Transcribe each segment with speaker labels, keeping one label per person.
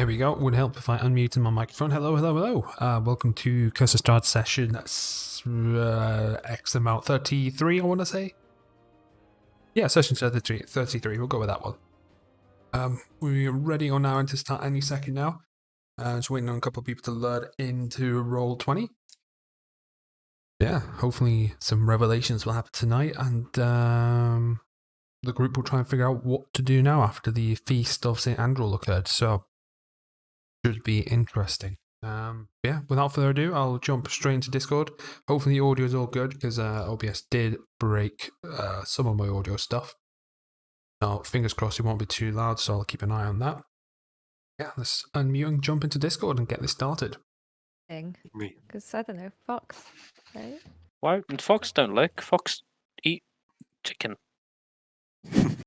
Speaker 1: we go. Would help if I unmuted my microphone. Hello, hello, hello. Welcome to Curse of Strahd session. That's X amount 33, I want to say. Yeah, session 33. 33. We'll go with that one. We're ready on our end to start any second now. Just waiting on a couple of people to load into roll 20. Yeah, hopefully some revelations will happen tonight, and the group will try and figure out what to do now after the feast of St. Andrew occurred. So should be interesting. Yeah, without further ado, I'll jump straight into Discord. Hopefully the audio is all good, because OBS did break some of my audio stuff. Now, fingers crossed it won't be too loud, so I'll keep an eye on that. Yeah, let's unmute and jump into Discord and get this started.
Speaker 2: Because, I don't know, Fox, right?
Speaker 3: Why? Fox don't lick. Fox eat chicken.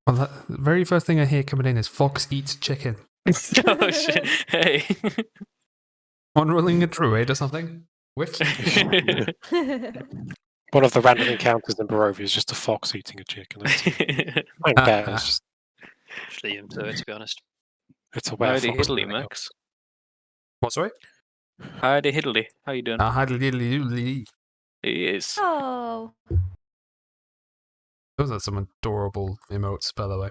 Speaker 1: Well, the very first thing I hear coming in is Fox eats chicken.
Speaker 3: Oh, shit. Hey.
Speaker 1: Unrolling a druid or something? Which?
Speaker 4: One of the random encounters in Barovia is just a fox eating a chicken. I don't care, it's just
Speaker 5: Just leave him to it, to be honest.
Speaker 4: it's a way of
Speaker 3: Howdy
Speaker 4: fox
Speaker 3: hiddly,
Speaker 4: living up.
Speaker 3: Max.
Speaker 1: What, sorry?
Speaker 3: Howdy hiddly. How you doing?
Speaker 1: Hiddly-diddly-doodly.
Speaker 3: He is.
Speaker 2: Oh,
Speaker 1: Those are some adorable emotes, by the way.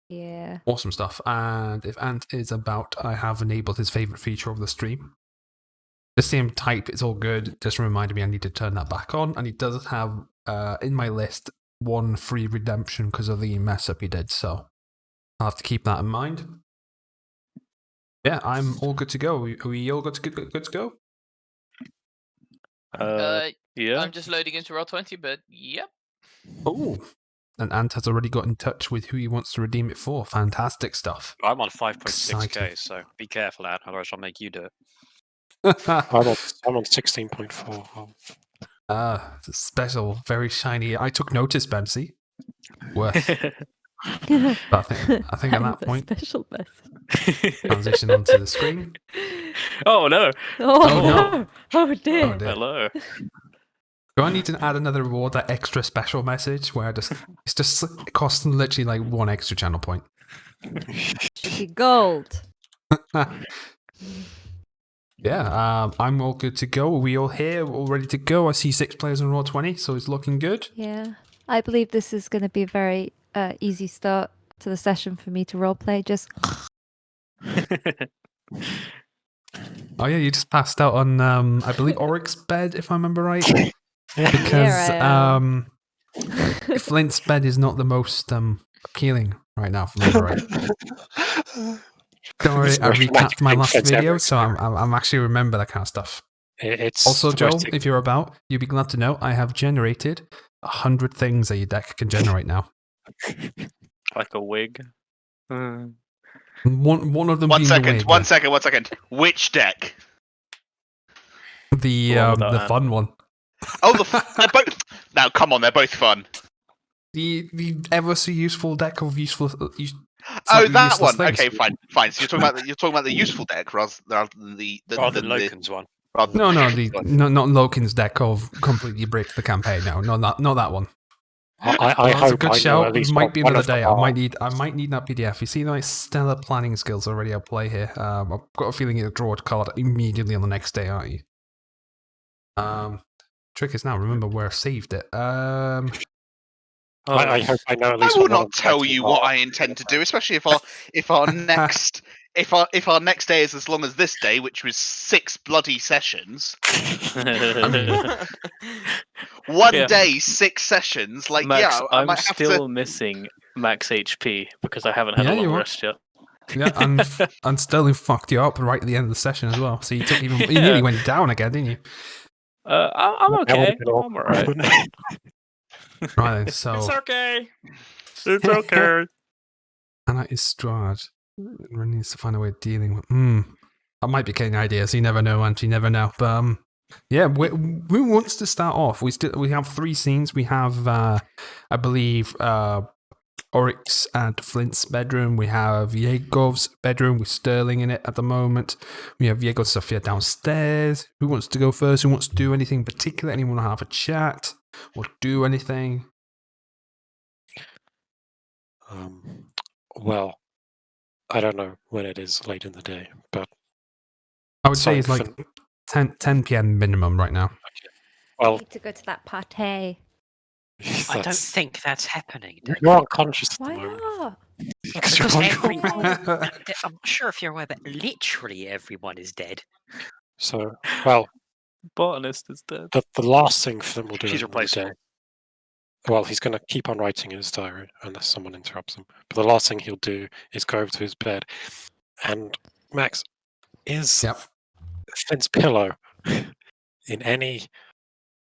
Speaker 2: yeah.
Speaker 1: Awesome stuff. And if Ant is about, I have enabled his favorite feature of the stream. The same type, it's all good. Just reminded me I need to turn that back on. And he does have, in my list, one free redemption because of the mess up he did. So I'll have to keep that in mind. Yeah, I'm all good to go. Are we all good to go?
Speaker 3: Yeah.
Speaker 6: I'm just loading into Roll20, but yep.
Speaker 1: Oh, and Ant has already got in touch with who he wants to redeem it for. Fantastic stuff.
Speaker 5: I'm on 5.6k,
Speaker 1: Exciting.
Speaker 5: so be careful, Ad, otherwise I'll make you do it.
Speaker 4: I'm on 16.4.
Speaker 1: It's a special, very shiny. I took notice, Bensy. Worth. But I think at that point,
Speaker 2: Special message.
Speaker 1: transition onto the screen.
Speaker 3: Oh, no.
Speaker 2: Oh,
Speaker 1: no.
Speaker 2: Oh, dear.
Speaker 1: Oh, dear.
Speaker 3: Hello.
Speaker 1: Do I need to add another reward, that extra special message, where it costs literally like one extra channel point?
Speaker 2: Should be gold.
Speaker 1: Yeah, I'm all good to go. Are we all here? All ready to go? I see 6 players on Roll20, so it's looking good.
Speaker 2: Yeah. I believe this is going to be a very easy start to the session for me to roleplay. Just
Speaker 1: Oh yeah, you just passed out on, I believe, Oryx's bed, if I remember right. Because
Speaker 2: Here
Speaker 1: Flint's bed is not the most appealing right now for me, right? Don't worry, I recapped my last video, so I'm actually remember that kind of stuff.
Speaker 4: It's
Speaker 1: Also,
Speaker 4: the
Speaker 1: Joe,
Speaker 4: most-
Speaker 1: if you're about, you'll be glad to know I have generated 100 things that your deck can generate now.
Speaker 3: Like a wig.
Speaker 1: One of them
Speaker 6: One
Speaker 1: being
Speaker 6: second,
Speaker 1: the wig,
Speaker 6: one second. Which deck?
Speaker 1: the
Speaker 3: Go on with that, man.
Speaker 1: fun one,
Speaker 6: Oh, they're both. Now, come on, they're both fun.
Speaker 1: the ever so useful deck of useful.
Speaker 6: Oh,
Speaker 1: slightly
Speaker 6: that
Speaker 1: useless
Speaker 6: one.
Speaker 1: things.
Speaker 6: Okay, fine. So you're talking about the useful deck rather than the
Speaker 5: Rather than Loken's one.
Speaker 6: rather than
Speaker 1: No,
Speaker 6: Loken's one.
Speaker 1: not Loken's deck of completely break the campaign. No, not that one.
Speaker 4: I
Speaker 1: That's a
Speaker 4: hope
Speaker 1: good
Speaker 4: I know
Speaker 1: shout.
Speaker 4: at least
Speaker 1: Might be
Speaker 4: one
Speaker 1: another
Speaker 4: of them
Speaker 1: day.
Speaker 4: are.
Speaker 1: I might need that PDF. You see my stellar planning skills already at play here. I've got a feeling you'll draw a card immediately on the next day, aren't you? Trick is now remember where I saved it.
Speaker 4: I hope I know at
Speaker 6: I
Speaker 4: least
Speaker 6: will
Speaker 4: one of
Speaker 6: not
Speaker 4: them
Speaker 6: tell
Speaker 4: actually
Speaker 6: you
Speaker 4: are.
Speaker 6: what I intend to do, especially if our next if our next day is as long as this day, which was 6 bloody sessions. One
Speaker 3: Yeah.
Speaker 6: day, 6 sessions. Like,
Speaker 3: Max,
Speaker 6: yeah, I
Speaker 3: I'm
Speaker 6: might have
Speaker 3: still
Speaker 6: to.
Speaker 3: missing max HP because I haven't had
Speaker 1: Yeah,
Speaker 3: a
Speaker 1: you
Speaker 3: long
Speaker 1: are.
Speaker 3: rest yet.
Speaker 1: Yeah, and Sterling fucked you up right at the end of the session as well. So you took you
Speaker 3: Yeah.
Speaker 1: nearly went down again, didn't you?
Speaker 3: I'm
Speaker 4: That
Speaker 3: okay.
Speaker 4: would've been
Speaker 3: I'm alright.
Speaker 1: Right then. So
Speaker 3: okay. It's okay.
Speaker 1: Anna is Strahd. Everyone needs to find a way of dealing with. I might be getting ideas. You never know, Ant. You never know. But yeah. Who wants to start off? We have 3 scenes. We have, I believe, Oryx and Flint's bedroom. We have Yegov's bedroom with Sterling in it at the moment. We have Yegov Sophia downstairs. Who wants to go first? Who wants to do anything particular? Anyone want to have a chat or do anything?
Speaker 4: Well, I don't know when it is late in the day, but
Speaker 1: I would say
Speaker 4: sorry,
Speaker 1: it's like
Speaker 4: Finn.
Speaker 1: 10 p.m. minimum right now.
Speaker 2: I
Speaker 4: Well,
Speaker 2: need to go to that party.
Speaker 5: I don't think that's happening.
Speaker 4: you're unconscious at the
Speaker 2: Why
Speaker 4: moment.
Speaker 2: not?
Speaker 4: Because you're
Speaker 5: Because
Speaker 4: unconscious.
Speaker 5: I'm not sure if you're aware, but literally everyone is dead.
Speaker 4: So, well,
Speaker 3: Botanist is dead.
Speaker 4: the last thing Finn will do
Speaker 5: She's
Speaker 4: in the day.
Speaker 5: replaceable.
Speaker 4: Well, he's going to keep on writing in his diary unless someone interrupts him. But the last thing he'll do is go over to his bed. And Max, is
Speaker 1: Yep.
Speaker 4: Finn's pillow in any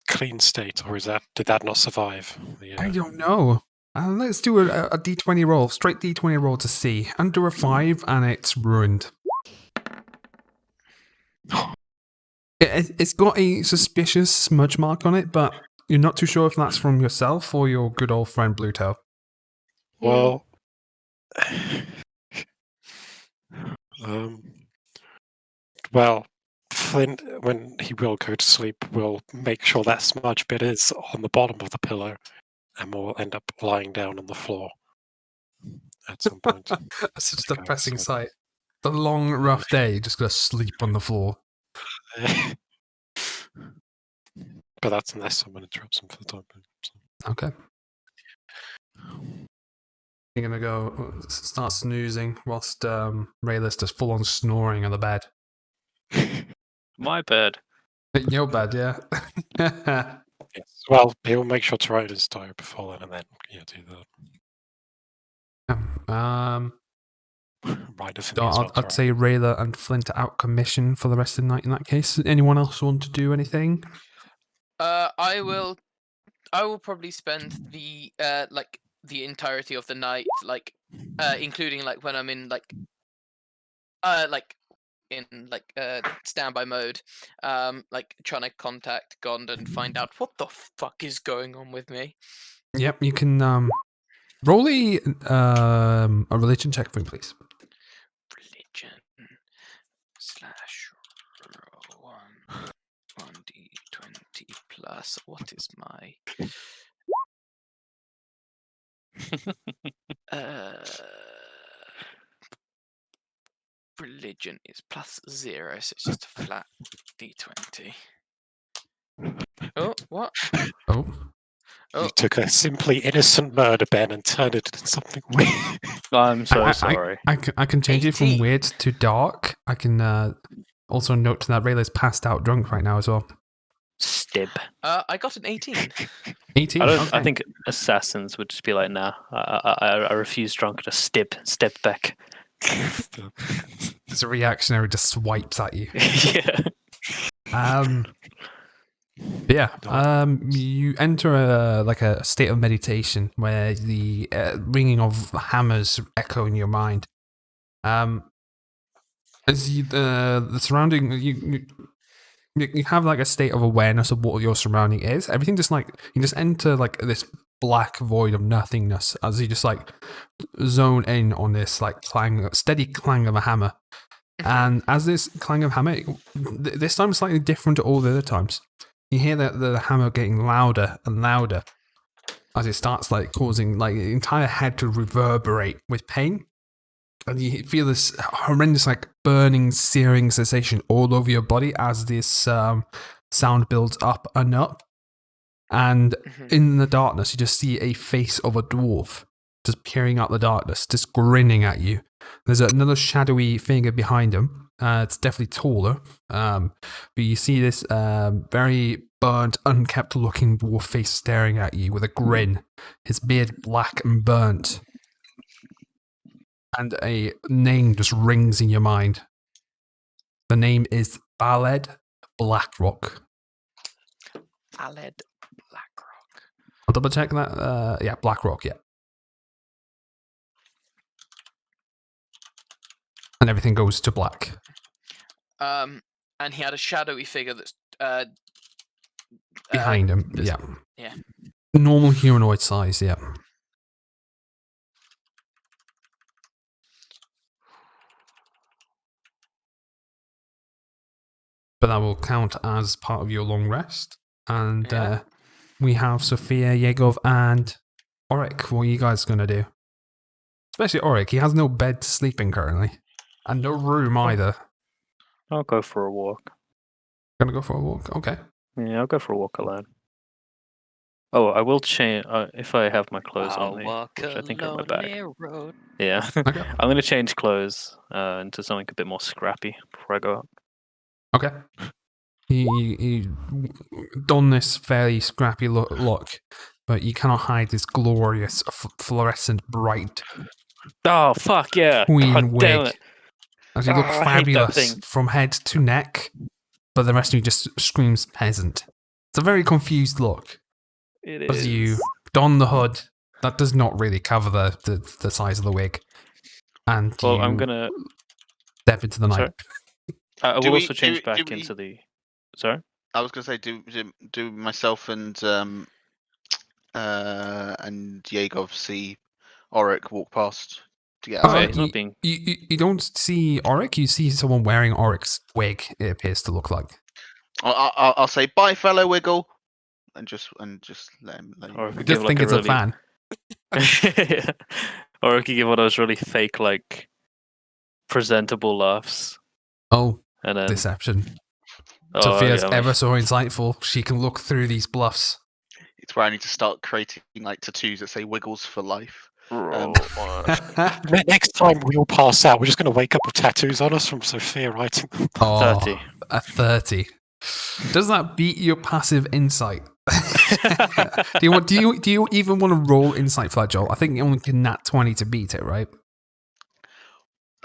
Speaker 4: clean state, or did that not survive?
Speaker 1: I don't know. Let's do a d20 roll, straight d20 roll to see. Under a 5 and it's ruined. It's got a suspicious smudge mark on it, but you're not too sure if that's from yourself or your good old friend Bluto.
Speaker 4: Well, well, Flint, when he will go to sleep, will make sure that smudge bit is on the bottom of the pillow, and will end up lying down on the floor at some point.
Speaker 1: That's such a
Speaker 4: Okay,
Speaker 1: depressing
Speaker 4: so-
Speaker 1: sight. The long, rough day, you're just going to sleep on the floor.
Speaker 4: But that's unless someone interrupts him for the time being. So.
Speaker 1: Okay. You're going to go start snoozing whilst Rayla's just full on snoring on the bed.
Speaker 3: My bed.
Speaker 1: Your bed, yeah.
Speaker 4: Yes. Well, he'll make sure to write his diary before then, and then do
Speaker 1: um,
Speaker 4: write it.
Speaker 1: I'd say Rayla and Flint are out commission for the rest of the night in that case. Anyone else want to do anything?
Speaker 7: I will probably spend the entirety of the night, including when I'm in standby mode, trying to contact Gond and find out what the fuck is going on with me.
Speaker 1: Yep, you can roll a religion check for me, please.
Speaker 7: Religion / roll 1d20 plus. What is my religion is +0, so it's just a flat d20. Oh, what?
Speaker 1: Oh.
Speaker 4: You took a simply innocent murder, Ben, and turned it into something weird.
Speaker 3: I'm so sorry.
Speaker 1: I can change it from
Speaker 7: 18.
Speaker 1: weird to dark. I can also note that Rayla's passed out drunk right now as well.
Speaker 5: Stib.
Speaker 7: I got an 18.
Speaker 1: 18.
Speaker 3: I
Speaker 1: okay.
Speaker 3: think assassins would just be like, nah, I refuse drunk. Just step back.
Speaker 1: It's a reactionary, just swipes at you.
Speaker 3: Yeah.
Speaker 1: You enter a state of meditation where the ringing of hammers echo in your mind. As you the surrounding you have a state of awareness of what your surrounding is. Everything just you just enter this black void of nothingness as you just zone in on this steady clang of a hammer. And as this clang of hammer, this time slightly different to all the other times. You hear the hammer getting louder and louder as it starts causing the entire head to reverberate with pain. And you feel this horrendous burning, searing sensation all over your body as this sound builds up and up. And in the darkness, you just see a face of a dwarf just peering out the darkness, just grinning at you. There's another shadowy figure behind him. It's definitely taller. But you see this very burnt, unkept looking dwarf face staring at you with a grin. His beard black and burnt. And a name just rings in your mind. The name is Baled Blackrock.
Speaker 7: Baled Blackrock.
Speaker 1: I'll double check that. Yeah, Blackrock, yeah. And everything goes to black.
Speaker 7: And he had a shadowy figure that's
Speaker 1: Behind him, yeah.
Speaker 7: Yeah.
Speaker 1: Normal humanoid size, yeah. But that will count as part of your long rest. And we have Sophia, Yegov, and Oryk. What are you guys going to do? Especially Auric, he has no bed to sleep in currently. And no room either.
Speaker 3: I'll go for a walk.
Speaker 1: Gonna go for a walk? Okay.
Speaker 3: Yeah, I'll go for a walk alone. Oh, I will change if I have my clothes
Speaker 5: I'll
Speaker 3: on me,
Speaker 5: walk
Speaker 3: which I think are in my
Speaker 5: a
Speaker 3: bag.
Speaker 5: lonely road.
Speaker 3: Yeah,
Speaker 1: Okay.
Speaker 3: I'm gonna change clothes into something a bit more scrappy before I go out.
Speaker 1: Okay. He done this very scrappy look, but you cannot hide this glorious, fluorescent, bright
Speaker 3: Oh fuck yeah!
Speaker 1: queen
Speaker 3: God damn
Speaker 1: wig.
Speaker 3: it!
Speaker 1: As you look
Speaker 3: Oh, I hate that
Speaker 1: fabulous
Speaker 3: thing.
Speaker 1: from head to neck, but the rest of you just screams peasant. It's a very confused look.
Speaker 3: It
Speaker 1: As
Speaker 3: is.
Speaker 1: you don the hood, that does not really cover the size of the wig. And
Speaker 3: Well,
Speaker 1: you
Speaker 3: I'm gonna.
Speaker 1: step into the
Speaker 3: Sorry?
Speaker 1: night.
Speaker 3: I
Speaker 6: Do
Speaker 3: will
Speaker 6: we-
Speaker 3: also
Speaker 6: do
Speaker 3: change
Speaker 6: we- do
Speaker 3: back
Speaker 6: we-
Speaker 3: into the. Sorry.
Speaker 6: I was gonna say, do myself and Yegov see Auric walk past to get
Speaker 3: Oh, yeah,
Speaker 6: out?
Speaker 3: he's not being.
Speaker 1: You don't see Auric, you see someone wearing Auric's wig, it appears to look like.
Speaker 6: I'll say bye, fellow Wiggle, and just let him.
Speaker 3: Or I could
Speaker 1: Just
Speaker 3: give
Speaker 1: think
Speaker 3: like
Speaker 1: it's
Speaker 3: a
Speaker 1: a fan.
Speaker 3: Yeah. Or I could give one of those really fake, like presentable laughs,
Speaker 1: Oh,
Speaker 3: and then
Speaker 1: deception.
Speaker 3: oh,
Speaker 1: Sophia's
Speaker 3: yeah,
Speaker 1: ever so insightful. She can look through these bluffs.
Speaker 6: It's where I need to start creating like tattoos that say "Wiggles for life."
Speaker 4: Next time we all pass out, we're just going to wake up with tattoos on us from Sophia writing them.
Speaker 1: Oh,
Speaker 3: 30.
Speaker 1: a 30. Does that beat your passive insight? do you even want to roll insight for that, Joel? I think you only can nat 20 to beat it, right?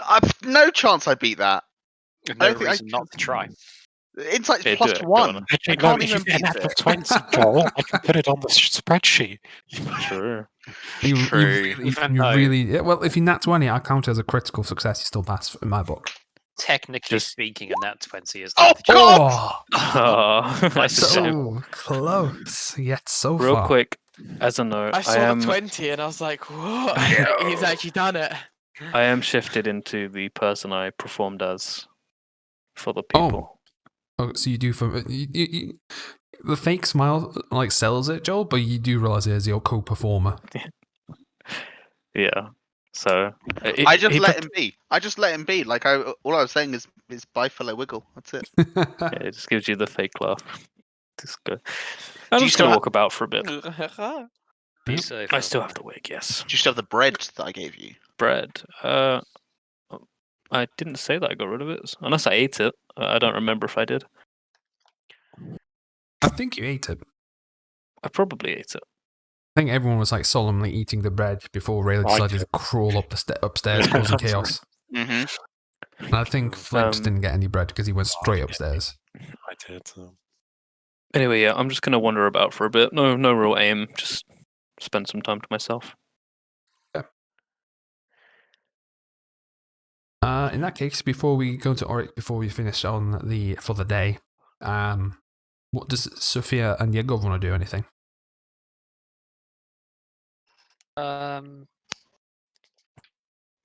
Speaker 6: I've no chance I beat that.
Speaker 5: There's
Speaker 6: I
Speaker 5: no
Speaker 6: don't think I
Speaker 5: reason not to try.
Speaker 6: Insight's
Speaker 3: Yeah, do
Speaker 6: plus
Speaker 3: it, go
Speaker 6: one.
Speaker 3: on.
Speaker 4: Actually,
Speaker 6: I
Speaker 4: no,
Speaker 6: can't
Speaker 4: if you
Speaker 6: even
Speaker 4: get an
Speaker 6: beat
Speaker 4: apple
Speaker 6: it.
Speaker 4: 20, Joel, I can put it on the spreadsheet.
Speaker 3: Sure.
Speaker 1: You
Speaker 6: True.
Speaker 1: really, yeah, well, if you nat 20, I count it as a critical success. You still pass in my book.
Speaker 5: Technically
Speaker 3: Just-
Speaker 5: speaking, and that 20 is
Speaker 6: Oh
Speaker 5: like the
Speaker 6: God!
Speaker 3: Oh,
Speaker 5: Nice to
Speaker 3: so,
Speaker 1: So close, yet so
Speaker 3: real
Speaker 1: far.
Speaker 3: quick, as a note,
Speaker 7: I saw the 20 and I was like, what? He's actually done it.
Speaker 3: I am shifted into the person I performed as for the
Speaker 1: Oh.
Speaker 3: people.
Speaker 1: Oh, so you do for the fake smile like sells it, Joel, but you do realize it is your co-performer.
Speaker 3: Yeah. So
Speaker 6: I just let him be. I just let him be. Like all I was saying is bye, fellow Wiggle. That's it.
Speaker 3: Yeah, it just gives you the fake laugh. Just go. I'm
Speaker 6: you
Speaker 3: just
Speaker 6: still
Speaker 3: gonna
Speaker 6: ha-
Speaker 3: walk about for a bit.
Speaker 5: Be
Speaker 1: Yep.
Speaker 5: safe.
Speaker 3: I still have to wig, yes.
Speaker 6: Do you still have the bread that I gave you?
Speaker 3: Bread. I didn't say that I got rid of it, unless I ate it. I don't remember if I did.
Speaker 1: I think you ate it.
Speaker 3: I probably ate it.
Speaker 1: I think everyone was like solemnly eating the bread before Rayleigh
Speaker 4: I
Speaker 1: decided to
Speaker 4: did.
Speaker 1: crawl up the upstairs, causing chaos.
Speaker 6: Mm-hmm.
Speaker 1: And I think Flint
Speaker 3: Um,
Speaker 1: didn't get any bread because he went straight
Speaker 4: yeah.
Speaker 1: upstairs.
Speaker 4: I did.
Speaker 3: Anyway, yeah, I'm just gonna wander about for a bit. No real aim. Just spend some time to myself.
Speaker 1: In that case, before we go to Auric, before we finish on for the day, what does Sophia and Yegov want to do? Anything?
Speaker 5: But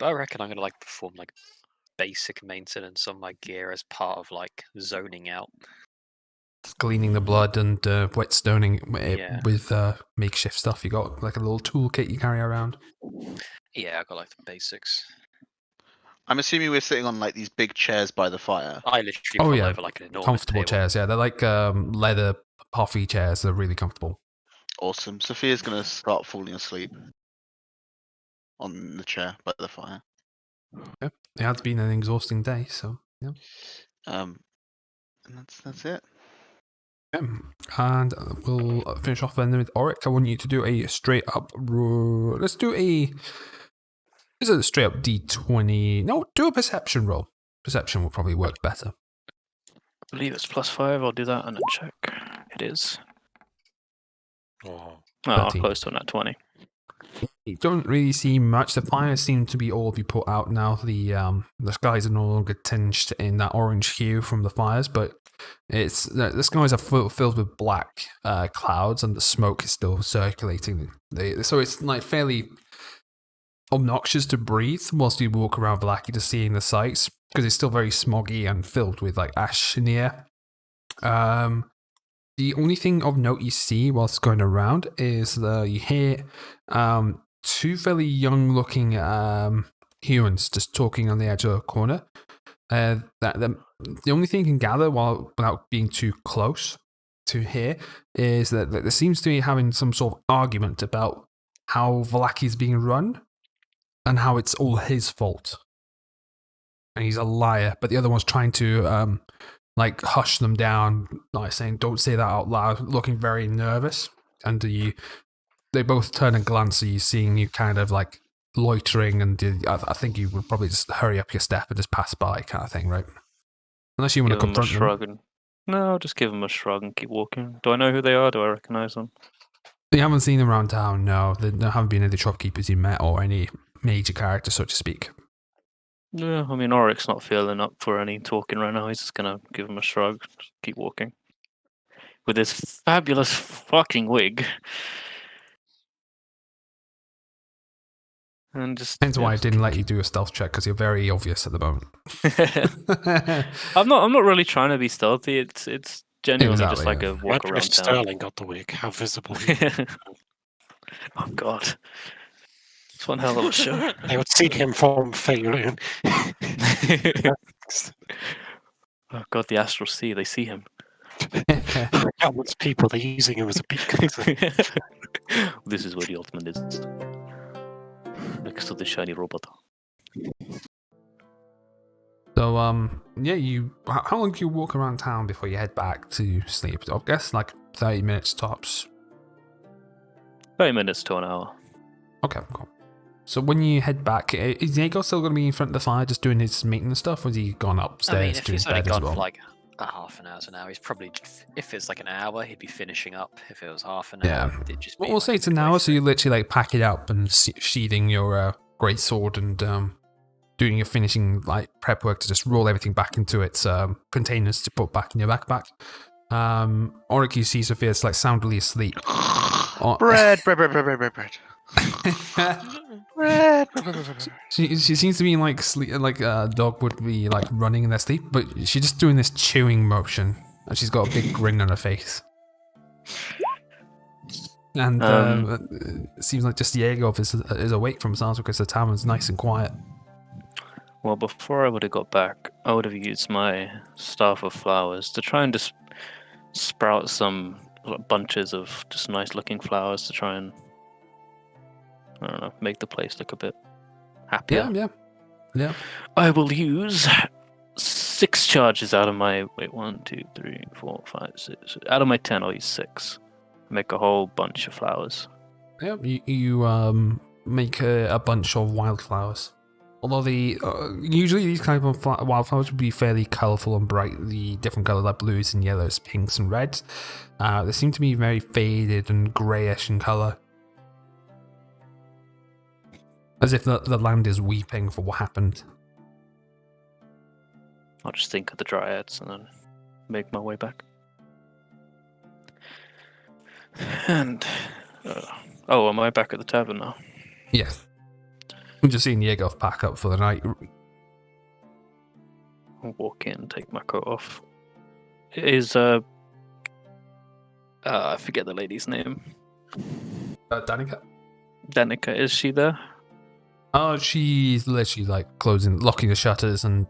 Speaker 5: I reckon I'm gonna like perform like basic maintenance on my gear as part of like zoning out.
Speaker 1: Cleaning the blood and whetstoning
Speaker 5: Yeah.
Speaker 1: with makeshift stuff. You got like a little toolkit you carry around.
Speaker 5: Yeah, I got like the basics.
Speaker 6: I'm assuming we're sitting on like these big chairs by the fire.
Speaker 5: I literally
Speaker 1: Oh,
Speaker 5: pull
Speaker 1: yeah.
Speaker 5: over like an enormous
Speaker 1: Comfortable
Speaker 5: table.
Speaker 1: chairs, yeah. They're like leather puffy chairs. They're really comfortable.
Speaker 6: Awesome. Sophia's gonna start falling asleep on the chair by the fire.
Speaker 1: Yeah, it has been an exhausting day, so yeah.
Speaker 6: And that's it.
Speaker 1: And we'll finish off then with Auric. I want you to do a straight up. Let's do a. Is it a straight up D20? No, do a perception roll. Perception will probably work better.
Speaker 3: I believe it's +5. I'll do that and then check. It is.
Speaker 4: Oh.
Speaker 3: Oh,
Speaker 1: 13.
Speaker 3: close to that 20.
Speaker 1: You don't really see much. The fires seem to be all be put out now. The skies are no longer tinged in that orange hue from the fires, but the skies are filled with black clouds, and the smoke is still circulating. So it's like fairly obnoxious to breathe whilst you walk around Vallaki to seeing the sights, because it's still very smoggy and filled with like ash in the air. The only thing of note you see whilst going around is you hear two fairly young-looking humans just talking on the edge of a corner. The only thing you can gather without being too close to hear is that there seems to be having some sort of argument about how Valaki is being run and how it's all his fault. And he's a liar, but the other one's trying to like hush them down, like saying, "Don't say that out loud," looking very nervous. And they both turn and glance at you, seeing you kind of like loitering, and I think you would probably just hurry up your step and just pass by, kind of thing, right? Unless you want to
Speaker 3: Give him a
Speaker 1: confront them.
Speaker 3: shrug and no, I'll just give them a shrug and keep walking. Do I know who they are? Do I recognize them?
Speaker 1: You haven't seen them around town, no. There haven't been any shopkeepers you met or any major characters, so to speak.
Speaker 3: Yeah, I mean, Oryx's not feeling up for any talking right now. He's just gonna give him a shrug, just keep walking. With his fabulous fucking wig. And just.
Speaker 1: Hence why I
Speaker 3: just
Speaker 1: didn't let you do a stealth check, because you're very obvious at the moment.
Speaker 3: I'm not really trying to be stealthy. It's genuinely
Speaker 1: Exactly,
Speaker 3: just like
Speaker 1: yeah.
Speaker 3: a walk
Speaker 4: Imagine
Speaker 3: around
Speaker 4: if
Speaker 3: town.
Speaker 4: Sterling got the wig, how visible he would be.
Speaker 3: Oh god. It's one hell of a show.
Speaker 4: They would see him from Faerun.
Speaker 3: Oh god, the Astral Sea, they see him.
Speaker 4: Countless people, they're using him as a beacon.
Speaker 3: This is where the ultimate is. Next to the shiny robot.
Speaker 1: So, yeah, how long do you walk around town before you head back to sleep? I guess like 30 minutes tops.
Speaker 3: 30 minutes to an hour.
Speaker 1: Okay, cool. So when you head back, is Diego still going to be in front of the fire just doing his maintenance stuff, or has he gone upstairs
Speaker 5: I mean, if
Speaker 1: to his
Speaker 5: he's only
Speaker 1: bed as
Speaker 5: gone
Speaker 1: well?
Speaker 5: for like a half an hour to an hour, he's probably, if it's like an hour, he'd be finishing up. If it was half an
Speaker 1: Yeah.
Speaker 5: hour, it'd just be.
Speaker 1: Well, we'll say it's an hour, so you literally like pack it up and sheathing your great sword and doing your finishing like prep work to just roll everything back into its containers to put back in your backpack. Oryx, you see Sophia's like soundly asleep.
Speaker 6: Bread.
Speaker 1: She seems to be like sleep, like a dog would be like running in their sleep, but she's just doing this chewing motion, and she's got a big grin on her face. And it seems like just Diego is awake from sounds because the tavern's nice and quiet.
Speaker 3: Well, before I would have got back, I would have used my staff of flowers to try and just sprout some bunches of just nice looking flowers to try and, I don't know, make the place look a bit happier.
Speaker 1: Yeah.
Speaker 3: I will use 6 charges out of my 1, 2, 3, 4, 5, 6. Out of my 10, I'll use 6. Make a whole bunch of flowers.
Speaker 1: Yeah, you make a bunch of wildflowers. Although usually these kind of wildflowers would be fairly colourful and brightly different colours, like blues and yellows, pinks and reds. They seem to be very faded and greyish in colour. As if the land is weeping for what happened.
Speaker 3: I'll just think of the dryads and then make my way back. And am I back at the tavern now?
Speaker 1: Yes. I'm just seeing Diego pack up for the night.
Speaker 3: I'll walk in, take my coat off. Is I forget the lady's name.
Speaker 1: Danica?
Speaker 3: Danica, is she there?
Speaker 1: Oh, she's literally like locking the shutters and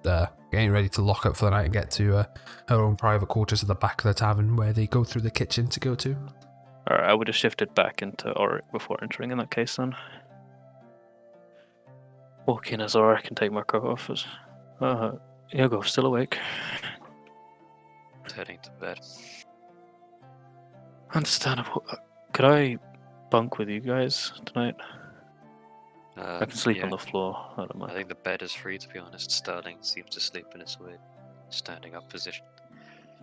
Speaker 1: getting ready to lock up for the night and get to her own private quarters at the back of the tavern where they go through the kitchen to go to.
Speaker 3: Alright, I would have shifted back into Auric before entering in that case then. Walk in as Auric and take my coat off as... Iago, still awake.
Speaker 5: Turning to bed.
Speaker 3: Understandable. Could I bunk with you guys tonight? I can sleep on the floor. I don't
Speaker 5: I
Speaker 3: mind.
Speaker 5: think the bed is free, to be honest. Sterling seems to sleep in his weird standing up position.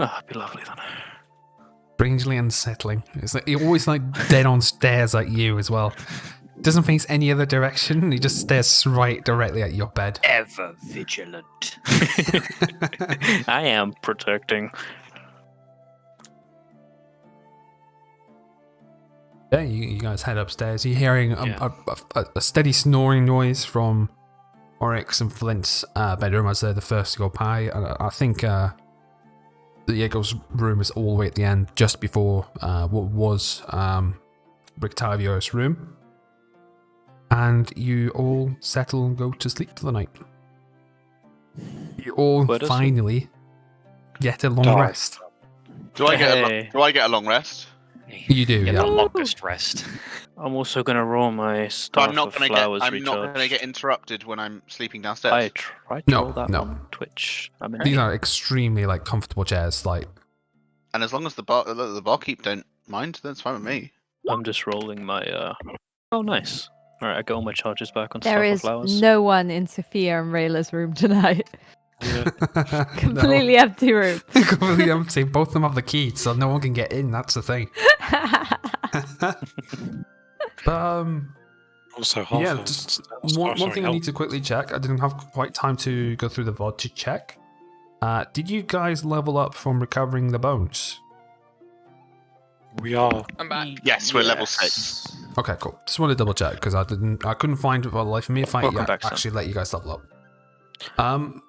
Speaker 3: It'd be lovely then.
Speaker 1: Strangely unsettling. It's like he always like dead on stares at you as well. Doesn't face any other direction. He just stares right directly at your bed.
Speaker 5: Ever vigilant.
Speaker 3: I am protecting.
Speaker 1: Yeah, you guys head upstairs. You're hearing a steady snoring noise from Oryx and Flint's bedroom as they're the first to go by. And I think Diego's room is all the way at the end, just before what was Rictavio's room. and you all settle and go to sleep for the night. You all
Speaker 3: Where does it-
Speaker 1: finally get a long
Speaker 4: Die.
Speaker 1: rest.
Speaker 6: Do I get
Speaker 3: Hey.
Speaker 6: do I get a long rest?
Speaker 1: You do,
Speaker 5: Get
Speaker 1: yeah.
Speaker 5: the longest rest.
Speaker 3: I'm also gonna roll my
Speaker 6: But
Speaker 3: staff
Speaker 6: I'm not
Speaker 3: of
Speaker 6: gonna
Speaker 3: flowers
Speaker 6: I'm not gonna get
Speaker 3: recharged.
Speaker 6: interrupted when I'm sleeping
Speaker 3: I
Speaker 6: downstairs.
Speaker 3: tried to
Speaker 1: No,
Speaker 3: roll that
Speaker 1: no.
Speaker 3: on Twitch. I'm in
Speaker 1: These are extremely like comfortable chairs. Like,
Speaker 6: And as long as the barkeep don't mind, that's fine with me.
Speaker 3: I'm just rolling my. Oh, nice. All right, I got all my charges back on
Speaker 2: There
Speaker 3: staff of
Speaker 2: is
Speaker 3: flowers.
Speaker 2: no one in Sophia and Rayla's room tonight.
Speaker 4: Yeah.
Speaker 2: Completely empty room.
Speaker 1: Completely empty. Both of them have the key, so no one can get in. That's the thing. But
Speaker 4: Also, half
Speaker 1: yeah,
Speaker 4: of
Speaker 1: just
Speaker 4: Oh,
Speaker 1: one
Speaker 4: sorry,
Speaker 1: thing I
Speaker 4: Al.
Speaker 1: need to quickly check. I didn't have quite time to go through the VOD to check. Did you guys level up from recovering the bones?
Speaker 4: we are.
Speaker 7: I'm back.
Speaker 6: Yes, we're level 6.
Speaker 1: Okay, cool. Just want to double check because I couldn't find for the life of me if I
Speaker 3: Welcome back, son.
Speaker 1: actually let you guys level up.
Speaker 4: Long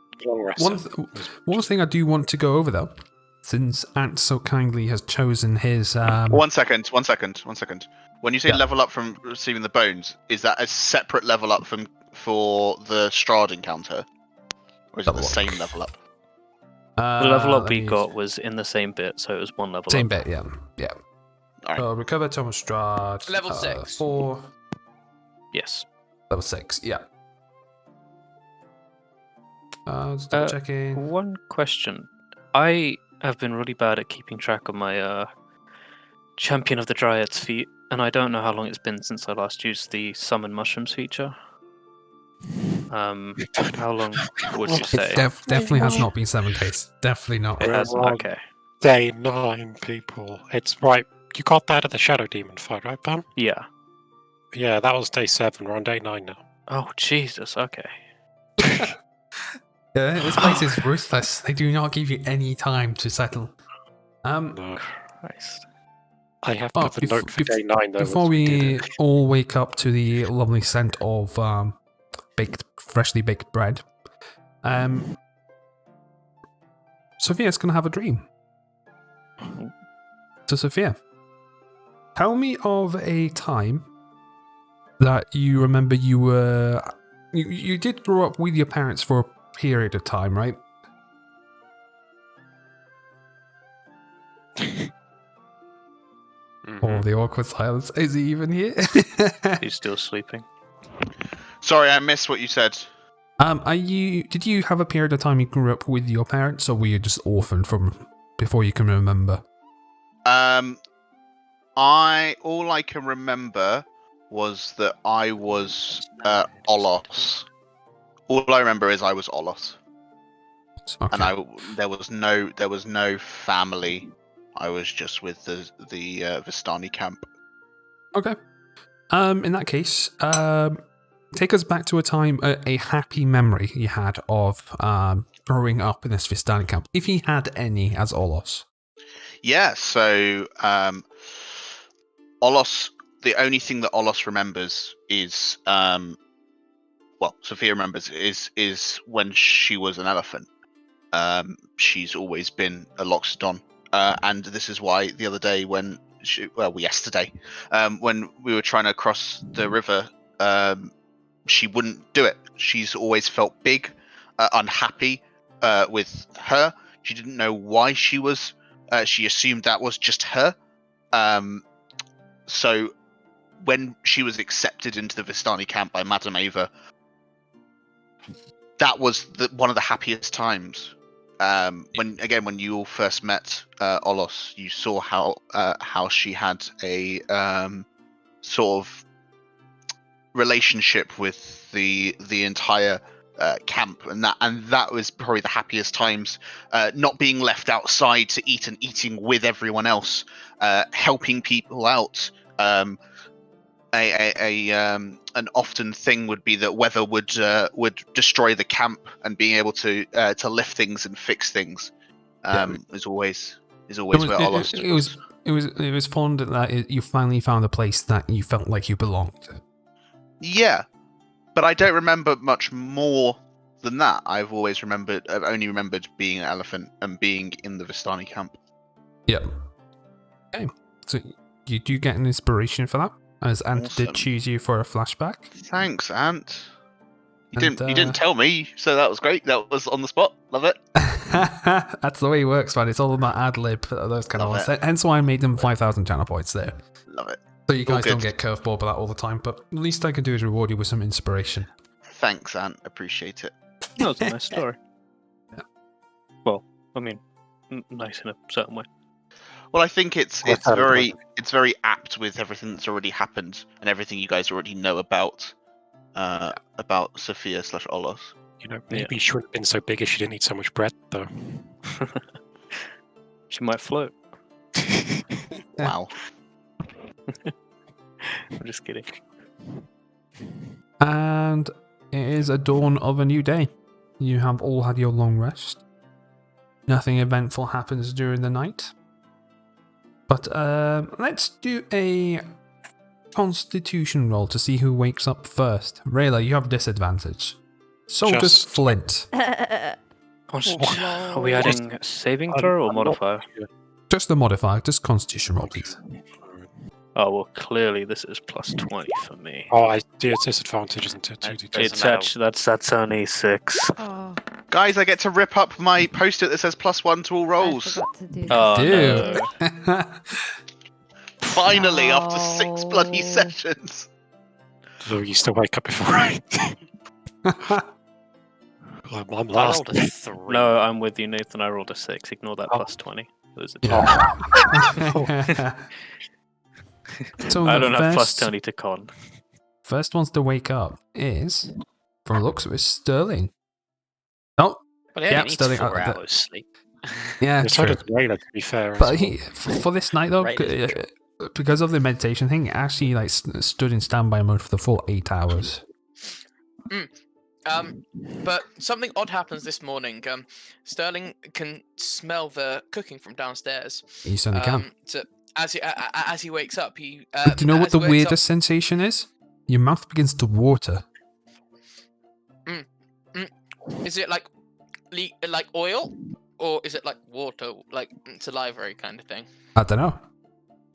Speaker 4: rest.
Speaker 1: One thing I do want to go over though, since Ant so kindly has chosen his
Speaker 6: 1 second. When you say
Speaker 1: Yeah.
Speaker 6: level up from receiving the bones, is that a separate level up for the Strahd encounter? Or is it
Speaker 1: Double
Speaker 6: the
Speaker 1: up.
Speaker 6: same level up?
Speaker 3: The level up
Speaker 1: let
Speaker 3: we
Speaker 1: me-
Speaker 3: got was in the same bit, so it was one level
Speaker 1: Same
Speaker 3: up.
Speaker 1: bit, yeah.
Speaker 6: Alright.
Speaker 1: Recover Thomas Strahd.
Speaker 7: Level 6.
Speaker 1: 4.
Speaker 3: Yes.
Speaker 1: Level 6, yeah. Just double checking.
Speaker 3: One question. I have been really bad at keeping track of my Champion of the Dryads feat, and I don't know how long it's been since I last used the Summon Mushrooms feature. How long would you
Speaker 1: It
Speaker 3: say?
Speaker 1: definitely has not been 7 days. Definitely not.
Speaker 3: It
Speaker 4: We're
Speaker 3: hasn't.
Speaker 4: on
Speaker 3: Okay.
Speaker 4: Day 9, people. It's right. You got that at the Shadow Demon fight, right, Pam?
Speaker 3: Yeah.
Speaker 4: Yeah, that was day 7. We're on day 9 now.
Speaker 3: Oh Jesus. Okay.
Speaker 1: Yeah, this place is ruthless. They do not give you any time to settle.
Speaker 4: No.
Speaker 3: Christ.
Speaker 4: I have
Speaker 1: Oh,
Speaker 4: put the note for day 9, though.
Speaker 1: Before
Speaker 4: as we did
Speaker 1: we
Speaker 4: it.
Speaker 1: all wake up to the lovely scent of freshly baked bread, Sophia's gonna have a dream. So, Sophia, tell me of a time that you remember you were. You did grow up with your parents for a period of time, right? Oh, the awkward silence. Is he even here?
Speaker 3: He's still sleeping.
Speaker 6: Sorry, I missed what you said.
Speaker 1: Did you have a period of time you grew up with your parents, or were you just orphaned from before you can remember?
Speaker 6: All I can remember was that I was Olos. All I remember is I was Olos,
Speaker 1: Okay.
Speaker 6: and there was no family. I was just with the Vistani camp.
Speaker 1: Okay. In that case, take us back to a time, a happy memory you had of growing up in this Vistani camp, if you had any as Olos.
Speaker 6: Yeah, so Olos. The only thing that Olos remembers is, Sophia remembers is when she was an elephant. She's always been a Loxodon, and this is why the other day when yesterday, when we were trying to cross the river, she wouldn't do it. She's always felt big, unhappy with her. She didn't know why she was. She assumed that was just her. So when she was accepted into the Vistani camp by Madame Ava, that was one of the happiest times. When you all first met Olos, you saw how she had a sort of relationship with the entire camp, and that was probably the happiest times. Not being left outside to eat and eating with everyone else, helping people out. An often thing would be that weather would destroy the camp, and being able to lift things and fix things is always where Olos
Speaker 1: It was fond that you finally found a place that you felt like you belonged.
Speaker 6: Yeah, but I don't remember much more than that. I've only remembered being an elephant and being in the Vistani camp.
Speaker 1: Yep. Okay. So you do get an inspiration for that? As Ant
Speaker 6: Awesome.
Speaker 1: did choose you for a flashback.
Speaker 6: Thanks, Ant. You
Speaker 1: And,
Speaker 6: didn't tell me, so that was great. That was on the spot. Love it.
Speaker 1: That's the way it works, man. It's all about ad lib, those kind
Speaker 6: Love
Speaker 1: of ones.
Speaker 6: it.
Speaker 1: Hence why I made them 5,000 channel points there.
Speaker 6: Love it.
Speaker 1: So you
Speaker 6: All
Speaker 1: guys don't
Speaker 6: good.
Speaker 1: get curveball by that all the time, but the least I can do is reward you with some inspiration.
Speaker 6: Thanks, Ant. Appreciate it.
Speaker 3: That was a nice story.
Speaker 1: Yeah.
Speaker 3: Well, I mean, nice in a certain way.
Speaker 6: Well, I think it's
Speaker 4: Well,
Speaker 6: very apt with everything that's already happened and everything you guys already know about Sophia / Olos.
Speaker 4: You know, maybe she wouldn't have been so big if she didn't eat so much bread, though.
Speaker 3: She might float.
Speaker 6: Wow.
Speaker 3: I'm just kidding.
Speaker 1: And it is a dawn of a new day. You have all had your long rest. Nothing eventful happens during the night. But let's do a constitution roll to see who wakes up first. Rayla, you have disadvantage. So does
Speaker 4: Just-
Speaker 1: Flint.
Speaker 3: Are we adding saving throw or modifier?
Speaker 1: Just the modifier, just constitution roll, please.
Speaker 3: Oh, well, clearly this is plus 20 for me.
Speaker 4: Oh, I do. It's disadvantage, isn't it?
Speaker 5: Doesn't
Speaker 4: 2d10.
Speaker 3: It's
Speaker 5: matter.
Speaker 3: actually, that's only 6.
Speaker 2: Oh,
Speaker 6: Guys, I get to rip up my post-it that says +1 to all
Speaker 2: I
Speaker 6: rolls.
Speaker 2: forgot to do
Speaker 3: Oh,
Speaker 1: Dude.
Speaker 3: no.
Speaker 6: Finally, after 6 bloody
Speaker 2: Oh.
Speaker 6: sessions.
Speaker 4: So you still wake up before I I'm
Speaker 5: I
Speaker 4: last.
Speaker 5: rolled a 3.
Speaker 3: No, I'm with you, Nathan. I rolled a 6. Ignore that
Speaker 4: Oh.
Speaker 3: plus 20. There's a
Speaker 1: Yeah. So
Speaker 3: I
Speaker 1: the
Speaker 3: don't have plus
Speaker 1: first-
Speaker 3: 20 to con.
Speaker 1: First ones to wake up is, from the looks of it, Sterling. Oh,
Speaker 5: Well, he
Speaker 1: Yeah,
Speaker 5: only needs
Speaker 1: Sterling,
Speaker 5: 4
Speaker 1: the-
Speaker 5: hours sleep.
Speaker 1: yeah,
Speaker 4: So
Speaker 1: true.
Speaker 4: does Rayla, to be fair. as
Speaker 1: But
Speaker 4: well.
Speaker 1: he, for this night though,
Speaker 5: Right.
Speaker 1: because of the meditation thing, it actually like stood in standby mode for the full 8 hours.
Speaker 7: But something odd happens this morning. Sterling can smell the cooking from downstairs.
Speaker 1: You certainly can.
Speaker 7: So as he wakes up, he.
Speaker 1: But do you know what
Speaker 7: as
Speaker 1: the
Speaker 7: he wakes
Speaker 1: weirdest sensation is? Your mouth begins to water.
Speaker 7: Up, is it like oil, or is it like water, like salivary kind of thing?
Speaker 1: I don't know.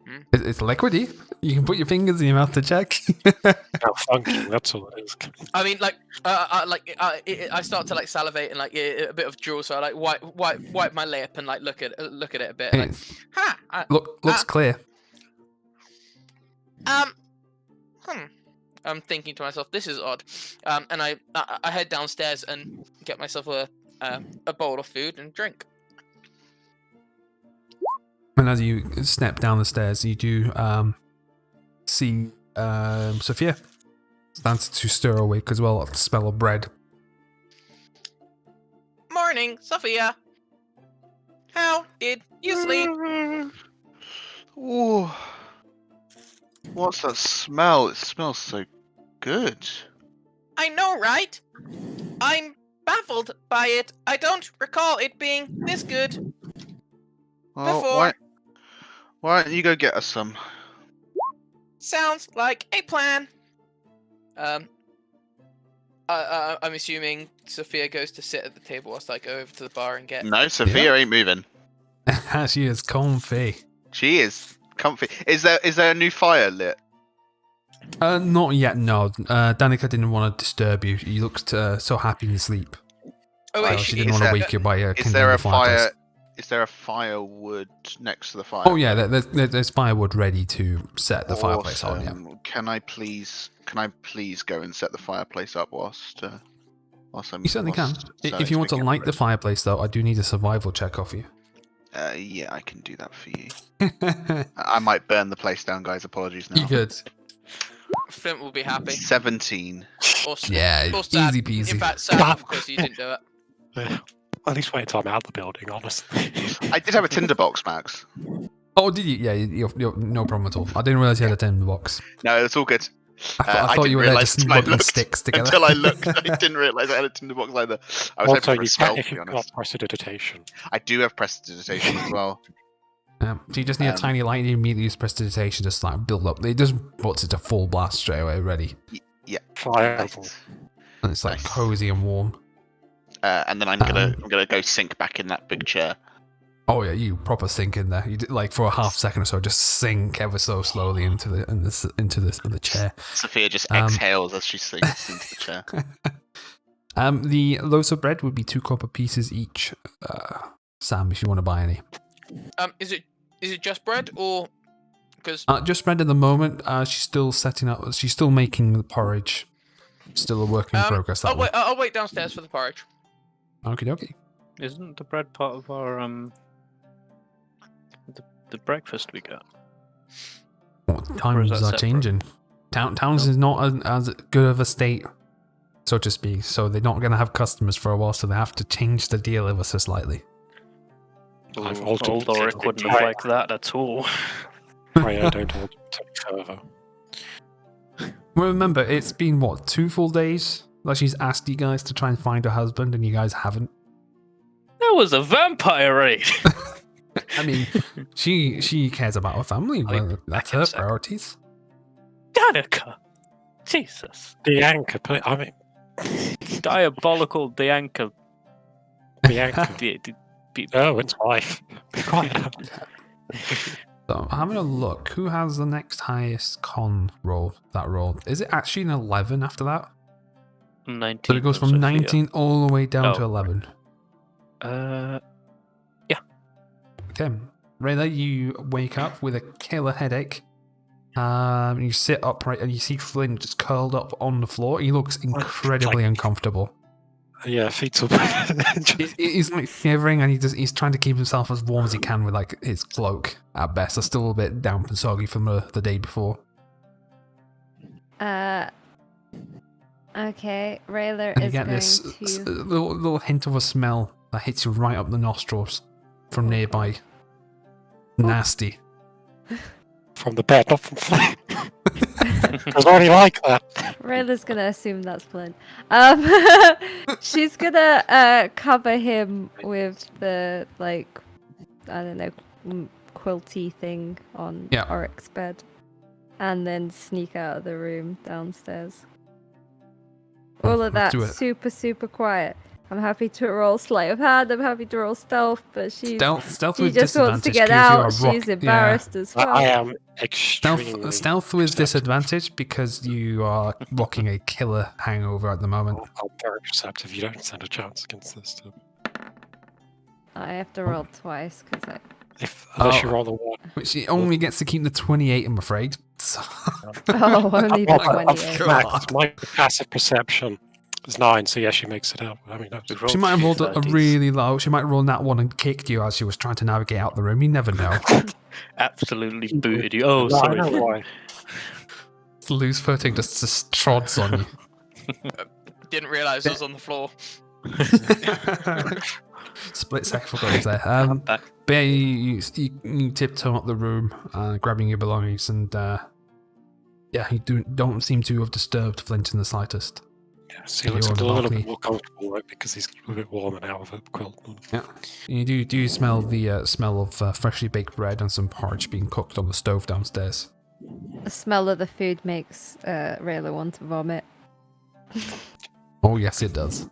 Speaker 7: Hmm.
Speaker 1: It's liquidy. You can put your fingers in your mouth to check.
Speaker 4: How funky, that's all it is.
Speaker 7: I mean, I start to like salivate and like a bit of drool, so I like wipe my lip and like look at it a bit. And, like, ha!
Speaker 1: Looks clear.
Speaker 7: I'm thinking to myself, this is odd. And I head downstairs and get myself a bowl of food and drink.
Speaker 1: And as you step down the stairs, you do see Sophia starts to stir awake as well at the smell of bread.
Speaker 7: Morning, Sophia. How did you sleep?
Speaker 6: Ooh. What's that smell? It smells so good.
Speaker 7: I know, right? I'm baffled by it. I don't recall it being this good
Speaker 6: Well,
Speaker 7: before.
Speaker 6: why don't you go get us some?
Speaker 7: Sounds like a plan. I'm assuming Sophia goes to sit at the table whilst I go over to the bar and get.
Speaker 6: No, Sophia ain't moving.
Speaker 1: She is comfy.
Speaker 6: She is comfy. Is there a new fire lit?
Speaker 1: Not yet, no. Danica didn't want to disturb you. You looked so happy in your sleep.
Speaker 7: Oh
Speaker 1: So
Speaker 7: wait,
Speaker 1: she
Speaker 6: is
Speaker 1: didn't want to
Speaker 6: there-
Speaker 1: wake you by
Speaker 6: Is there a
Speaker 1: fireplace.
Speaker 6: fire? Is there a firewood next to the fire?
Speaker 1: Oh yeah, there's firewood ready to set the fireplace on. Yeah.
Speaker 6: Awesome. Can I please go and set the fireplace up whilst I'm?
Speaker 1: You certainly can.
Speaker 6: whilst
Speaker 1: If you want to
Speaker 6: Sterling's
Speaker 1: light the
Speaker 6: getting
Speaker 1: fireplace, though, I do need a survival check off you.
Speaker 6: ready? Yeah, I can do that for you. I might burn the place down, guys. Apologies now.
Speaker 1: You could.
Speaker 7: Flint will be happy.
Speaker 6: 17.
Speaker 7: Or, s-
Speaker 1: Yeah,
Speaker 7: or sad.
Speaker 1: easy peasy.
Speaker 7: In fact, sad because you didn't do it.
Speaker 4: Yeah. At least wait until I'm out of the building, honestly.
Speaker 6: I did have a tinderbox, Max.
Speaker 1: Oh, did you? Yeah, you're no problem at all. I didn't realize you had a tin box.
Speaker 6: No, it's all good.
Speaker 1: I thought
Speaker 6: didn't
Speaker 1: you were there
Speaker 6: realise
Speaker 1: just
Speaker 6: until I
Speaker 1: rubbing
Speaker 6: looked-
Speaker 1: sticks together.
Speaker 6: Until I looked, I didn't realise I had a tinderbox either. I was
Speaker 4: Also,
Speaker 6: hoping for a
Speaker 4: you
Speaker 6: spell,
Speaker 4: can if
Speaker 6: to be
Speaker 4: you've got
Speaker 6: honest.
Speaker 4: prestidigitation.
Speaker 6: I do have prestidigitation as well.
Speaker 1: So you just need a tiny light, and you immediately use prestidigitation to start build up. It just puts it to full blast straight away, ready.
Speaker 4: Fireball.
Speaker 1: And it's like
Speaker 6: Nice.
Speaker 1: cozy and warm.
Speaker 6: And then I'm gonna go sink back in that big chair.
Speaker 1: Oh yeah, you proper sink in there. You did, like for a half second or so, just sink ever so slowly into the chair.
Speaker 6: Sophia just exhales as she sinks into the chair.
Speaker 1: The loaves of bread would be 2 copper pieces each. Sam, if you want to buy any.
Speaker 7: Is it just bread or because
Speaker 1: Just bread at the moment. She's still setting up. She's still making the porridge. Still a work in progress. That way.
Speaker 7: I'll wait downstairs for the porridge.
Speaker 1: Okie dokie.
Speaker 3: Isn't the bread part of our the breakfast we get?
Speaker 1: Well,
Speaker 3: Or is
Speaker 1: times
Speaker 3: that
Speaker 1: are
Speaker 3: separate?
Speaker 1: changing. Towns is not as good of a state, so to speak. So they're not going to have customers for a while. So they have to change the deal ever so slightly.
Speaker 4: I've
Speaker 3: Old
Speaker 4: altered the
Speaker 3: Ulrich
Speaker 4: thing.
Speaker 3: wouldn't have liked that at all.
Speaker 4: I don't alter it further.
Speaker 1: Well, remember, it's been what 2 full days that she's asked you guys to try and find her husband, and you guys haven't.
Speaker 3: That was a vampire raid.
Speaker 1: I mean, she cares about her family.
Speaker 5: I'll be
Speaker 1: Well, that's
Speaker 5: back in a
Speaker 1: her
Speaker 5: sec.
Speaker 1: priorities.
Speaker 3: Danica. Jesus.
Speaker 4: The anchor, I mean,
Speaker 3: Diabolical Dianca.
Speaker 4: the anchor.
Speaker 3: The-
Speaker 4: Oh, it's life. Be quiet.
Speaker 1: So I'm having a look. Who has the next highest con roll? That roll is it actually an 11 after that?
Speaker 3: 19.
Speaker 1: So it goes from 19 all the way down to
Speaker 3: Oh.
Speaker 1: 11. Okay, Rayla, you wake up with a killer headache. You sit upright and you see Flynn just curled up on the floor. He looks incredibly uncomfortable.
Speaker 4: Yeah, fetal.
Speaker 1: He's like shivering and he's trying to keep himself as warm as he can with like his cloak at best. It's still a bit damp and soggy from the day before.
Speaker 2: Okay, Rayler
Speaker 1: And you
Speaker 2: is
Speaker 1: get
Speaker 2: going
Speaker 1: this
Speaker 2: to.
Speaker 1: little hint of a smell that hits you right up the nostrils from nearby. Nasty.
Speaker 4: From the bed, not from Flynn. I was already like that.
Speaker 2: Rayla's gonna assume that's Flynn. She's gonna cover him with the I don't know, quilty thing on Oric's bed, and then sneak out of the room downstairs. All of that
Speaker 1: do it.
Speaker 2: super quiet. I'm happy to roll sleight of hand. I'm happy to roll stealth, but
Speaker 1: Stealth
Speaker 2: she
Speaker 1: with
Speaker 2: just wants to
Speaker 1: disadvantage
Speaker 2: get
Speaker 1: 'cause you
Speaker 2: out.
Speaker 1: are
Speaker 2: She's embarrassed as fuck.
Speaker 4: I am extremely.
Speaker 1: Stealth with disadvantage because you are rocking a killer hangover at the moment.
Speaker 4: I'm very perceptive. You don't stand a chance against this. Too.
Speaker 2: I have to roll twice because
Speaker 4: Unless you roll the one.
Speaker 1: Which he only gets to keep the 28, I'm afraid. So-
Speaker 2: only the
Speaker 4: I'm
Speaker 2: 28.
Speaker 4: max. My passive perception is 9, so yeah, she makes it out. I mean,
Speaker 1: She might have rolled a
Speaker 3: 30s.
Speaker 1: really low. She might roll that one and kicked you as she was trying to navigate out the room. You never know.
Speaker 3: Absolutely booted you. Oh,
Speaker 4: no, I
Speaker 3: sorry.
Speaker 4: know why.
Speaker 1: Loose footing just trods on you.
Speaker 7: Didn't realise I was on the floor.
Speaker 1: Split second forgot he was there.
Speaker 3: Back.
Speaker 1: But yeah, you tiptoe up the room, grabbing your belongings, and you don't seem to have disturbed Flint in the slightest.
Speaker 4: Yeah, so he looks a little bit more comfortable, right, because he's a bit warm and out of a quilt.
Speaker 1: Yeah, you do smell the smell of freshly baked bread and some porridge being cooked on the stove downstairs.
Speaker 2: The smell of the food makes Rayla want to vomit.
Speaker 1: Oh yes, it does.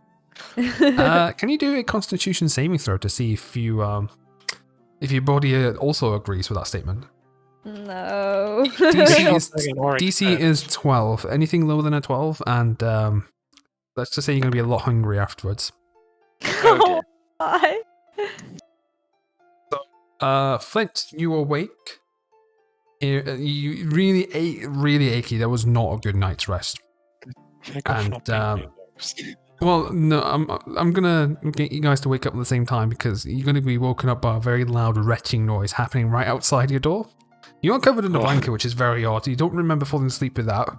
Speaker 1: Can you do a Constitution saving throw to see if your body also agrees with that statement?
Speaker 2: No.
Speaker 1: DC is 12. Anything lower than a 12, and let's just say you're going to be a lot hungry afterwards.
Speaker 2: Oh, why?
Speaker 1: Flint, you awake. You really achy. There was not a good night's rest. Well, no, I'm gonna get you guys to wake up at the same time because you're gonna be woken up by a very loud retching noise happening right outside your door. You are covered in a blanket, which is very odd. You don't remember falling asleep with that.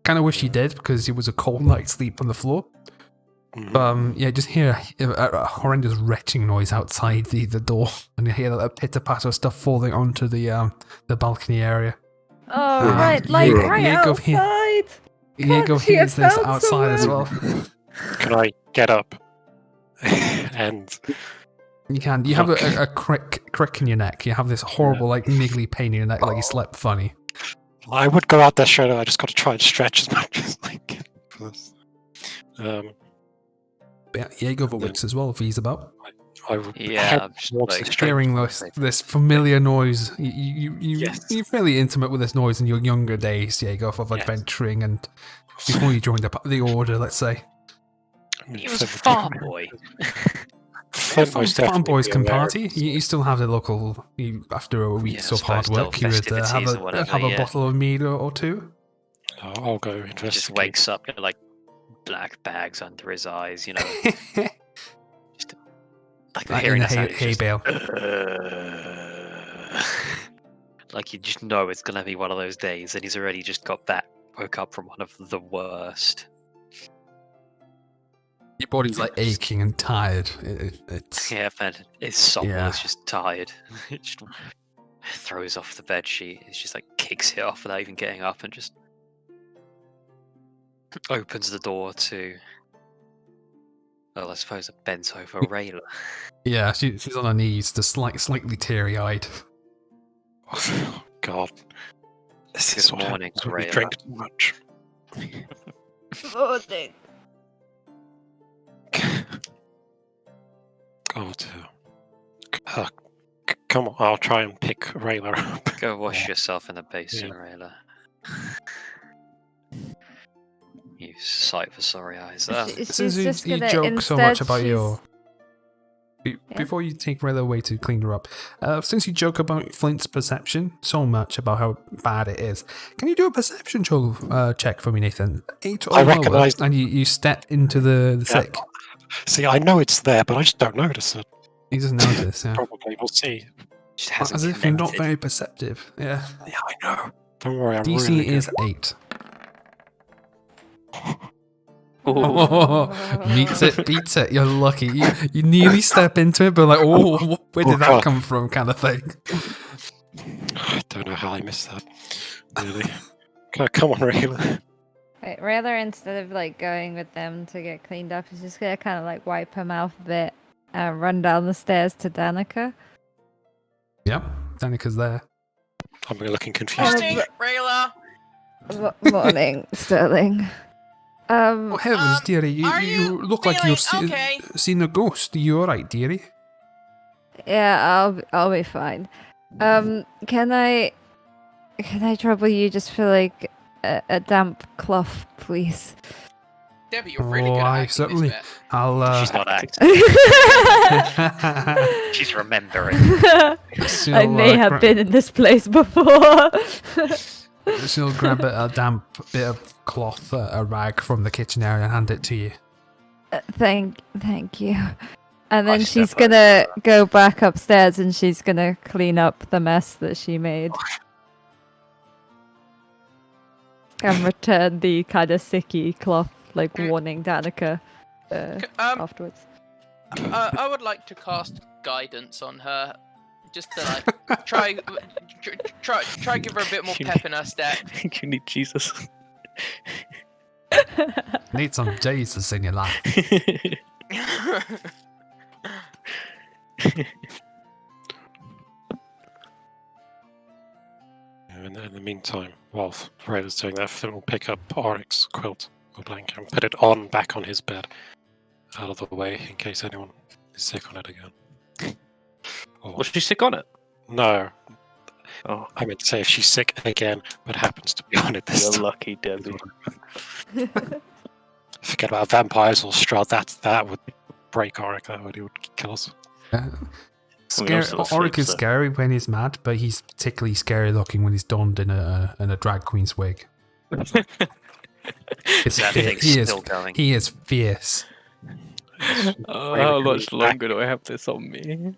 Speaker 1: Kind of wish you did because it was a cold night's sleep on the floor. Just hear a horrendous retching noise outside the door, and you hear that pitter patter stuff falling onto the balcony area.
Speaker 2: Oh, right, like right outside.
Speaker 1: Jago hears this outside as well.
Speaker 4: Can I get up? And
Speaker 1: you can. You have a crick in your neck. You have this horrible, niggly pain in your neck, like you slept funny.
Speaker 4: I would go out there straight away. I just got to try and stretch as much as I can for this.
Speaker 1: Jago works as well if he's about.
Speaker 4: I would
Speaker 5: Yeah,
Speaker 4: head
Speaker 5: I'm just
Speaker 4: towards
Speaker 5: like
Speaker 4: the stranger.
Speaker 1: Hearing this familiar noise,
Speaker 4: Yes.
Speaker 1: you're fairly intimate with this noise in your younger days. Yeah, you go off of
Speaker 4: Yes.
Speaker 1: adventuring and before you joined the order, let's say.
Speaker 4: I mean,
Speaker 5: He was a
Speaker 4: Flint would
Speaker 5: farm
Speaker 4: definitely-
Speaker 5: boy.
Speaker 4: Flint most
Speaker 1: Farm
Speaker 4: definitely
Speaker 1: boys
Speaker 4: be
Speaker 1: can
Speaker 4: aware of
Speaker 1: party.
Speaker 4: this.
Speaker 1: You still have the local. After a
Speaker 5: Yeah,
Speaker 1: week's
Speaker 5: I
Speaker 1: of hard
Speaker 5: suppose
Speaker 1: work, you
Speaker 5: little
Speaker 1: would have
Speaker 5: festivities or whatever,
Speaker 1: a
Speaker 5: yeah.
Speaker 1: bottle of mead or two.
Speaker 4: I'll go
Speaker 5: He just
Speaker 4: investigate.
Speaker 5: wakes up, like black bags under his eyes, like
Speaker 1: Like
Speaker 5: hearing
Speaker 1: in
Speaker 5: that
Speaker 1: a
Speaker 5: sound, he's
Speaker 1: hay
Speaker 5: just,
Speaker 1: bale.
Speaker 5: like you just know it's gonna be one of those days, and he's already just woke up from one of the worst.
Speaker 1: Your body's like aching and tired. It's
Speaker 5: Yeah, man, his soul
Speaker 1: Yeah.
Speaker 5: is just tired. It just throws off the bed sheet. It's just like kicks it off without even getting up, and just opens the door to. Well, I suppose a bent over Rayla.
Speaker 1: yeah. She's on her knees, just slightly teary eyed.
Speaker 4: Oh, God. This is
Speaker 5: Good
Speaker 4: what
Speaker 5: morning,
Speaker 4: happens when we
Speaker 5: Rayla.
Speaker 4: drink too much.
Speaker 2: Morning.
Speaker 4: Oh, dear. Come on, I'll try and pick Rayla up.
Speaker 5: Go wash yourself in the basin, Rayla. You sight for sorry eyes.
Speaker 2: She's
Speaker 1: Since
Speaker 2: just
Speaker 1: you
Speaker 2: gonna
Speaker 1: joke so much
Speaker 2: instead
Speaker 1: about
Speaker 2: she's-
Speaker 1: your.
Speaker 2: Yeah.
Speaker 1: Before you take Rayla away to clean her up, since you joke about Flint's perception so much about how bad it is, can you do a perception check for me, Nathan? 8 or
Speaker 4: I
Speaker 1: lower,
Speaker 4: recognise-
Speaker 1: and you step into the
Speaker 4: Yeah.
Speaker 1: sick.
Speaker 4: See, I know it's there, but I just don't notice it.
Speaker 1: He doesn't notice, yeah.
Speaker 4: Probably, we'll see.
Speaker 5: Just hasn't
Speaker 1: As if you're not
Speaker 5: connected.
Speaker 1: very perceptive. Yeah.
Speaker 4: Yeah, I know. Don't worry, I'm
Speaker 1: DC
Speaker 4: really
Speaker 1: is
Speaker 4: good.
Speaker 1: 8.
Speaker 5: Ooh.
Speaker 1: Meets it, beats it. You're lucky. You nearly step into it, but like, oh, where did that
Speaker 4: God.
Speaker 1: come from, kind of thing.
Speaker 4: I don't know how I missed that. Really. Come on, Rayla.
Speaker 2: Right, Rayla, instead of like going with them to get cleaned up, is just gonna kind of like wipe her mouth a bit and run down the stairs to Danica.
Speaker 1: Yep, Danica's there.
Speaker 4: I'm looking confused.
Speaker 7: Morning, Rayla.
Speaker 2: Morning, Sterling.
Speaker 1: Oh heavens,
Speaker 7: Um,
Speaker 1: dearie,
Speaker 7: are
Speaker 1: you
Speaker 7: you
Speaker 1: look like
Speaker 7: feeling
Speaker 1: you've
Speaker 7: okay?
Speaker 1: seen a ghost. Are you alright, dearie?
Speaker 2: Yeah, I'll be fine. Can I trouble you just for like a damp cloth, please?
Speaker 7: Debbie, you're really good at
Speaker 1: I
Speaker 7: acting
Speaker 1: certainly.
Speaker 7: this bit.
Speaker 1: I'll.
Speaker 5: She's not acting. She's remembering.
Speaker 2: I may have been in this place before.
Speaker 1: She'll grab a damp bit of cloth, a rag from the kitchen area, and hand it to you.
Speaker 2: Thank you. And then
Speaker 5: I
Speaker 2: she's
Speaker 5: step
Speaker 2: gonna go back upstairs and she's gonna clean up the mess that she made. And return the kind of sicky cloth, like warning Danica afterwards.
Speaker 7: I would like to cast guidance on her, just to like try give her a bit more pep in her step.
Speaker 3: You need Jesus.
Speaker 1: Need some Jesus in your life.
Speaker 4: In the meantime, while Rayla's doing that, Flint will pick up Oryx's quilt or blanket and put it back on his bed, out of the way in case anyone is sick on it again. Or,
Speaker 3: Was she sick on it?
Speaker 4: no,
Speaker 3: Oh,
Speaker 4: I meant to say if she's sick again, but happens to be on it this
Speaker 3: you're
Speaker 4: time.
Speaker 3: lucky, Debbie.
Speaker 4: Forget about vampires or Strahd. That would break Oryx. That would, he would kill us.
Speaker 1: Scary.
Speaker 3: still asleep,
Speaker 1: Oric is
Speaker 3: so-
Speaker 1: scary when he's mad, but he's particularly scary looking when he's donned in a drag queen's wig. It's
Speaker 5: That
Speaker 1: fierce.
Speaker 5: thing's still going.
Speaker 1: He is fierce.
Speaker 3: Oh,
Speaker 4: Rayla
Speaker 3: how
Speaker 4: coming
Speaker 3: much
Speaker 4: back.
Speaker 3: longer do I have this on me?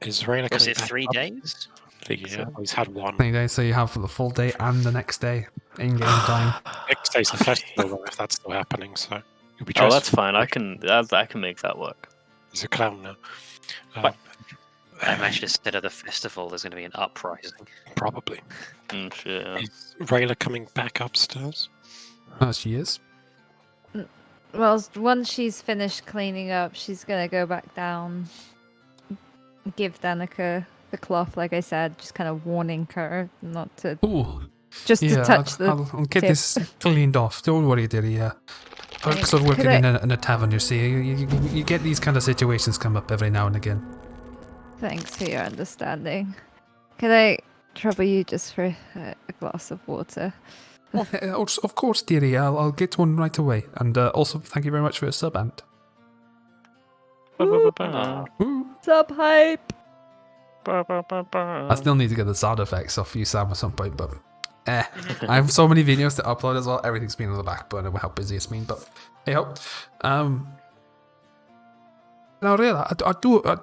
Speaker 4: Is Rayla
Speaker 5: Was
Speaker 4: coming
Speaker 5: it
Speaker 4: back
Speaker 5: 3
Speaker 4: up?
Speaker 5: days?
Speaker 4: I think so. He's had one.
Speaker 1: So you have the full day and the next day in game time.
Speaker 4: Next day's the festival, though, if that's still happening. So you'll be
Speaker 3: Oh,
Speaker 4: dressed.
Speaker 3: that's fine. I can make that work.
Speaker 4: He's a clown now.
Speaker 3: What?
Speaker 5: I imagine instead of the festival, there's going to be an uprising.
Speaker 4: Probably.
Speaker 3: Shit.
Speaker 4: Is Rayla coming back upstairs?
Speaker 1: Oh, she is.
Speaker 2: Well, once she's finished cleaning up, she's gonna go back down, give Danica the cloth, like I said, just kind of warning her not to,
Speaker 1: Oh,
Speaker 2: just
Speaker 1: yeah.
Speaker 2: to touch
Speaker 1: I'll get
Speaker 2: tip.
Speaker 1: this cleaned off. Don't worry, dearie. perks
Speaker 2: Thanks.
Speaker 1: of working
Speaker 2: Could
Speaker 1: in a tavern, you see. You get these kind of situations come up every now and again.
Speaker 2: Thanks for your understanding. Could I trouble you just for a glass of water?
Speaker 1: Of course, dearie. I'll get one right away. And also, thank you very much for your sub, Ant.
Speaker 3: Ba-ba-ba-ba.
Speaker 1: Ooh.
Speaker 2: Sub hype.
Speaker 3: Ba-ba-ba-ba.
Speaker 1: I still need to get the sound effects off you, Sam, at some point, but I have so many videos to upload as well. Everything's been on the back burner with how busy it's been, but hey ho. Now, really, I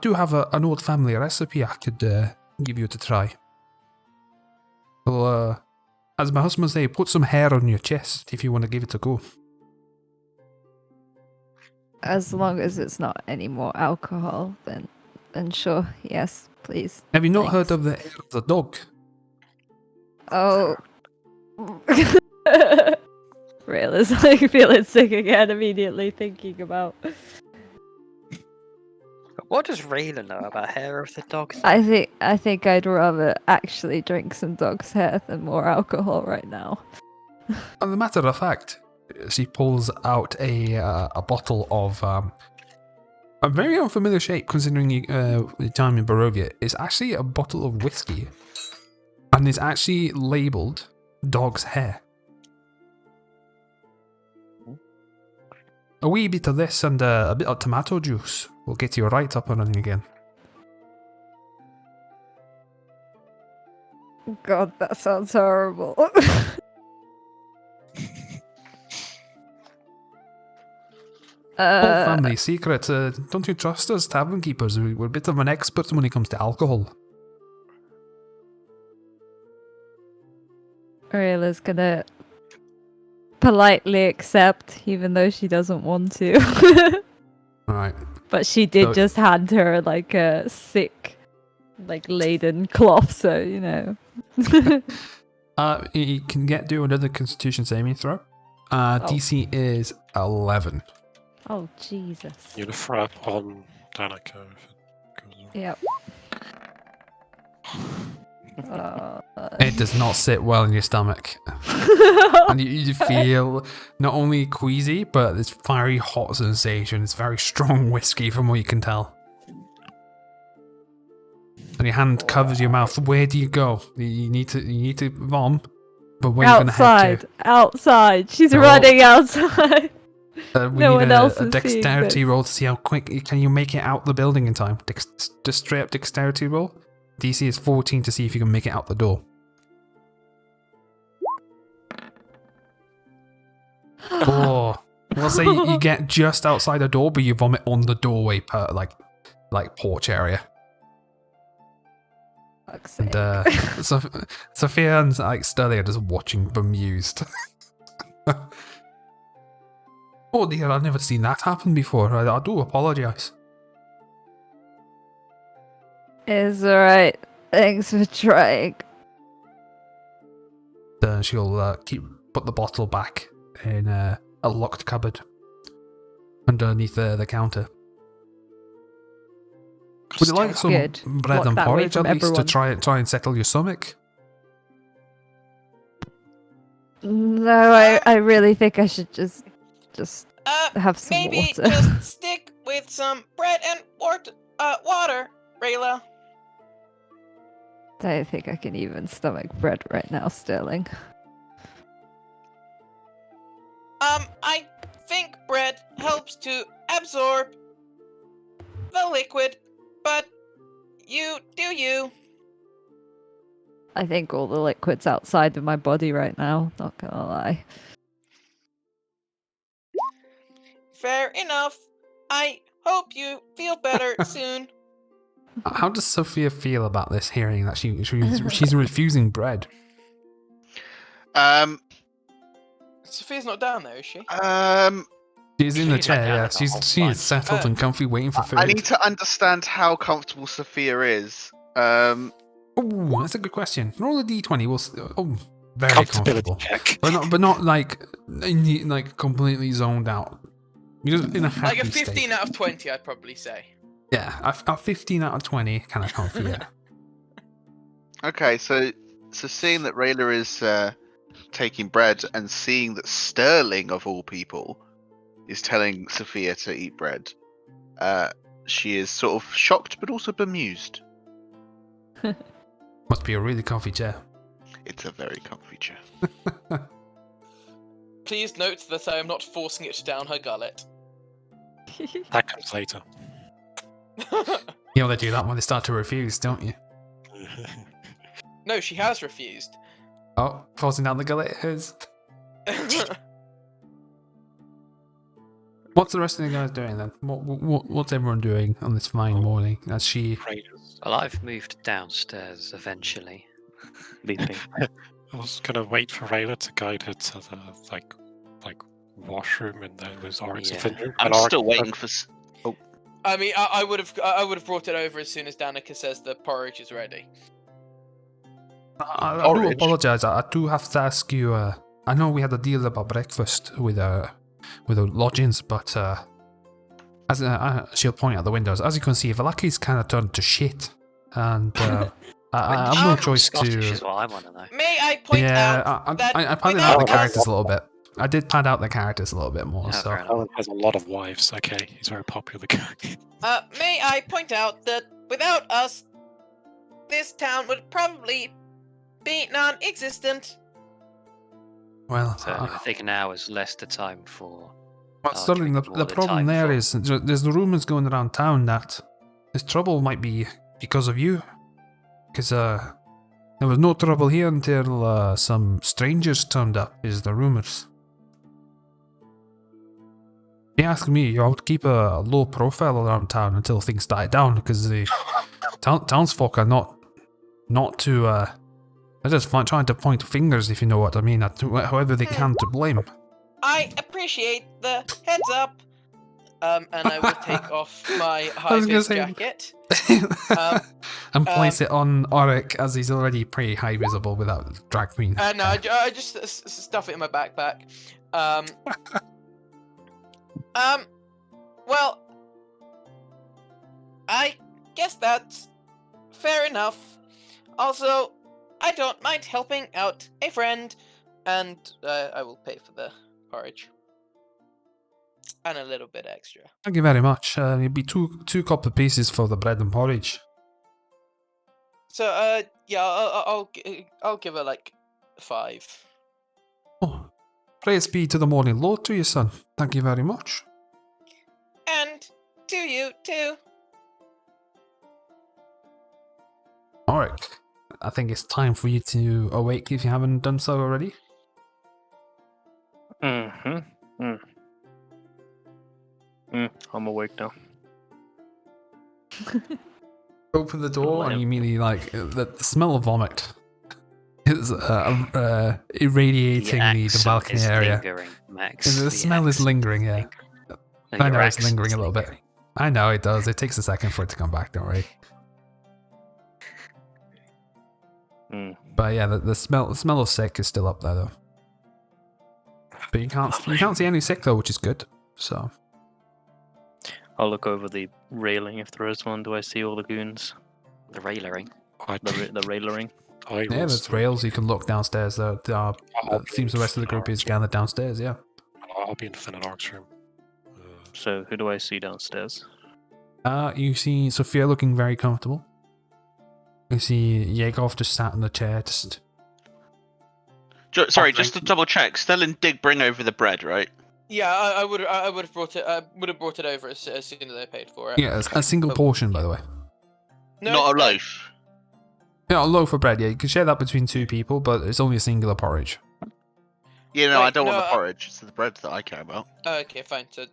Speaker 1: do have an old family recipe I could give you to try. Well, as my husband say, put some hair on your chest if you want to give it a go.
Speaker 2: As long as it's not any more alcohol, then sure, yes, please.
Speaker 1: Have you not
Speaker 2: Thanks.
Speaker 1: heard of the hair of the dog?
Speaker 2: Oh. Real is like feeling sick again immediately thinking about.
Speaker 5: What does Rayla know about hair of the dog?
Speaker 2: I think I'd rather actually drink some dog's hair than more alcohol right now.
Speaker 1: As a matter of fact, she pulls out a bottle of a very unfamiliar shape considering the time in Barovia. It's actually a bottle of whiskey, and it's actually labelled dog's hair. A wee bit of this and a bit of tomato juice will get you right up and running again.
Speaker 2: God, that sounds horrible.
Speaker 1: Old family secret. Don't you trust us, tavern keepers? We're a bit of an expert when it comes to alcohol.
Speaker 2: Ariela's gonna politely accept, even though she doesn't want to.
Speaker 1: Alright.
Speaker 2: But she did
Speaker 1: So-
Speaker 2: just hand her like a sick, like laden cloth, so you know.
Speaker 1: You can do another Constitution saving throw. DC is 11.
Speaker 2: Oh Jesus.
Speaker 4: You to throw up on Danica if it goes on.
Speaker 2: Yep.
Speaker 1: It does not sit well in your stomach. And you feel not only queasy, but it's very hot sensation. It's very strong whiskey from what you can tell. And your hand covers your mouth. Where do you go? You need to vom, but where are you gonna head to?
Speaker 2: Outside. She's
Speaker 1: Oh.
Speaker 2: running outside.
Speaker 1: We
Speaker 2: No
Speaker 1: need
Speaker 2: one else
Speaker 1: a
Speaker 2: is seeing
Speaker 1: dexterity
Speaker 2: this.
Speaker 1: roll to see how quick can you make it out the building in time. Just straight up dexterity roll. DC is 14 to see if you can make it out the door. Oh, we'll say you get just outside the door, but you vomit on the doorway, like porch area.
Speaker 2: Fuck's
Speaker 1: And
Speaker 2: sake.
Speaker 1: Sophia and like Sterling are just watching bemused. Oh dear, I've never seen that happen before. I do apologise.
Speaker 2: It's alright. Thanks for trying.
Speaker 1: She'll put the bottle back in a locked cupboard underneath the counter. Would you like some
Speaker 2: Good.
Speaker 1: bread
Speaker 2: Lock
Speaker 1: and
Speaker 2: that away
Speaker 1: porridge at
Speaker 2: from
Speaker 1: least
Speaker 2: everyone.
Speaker 1: to try and settle your stomach?
Speaker 2: No, I really think I should just have some
Speaker 7: Maybe
Speaker 2: water.
Speaker 7: just stick with some bread and water, Rayla.
Speaker 2: Don't think I can even stomach bread right now, Sterling.
Speaker 7: I think bread helps to absorb the liquid, but you do you.
Speaker 2: I think all the liquid's outside of my body right now, not gonna lie.
Speaker 7: Fair enough. I hope you feel better soon.
Speaker 1: How does Sophia feel about this? Hearing that she's refusing bread.
Speaker 7: Sophia's not down there, is she?
Speaker 1: She's in the
Speaker 5: She's like
Speaker 1: chair.
Speaker 5: down
Speaker 1: Yeah,
Speaker 5: in the whole
Speaker 1: she is
Speaker 5: bunch.
Speaker 1: settled and comfy, waiting for food.
Speaker 6: I need to understand how comfortable Sophia is.
Speaker 1: Oh, that's a good question. Roll a d20. Very
Speaker 4: Comfortability
Speaker 1: comfortable,
Speaker 4: check.
Speaker 1: but not like completely zoned out. You're just in a happy
Speaker 7: Like a
Speaker 1: state.
Speaker 7: 15 out of 20, I'd probably say.
Speaker 1: Yeah, a 15 out of 20 kind of comfy. Yeah.
Speaker 6: Okay, so seeing that Rayla is taking bread and seeing that Sterling, of all people, is telling Sophia to eat bread, she is sort of shocked but also bemused.
Speaker 1: Must be a really comfy chair.
Speaker 6: It's a very comfy chair.
Speaker 7: Please note that I am not forcing it down her gullet.
Speaker 4: That comes later.
Speaker 1: You know they do that when they start to refuse, don't you?
Speaker 7: No, she has refused.
Speaker 1: Oh, forcing down the gullet is. What's the rest of the guys doing then? What's everyone doing on this fine morning? As she.
Speaker 4: Raiders.
Speaker 5: Well, I've moved downstairs eventually.
Speaker 3: Leaping.
Speaker 4: I was gonna wait for Rayla to guide her to the like washroom and those Oryx
Speaker 5: Yeah.
Speaker 4: inventory.
Speaker 6: I'm still waiting for.
Speaker 7: I mean, I would have brought it over as soon as Danica says the porridge is ready.
Speaker 1: I do
Speaker 6: Orange.
Speaker 1: apologise. I do have to ask you. I know we had a deal about breakfast with the lodgings, but as she'll point out the windows, as you can see, Valaki's kind of turned to shit, and I have no choice
Speaker 5: Scottish
Speaker 1: to.
Speaker 5: is what I want to know.
Speaker 7: May I point out that
Speaker 1: I padded
Speaker 7: without
Speaker 1: out the
Speaker 7: us-
Speaker 1: characters a little bit. I did pad out the characters a little bit more.
Speaker 5: Oh,
Speaker 1: So
Speaker 5: fair enough.
Speaker 4: Alan has a lot of wives. Okay, he's a very popular guy.
Speaker 7: May I point out that without us, this town would probably be non-existent.
Speaker 1: well,
Speaker 5: So I think now is less the time for.
Speaker 1: but Sterling, the
Speaker 5: arguing, more the
Speaker 1: problem
Speaker 5: time
Speaker 1: there
Speaker 5: for-
Speaker 1: is there's the rumours going around town that this trouble might be because of you, because there was no trouble here until some strangers turned up. Is the rumours? If you ask me, I would keep a low profile around town until things die down, because the townsfolk are not too. They're just trying to point fingers, if you know what I mean, at whoever they can to blame.
Speaker 7: I appreciate the heads up. And I will take off my
Speaker 1: I was gonna
Speaker 7: high-vis
Speaker 1: say-
Speaker 7: jacket.
Speaker 1: And place it on Auric, as he's already pretty high visible without drag queen.
Speaker 7: No, I just stuff it in my backpack. Well, I guess that's fair enough. Also, I don't mind helping out a friend, and I will pay for the porridge. And a little bit extra.
Speaker 1: Thank you very much. It'd be two copper pieces for the bread and porridge.
Speaker 7: So, yeah, I'll give her like 5.
Speaker 1: Oh, praise be to the morning Lord to you, son. Thank you very much.
Speaker 7: And to you too.
Speaker 1: Auric, I think it's time for you to awake if you haven't done so already.
Speaker 3: I'm awake now.
Speaker 1: Open the door and you immediately the smell of vomit is irradiating the
Speaker 5: accent
Speaker 1: balcony
Speaker 5: is
Speaker 1: area.
Speaker 5: lingering, Max.
Speaker 1: The smell is
Speaker 5: accent
Speaker 1: lingering, yeah.
Speaker 5: lingering. No,
Speaker 1: I
Speaker 5: your
Speaker 1: know it's
Speaker 5: accent's
Speaker 1: lingering a little bit.
Speaker 5: lingering.
Speaker 1: I know it does. It takes a second for it to come back, don't worry. But yeah, the smell of sick is still up there though. But you can't see any sick though, which is good. So
Speaker 3: I'll look over the railing if there is one. Do I see all the goons?
Speaker 5: The railering.
Speaker 3: The railering?
Speaker 4: I
Speaker 1: yeah,
Speaker 4: will
Speaker 1: there's
Speaker 4: still-
Speaker 1: rails. You can look downstairs. It seems the rest of the group is gathered downstairs. Yeah.
Speaker 4: I'll be in Finnan Ark's room.
Speaker 3: So who do I see downstairs?
Speaker 1: You see Sophia looking very comfortable. You see Yegov just sat in the chair, just.
Speaker 6: Sorry, just to double check. Stellan did bring over the bread, right?
Speaker 7: Yeah, I would have brought it. Would have brought it over as soon as I paid for it.
Speaker 1: Yeah, a single portion, by the way.
Speaker 7: No,
Speaker 6: Not a loaf.
Speaker 1: Yeah, a loaf of bread. Yeah, you can share that between 2 people, but it's only a singular porridge.
Speaker 6: Yeah, no, I
Speaker 7: Wait,
Speaker 6: don't want
Speaker 7: no,
Speaker 6: the porridge. It's the bread that I care about.
Speaker 7: Okay, fine. So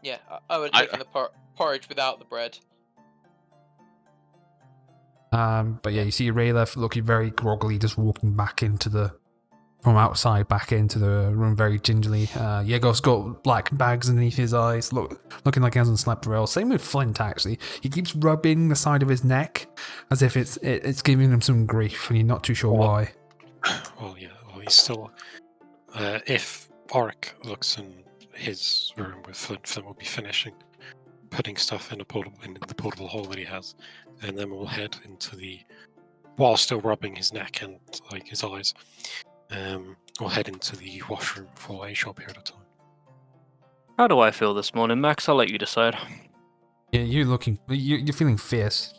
Speaker 7: yeah, I would have taken the porridge without the bread.
Speaker 1: But yeah, you see Rayla looking very groggily, just walking back from outside back into the room very gingerly. Yegov's got black bags underneath his eyes, looking like he hasn't slept well. Same with Flint, actually. He keeps rubbing the side of his neck as if it's giving him some grief, and you're not too sure why.
Speaker 4: Well, yeah. Well, he's still. If Auric looks in his room with Flint will be finishing putting stuff in the portable hole that he has, and then we'll head into while still rubbing his neck and his eyes. We'll head into the washroom for a short period of time.
Speaker 3: How do I feel this morning, Max? I'll let you decide.
Speaker 1: Yeah, you're feeling fierce.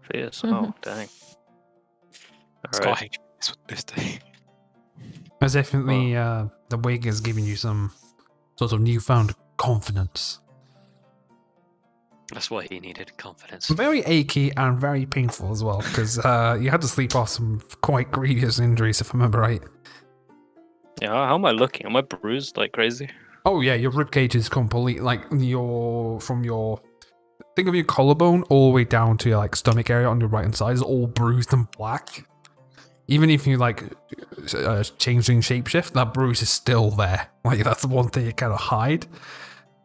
Speaker 3: Fierce.
Speaker 2: Mhm.
Speaker 3: Oh, dang.
Speaker 4: Scott
Speaker 3: Alright.
Speaker 4: hates this day.
Speaker 1: As definitely the wig is giving you some sort of newfound confidence.
Speaker 5: That's what he needed, confidence.
Speaker 1: Very achy and very painful as well, because you had to sleep off some quite grievous injuries, if I remember right.
Speaker 3: Yeah, how am I looking? Am I bruised like crazy?
Speaker 1: Oh yeah, your ribcage is complete, like think of your collarbone all the way down to your like stomach area on your right hand side is all bruised and black. Even if you like changing shapeshift, that bruise is still there. Like that's the one thing you kind of hide,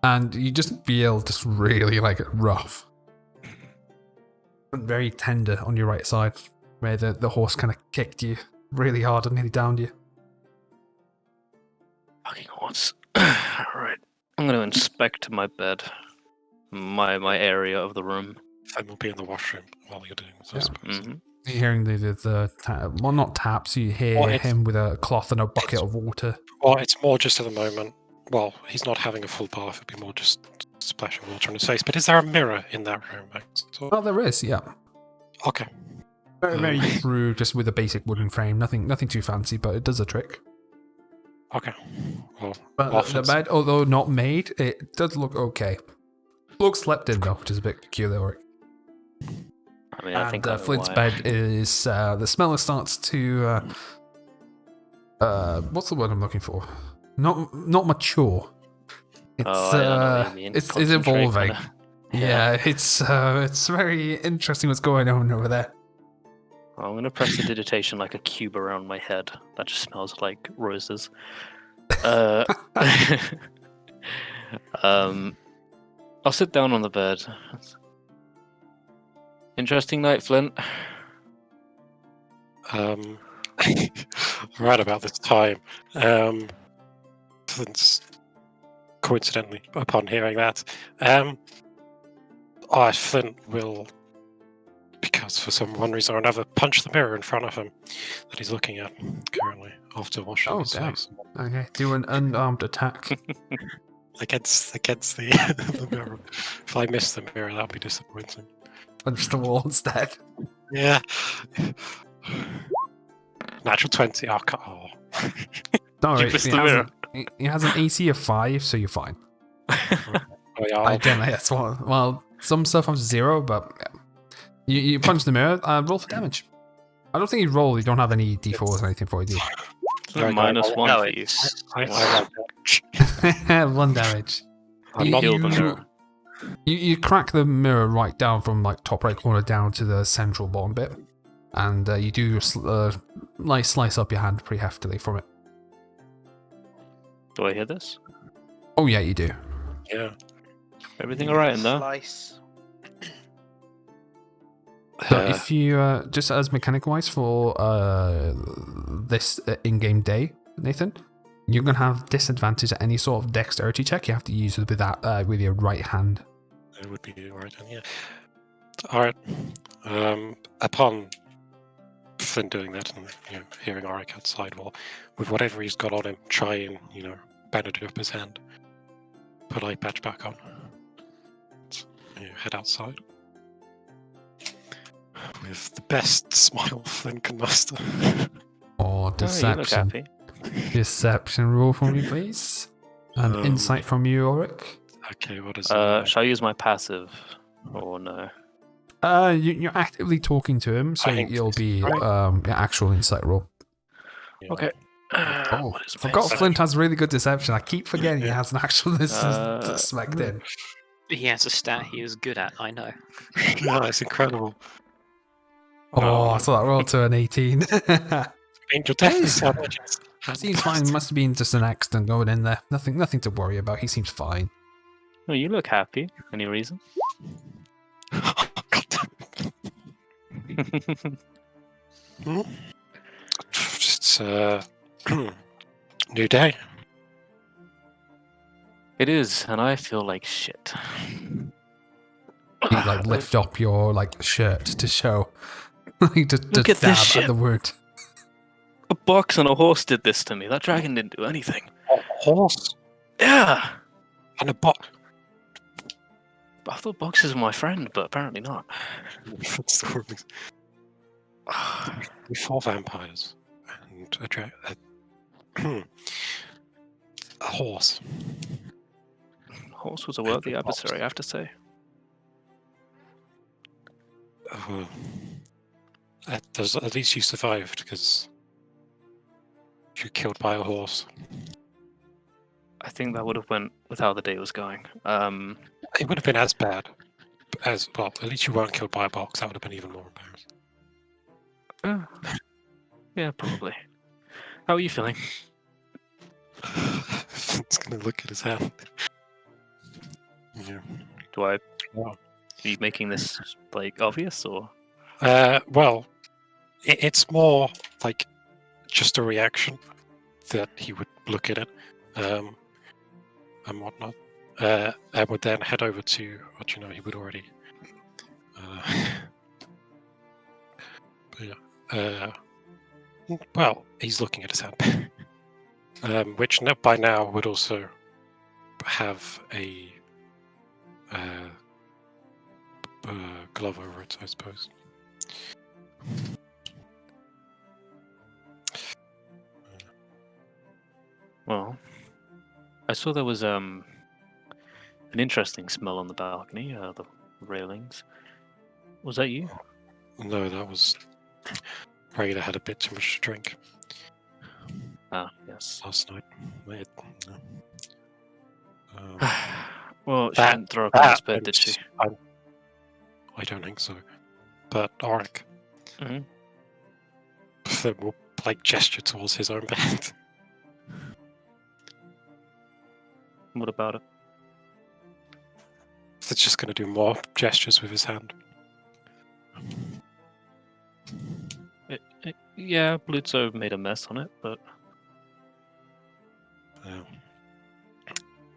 Speaker 1: and you just feel just really like rough and very tender on your right side, where the horse kind of kicked you really hard and nearly downed you.
Speaker 3: Fucking horse. Alright. I'm gonna inspect my bed. My area of the room.
Speaker 4: Then we'll be in the washroom while you're doing this, I
Speaker 1: Yeah.
Speaker 4: suppose.
Speaker 3: Mm-hmm.
Speaker 1: You're hearing well, not taps. You hear
Speaker 4: Well, it's-
Speaker 1: him with a cloth and a bucket of water.
Speaker 4: Well, it's more just at the moment. Well, he's not having a full bath. It'd be more just splashing water on his face. But is there a mirror in that room, Max?
Speaker 1: Oh, there is, yeah.
Speaker 4: Okay.
Speaker 1: Very crude, just with a basic wooden frame. Nothing too fancy, but it does a trick.
Speaker 4: Okay. Well,
Speaker 1: But the
Speaker 4: waffles.
Speaker 1: bed, although not made, it does look okay. Looks slept in though, which is a bit peculiar.
Speaker 3: I mean, I think I know
Speaker 1: Flint's
Speaker 3: why.
Speaker 1: bed is the smell starts to what's the word I'm looking for? Not mature. It's
Speaker 3: Oh, I know what you mean.
Speaker 1: it's
Speaker 3: Concentrate,
Speaker 1: evolving.
Speaker 3: kinda.
Speaker 1: Yeah, it's very interesting what's going on over there.
Speaker 3: Well, I'm gonna press the digitation like a cube around my head. That just smells like roses. I'll sit down on the bed. Interesting night, Flint.
Speaker 4: Right about this time, Flint's coincidentally, upon hearing that, Flint will, because for some one reason or another, punch the mirror in front of him that he's looking at currently after washing
Speaker 1: Oh,
Speaker 4: his
Speaker 1: damn.
Speaker 4: face
Speaker 1: Okay, do an unarmed attack.
Speaker 4: against the, the mirror. If I miss the mirror, that'll be disappointing.
Speaker 1: Punch the wall instead.
Speaker 4: Yeah. Natural 20. Oh,
Speaker 1: Sorry,
Speaker 3: missed
Speaker 1: he
Speaker 3: the
Speaker 1: has
Speaker 3: mirror.
Speaker 1: he has an AC of 5, so you're fine.
Speaker 4: oh yeah,
Speaker 1: Again, that's one. Well, some stuff has 0, but yeah. You punch the mirror. Roll for damage. I don't think you roll. You don't have any d4s or anything for you, do
Speaker 4: No,
Speaker 3: Minus
Speaker 4: no,
Speaker 3: one
Speaker 5: no,
Speaker 3: for you.
Speaker 5: it's-
Speaker 1: you? 1 damage.
Speaker 4: I'm
Speaker 1: You-
Speaker 4: not
Speaker 3: Heal the mirror.
Speaker 1: You crack the mirror right down from like top right corner down to the central bottom bit, and you do like slice up your hand pretty heftily from it.
Speaker 3: Do I hear this?
Speaker 1: Oh yeah, you do.
Speaker 4: Yeah.
Speaker 3: Everything alright in there?
Speaker 7: Slice.
Speaker 1: So if you just as mechanic wise for this in-game day, Nathan, you're gonna have disadvantage at any sort of dexterity check. You have to use it with that with your right hand.
Speaker 4: It would be right then, yeah. Alright. Upon Flynn doing that and hearing Arik outside, well, with whatever he's got on him, try and, bandage up his hand. Put eye patch back on. Head outside. With the best smile Flynn can muster.
Speaker 1: Or
Speaker 3: Oh, you look
Speaker 1: deception.
Speaker 3: happy.
Speaker 1: Deception roll for me, please. And
Speaker 4: Um,
Speaker 1: insight from you, Ulrich.
Speaker 4: Okay, what is
Speaker 3: Shall I use my passive? Or no?
Speaker 1: You're actively talking to him, so
Speaker 4: I think
Speaker 1: you'll be
Speaker 4: right.
Speaker 1: your actual insight roll.
Speaker 3: Okay.
Speaker 1: Oh,
Speaker 3: What is my
Speaker 1: forgot
Speaker 3: insight?
Speaker 1: Flint has really good deception. I keep forgetting he has an actual this
Speaker 3: Uh,
Speaker 1: smacked in.
Speaker 5: He has a stat he is good at, I know.
Speaker 4: Yeah, it's incredible.
Speaker 1: Oh, I saw that roll to an 18.
Speaker 4: Angel definitely
Speaker 1: Yes.
Speaker 4: sandwiches.
Speaker 1: Seems fine. Must have been just an accident going in there. Nothing to worry about. He seems fine.
Speaker 3: Oh, you look happy. Any reason?
Speaker 4: God damn it. It's new day.
Speaker 3: It is, and I feel like shit.
Speaker 1: You like lift up your like shirt to show. Like to
Speaker 3: Look at this
Speaker 1: dab
Speaker 3: shit.
Speaker 1: at the wound.
Speaker 3: A box and a horse did this to me. That dragon didn't do anything.
Speaker 4: Horse.
Speaker 3: Yeah.
Speaker 4: And a bot.
Speaker 3: I thought boxes were my friend, but apparently not.
Speaker 4: That's the word. 4 vampires and a horse.
Speaker 3: Horse was a worthy adversary, I have to say.
Speaker 4: At least you survived because you were killed by a horse.
Speaker 3: I think that would have went with how the day was going.
Speaker 4: It would have been as bad as well. At least you weren't killed by a box. That would have been even more embarrassing.
Speaker 3: Yeah, probably. How are you feeling?
Speaker 4: It's gonna look at his hand. Yeah.
Speaker 3: Are
Speaker 4: Wow.
Speaker 3: you making this like obvious or?
Speaker 4: Well, it's more like just a reaction that he would look at it, and whatnot. I would then head over to what he would already. But yeah. Well, he's looking at his hand, which by now would also have a glove over it, I suppose.
Speaker 3: Well, I saw there was an interesting smell on the balcony. The railings. Was that you?
Speaker 4: No, that was Raider had a bit too much to drink
Speaker 3: Ah, yes.
Speaker 4: last night.
Speaker 3: Well, she
Speaker 4: that-
Speaker 3: didn't throw up in his bed,
Speaker 4: and
Speaker 3: did she?
Speaker 4: I don't think so. But Auric,
Speaker 3: Mhm.
Speaker 4: will like gesture towards his own bed.
Speaker 3: What about it?
Speaker 4: He's just going to do more gestures with his hand.
Speaker 3: Yeah, Bluto made a mess on it, but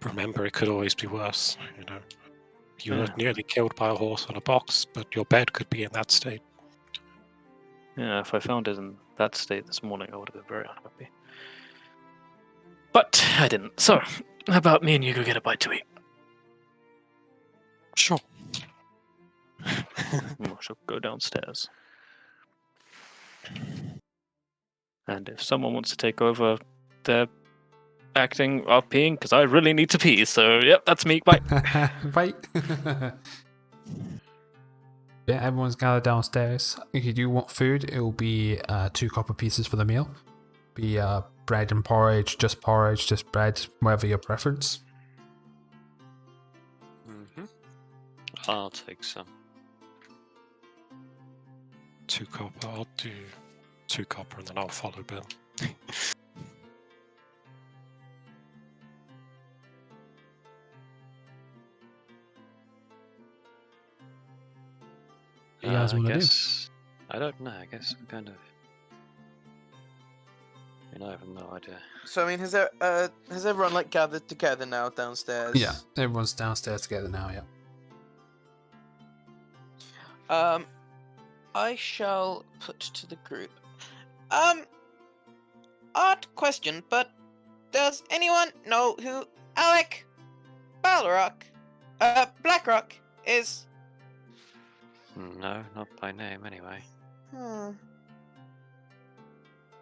Speaker 4: Remember, it could always be worse. You were
Speaker 3: Yeah.
Speaker 4: nearly killed by a horse on a box, but your bed could be in that state.
Speaker 3: yeah, if I found it in that state this morning, I would have been very unhappy. But I didn't. So, how about me and you go get a bite to eat?
Speaker 4: Sure.
Speaker 3: I shall go downstairs. And if someone wants to take over their acting or peeing, because I really need to pee, so yep, that's me. Bye.
Speaker 1: Right. Yeah, everyone's gathered downstairs. If you do want food, it will be 2 copper pieces for the meal. Be bread and porridge, just bread, whatever your preference.
Speaker 5: I'll take some.
Speaker 4: 2 copper. I'll do 2 copper, and then I'll follow Bill.
Speaker 1: What you guys
Speaker 5: I
Speaker 1: want to do?
Speaker 5: guess I don't know. I guess I'm kind of. I have no idea.
Speaker 7: So I mean, has everyone like gathered together now downstairs?
Speaker 1: Yeah, everyone's downstairs together now, yeah.
Speaker 7: I shall put to the group. Odd question, but does anyone know who Alec Blackrock is?
Speaker 5: No, not by name anyway.
Speaker 7: Hmm.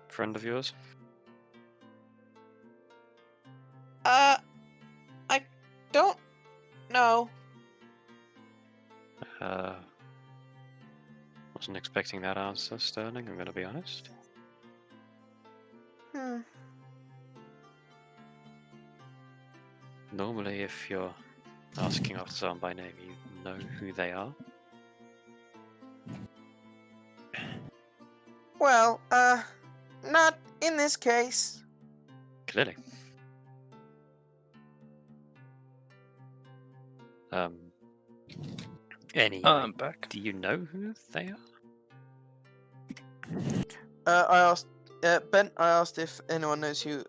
Speaker 5: Friend of yours?
Speaker 7: I don't know.
Speaker 5: Wasn't expecting that answer, Sterling, I'm gonna be honest.
Speaker 7: Hmm.
Speaker 5: Normally, if you're asking after someone by name, you know who they are.
Speaker 7: Well, not in this case.
Speaker 5: Clearly. Anyway,
Speaker 3: I'm back.
Speaker 5: do you know who they are?
Speaker 7: I asked Ben. I asked if anyone knows who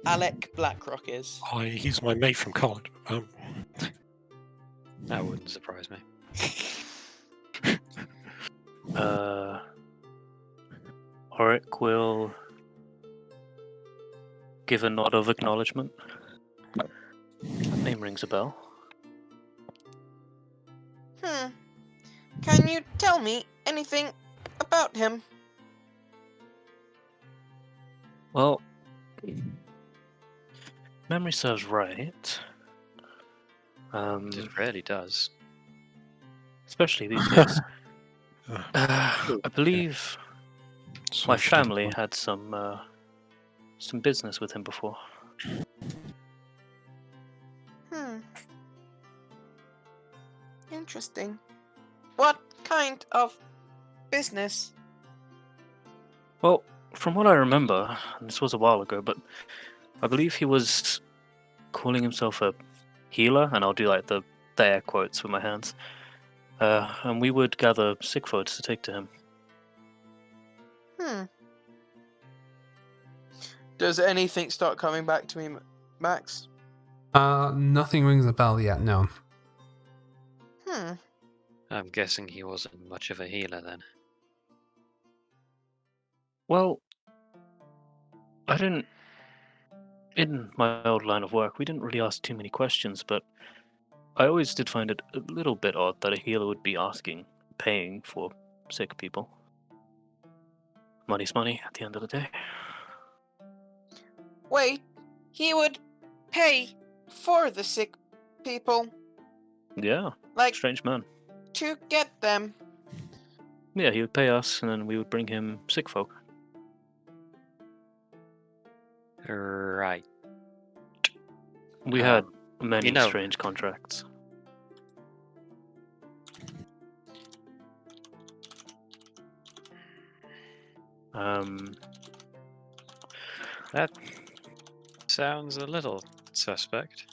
Speaker 7: Alec Blackrock is.
Speaker 4: He's my mate from college.
Speaker 5: That wouldn't surprise me.
Speaker 3: Auric will give a nod of acknowledgement. Name rings a bell.
Speaker 7: Can you tell me anything about him?
Speaker 3: Well, memory serves right.
Speaker 5: It rarely does.
Speaker 3: Especially these days.
Speaker 4: Uh,
Speaker 3: I believe
Speaker 4: so
Speaker 3: my
Speaker 4: she didn't
Speaker 3: family
Speaker 4: want-
Speaker 3: had some business with him before.
Speaker 7: Interesting. What kind of business?
Speaker 3: Well, from what I remember, and this was a while ago, but I believe he was calling himself a healer, and I'll do like the air quotes with my hands. And we would gather sick folks to take to him.
Speaker 7: Does anything start coming back to me, Max?
Speaker 1: Nothing rings a bell yet, no.
Speaker 5: I'm guessing he wasn't much of a healer then.
Speaker 3: Well, I didn't. In my old line of work, we didn't really ask too many questions, but I always did find it a little bit odd that a healer would be paying for sick people. Money's money at the end of the day.
Speaker 7: Wait, he would pay for the sick people,
Speaker 3: Yeah,
Speaker 7: like
Speaker 3: strange man.
Speaker 7: to get them.
Speaker 3: Yeah, he would pay us, and then we would bring him sick folk.
Speaker 5: Right.
Speaker 3: We had many
Speaker 5: you know-
Speaker 3: strange contracts.
Speaker 5: That sounds a little suspect.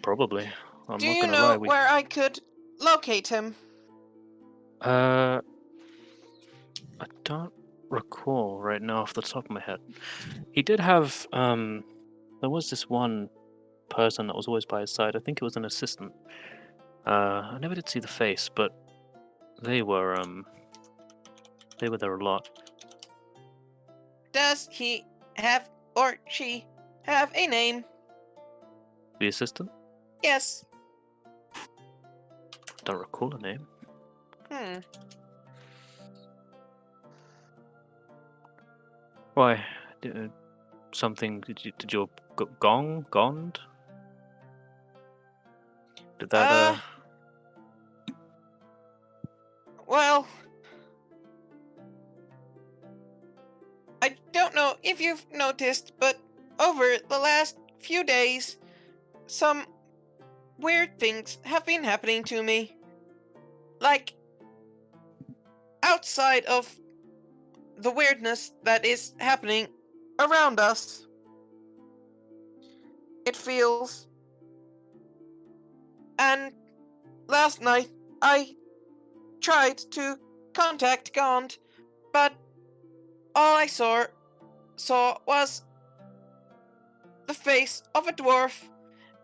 Speaker 3: Probably. I'm
Speaker 7: Do
Speaker 3: not
Speaker 7: you
Speaker 3: gonna
Speaker 7: know
Speaker 3: lie.
Speaker 7: where I could locate him?
Speaker 3: I don't recall right now off the top of my head. He did have there was this one person that was always by his side. I think it was an assistant. I never did see the face, but they were there a lot.
Speaker 7: Does he have or she have a name?
Speaker 3: The assistant?
Speaker 7: Yes.
Speaker 3: Don't recall a name. Why? Something? Did your gond? Did that
Speaker 7: Well, I don't know if you've noticed, but over the last few days, some weird things have been happening to me. Like, outside of the weirdness that is happening around us, it feels. And last night, I tried to contact Gond, but all I saw was the face of a dwarf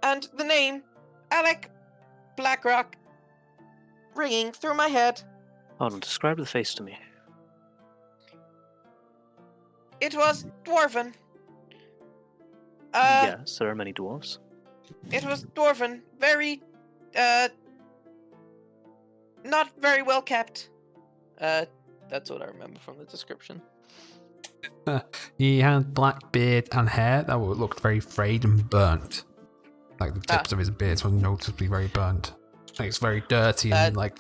Speaker 7: and the name Alec Blackrock ringing through my head.
Speaker 3: Hold on, describe the face to me.
Speaker 7: It was dwarven.
Speaker 3: Yes, there are many dwarves.
Speaker 7: It was dwarven, very, not very well kept. That's what I remember from the description.
Speaker 1: He had black beard and hair that looked very frayed and burnt. Like the tips of his beard were noticeably very burnt. Like it's very dirty and like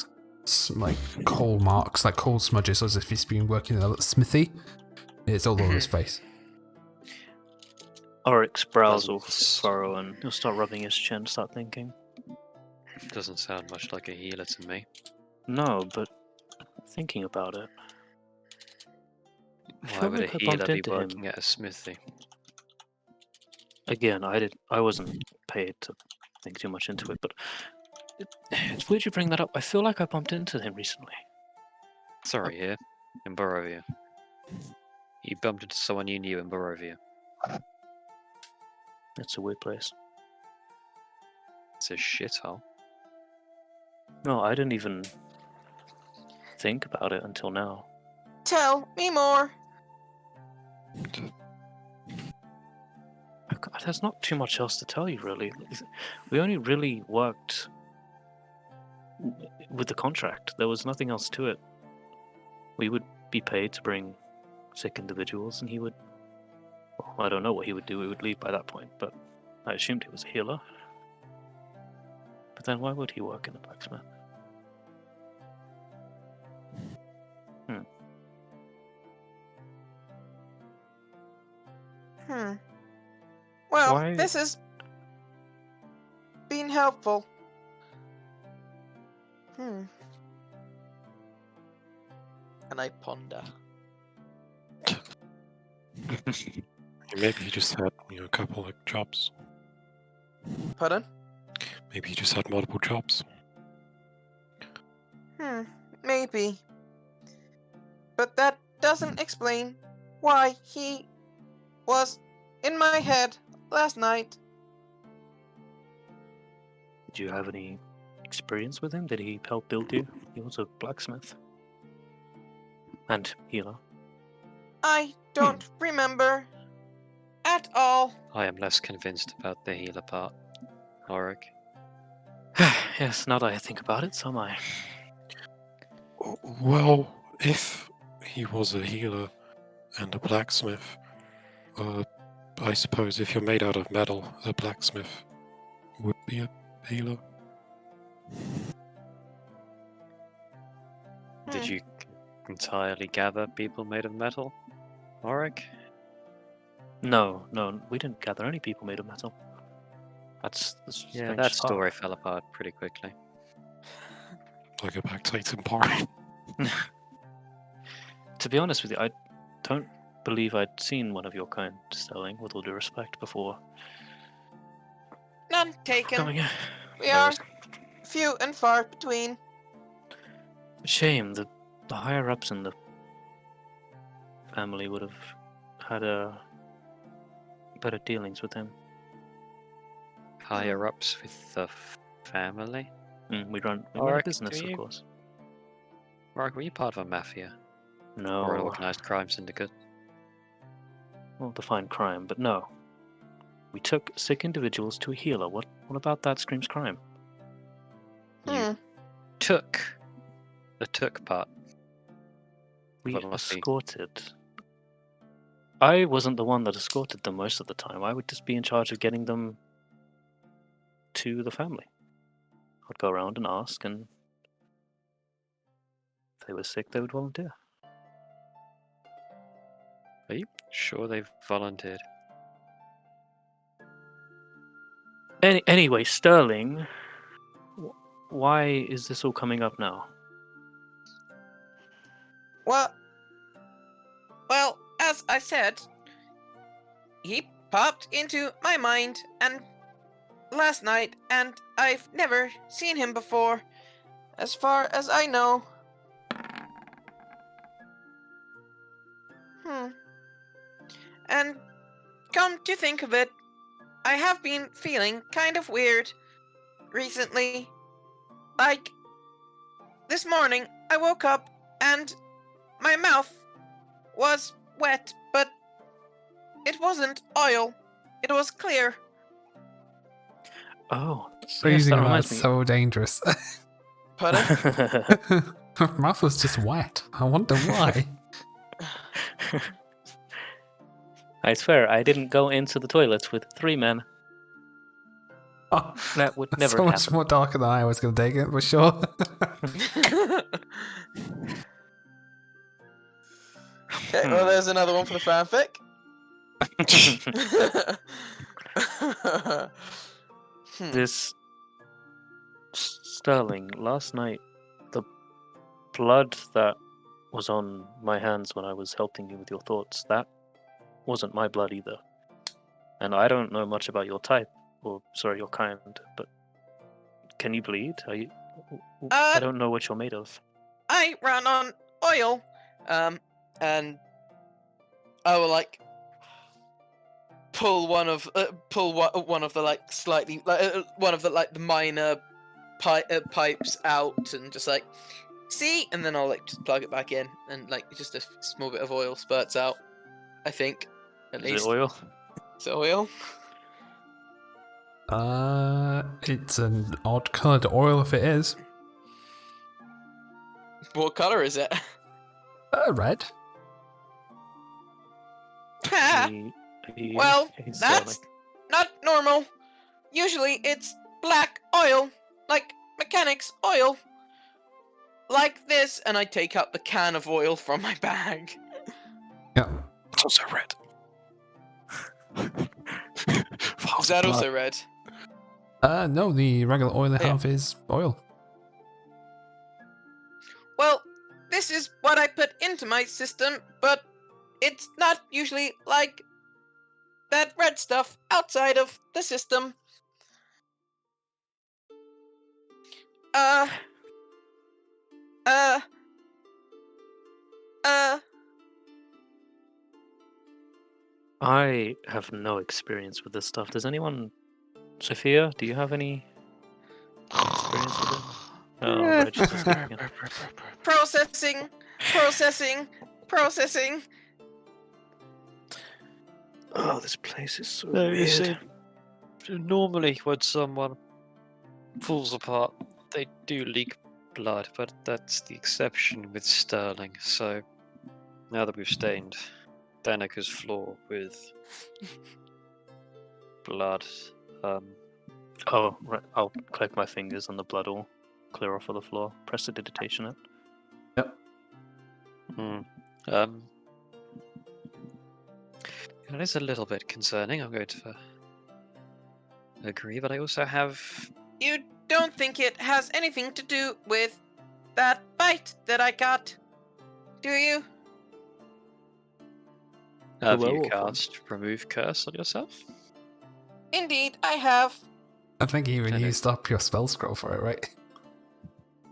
Speaker 1: coal marks, like coal smudges, as if he's been working in a smithy. It's all over his face.
Speaker 3: Oric's brows will
Speaker 5: Doesn't-
Speaker 3: furrow and he'll start rubbing his chin, start thinking.
Speaker 5: Doesn't sound much like a healer to me.
Speaker 3: No, but thinking about it. I
Speaker 5: Why
Speaker 3: feel
Speaker 5: would
Speaker 3: like
Speaker 5: a
Speaker 3: I
Speaker 5: healer
Speaker 3: bumped
Speaker 5: be
Speaker 3: into
Speaker 5: working
Speaker 3: him.
Speaker 5: at a smithy?
Speaker 3: Again, I wasn't paid to think too much into it, but it's weird you bring that up. I feel like I bumped into him recently.
Speaker 5: Sorry, here in Barovia. You bumped into someone you knew in Barovia.
Speaker 3: It's a weird place.
Speaker 5: It's a shithole.
Speaker 3: No, I didn't even think about it until now.
Speaker 7: Tell me more.
Speaker 3: I there's not too much else to tell you, really. We only really worked with the contract. There was nothing else to it. We would be paid to bring sick individuals, and he would... Well, I don't know what he would do. We would leave by that point, but I assumed he was a healer. But then why would he work in a blacksmith?
Speaker 7: Well,
Speaker 3: Why-
Speaker 7: this has been helpful. And I ponder.
Speaker 4: Maybe he just had a couple of jobs.
Speaker 7: Pardon?
Speaker 4: Maybe he just had multiple jobs.
Speaker 7: Maybe. But that doesn't explain why he was in my head last night.
Speaker 3: Did you have any experience with him? Did he help build you? He was a blacksmith. And healer.
Speaker 7: I don't remember at all.
Speaker 5: I am less convinced about the healer part. Auric.
Speaker 3: Yes, now that I think about it, so am I.
Speaker 4: Well, if he was a healer and a blacksmith, I suppose if you're made out of metal, a blacksmith would be a healer.
Speaker 5: Did you entirely gather people made of metal, Auric?
Speaker 3: No, we didn't gather any people made of metal. That's the
Speaker 5: Yeah,
Speaker 3: strange
Speaker 5: that
Speaker 3: part.
Speaker 5: story fell apart pretty quickly.
Speaker 4: Like a backtating party.
Speaker 3: To be honest with you, I don't believe I'd seen one of your kind, Sterling, with all due respect, before
Speaker 7: None taken.
Speaker 3: coming here.
Speaker 7: We are few and far between.
Speaker 3: Shame that the higher ups in the family would have had better dealings with him.
Speaker 5: Higher ups with the family?
Speaker 3: We run a
Speaker 5: Auric,
Speaker 3: business,
Speaker 5: do
Speaker 3: of
Speaker 5: you-
Speaker 3: course.
Speaker 5: Auric, were you part of a mafia?
Speaker 3: No,
Speaker 5: Or an organized crime syndicate?
Speaker 3: well, define crime, but no. We took sick individuals to a healer. What about that screams crime?
Speaker 5: You took the took part.
Speaker 3: We
Speaker 5: Well, must be-
Speaker 3: escorted. I wasn't the one that escorted them most of the time. I would just be in charge of getting them to the family. I'd go around and ask, and if they were sick, they would volunteer.
Speaker 5: Are you sure they've volunteered?
Speaker 3: Anyway, Sterling, why is this all coming up now?
Speaker 7: Well, as I said, he popped into my mind and last night, and I've never seen him before, as far as I know. And come to think of it, I have been feeling kind of weird recently. Like, this morning I woke up and my mouth was wet, but it wasn't oil. It was clear.
Speaker 3: Oh,
Speaker 1: Freezing
Speaker 3: that
Speaker 1: that's
Speaker 3: reminds me.
Speaker 1: so dangerous.
Speaker 7: Pardon?
Speaker 1: My mouth was just wet. I wonder why.
Speaker 3: I swear, I didn't go into the toilets with 3 men.
Speaker 1: Oh,
Speaker 3: That would
Speaker 1: that's
Speaker 3: never
Speaker 1: so
Speaker 3: happen.
Speaker 1: much more darker than I was going to take it, for sure.
Speaker 7: Okay, well, there's another one for the fanfic.
Speaker 3: This Sterling, last night, the blood that was on my hands when I was helping you with your thoughts, that wasn't my blood either. And I don't know much about your type, or sorry, your kind, but can you bleed? Are you? I don't know what you're made of.
Speaker 7: I run on oil, and I will like pull one of the like slightly one of the like the minor pipes out and just like see, and then I'll like just plug it back in, and like just a small bit of oil spurts out. I think at
Speaker 3: Is
Speaker 7: least
Speaker 3: it oil?
Speaker 7: Is it oil?
Speaker 1: It's an odd coloured oil if it is.
Speaker 7: What color is it?
Speaker 1: Red.
Speaker 7: Ha! Well, that's not normal. Usually it's black oil, like mechanics oil. Like this, and I take out the can of oil from my bag.
Speaker 1: Yeah.
Speaker 4: It's also red.
Speaker 7: Is that also red?
Speaker 1: No, the regular oil they
Speaker 7: Yeah.
Speaker 1: have is oil.
Speaker 7: Well, this is what I put into my system, but it's not usually like that red stuff outside of the system.
Speaker 3: I have no experience with this stuff. Does anyone... Sophia, do you have any experience with it? Oh, Reg is just looking at-
Speaker 7: Processing.
Speaker 3: Oh, this place is so
Speaker 5: No, you
Speaker 3: weird.
Speaker 5: see, normally when someone falls apart, they do leak blood, but that's the exception with Sterling. So now that we've stained Danica's floor with blood,
Speaker 3: Oh, right. I'll click my fingers and the blood will clear off of the floor. Press the digitation it.
Speaker 5: it is a little bit concerning. I'm going to agree, but I also have
Speaker 7: You don't think it has anything to do with that bite that I got, do you?
Speaker 5: have you
Speaker 3: werewolf one.
Speaker 5: cast remove curse on yourself?
Speaker 7: Indeed, I have.
Speaker 1: I think you even
Speaker 5: Okay.
Speaker 1: used up your spell scroll for it, right?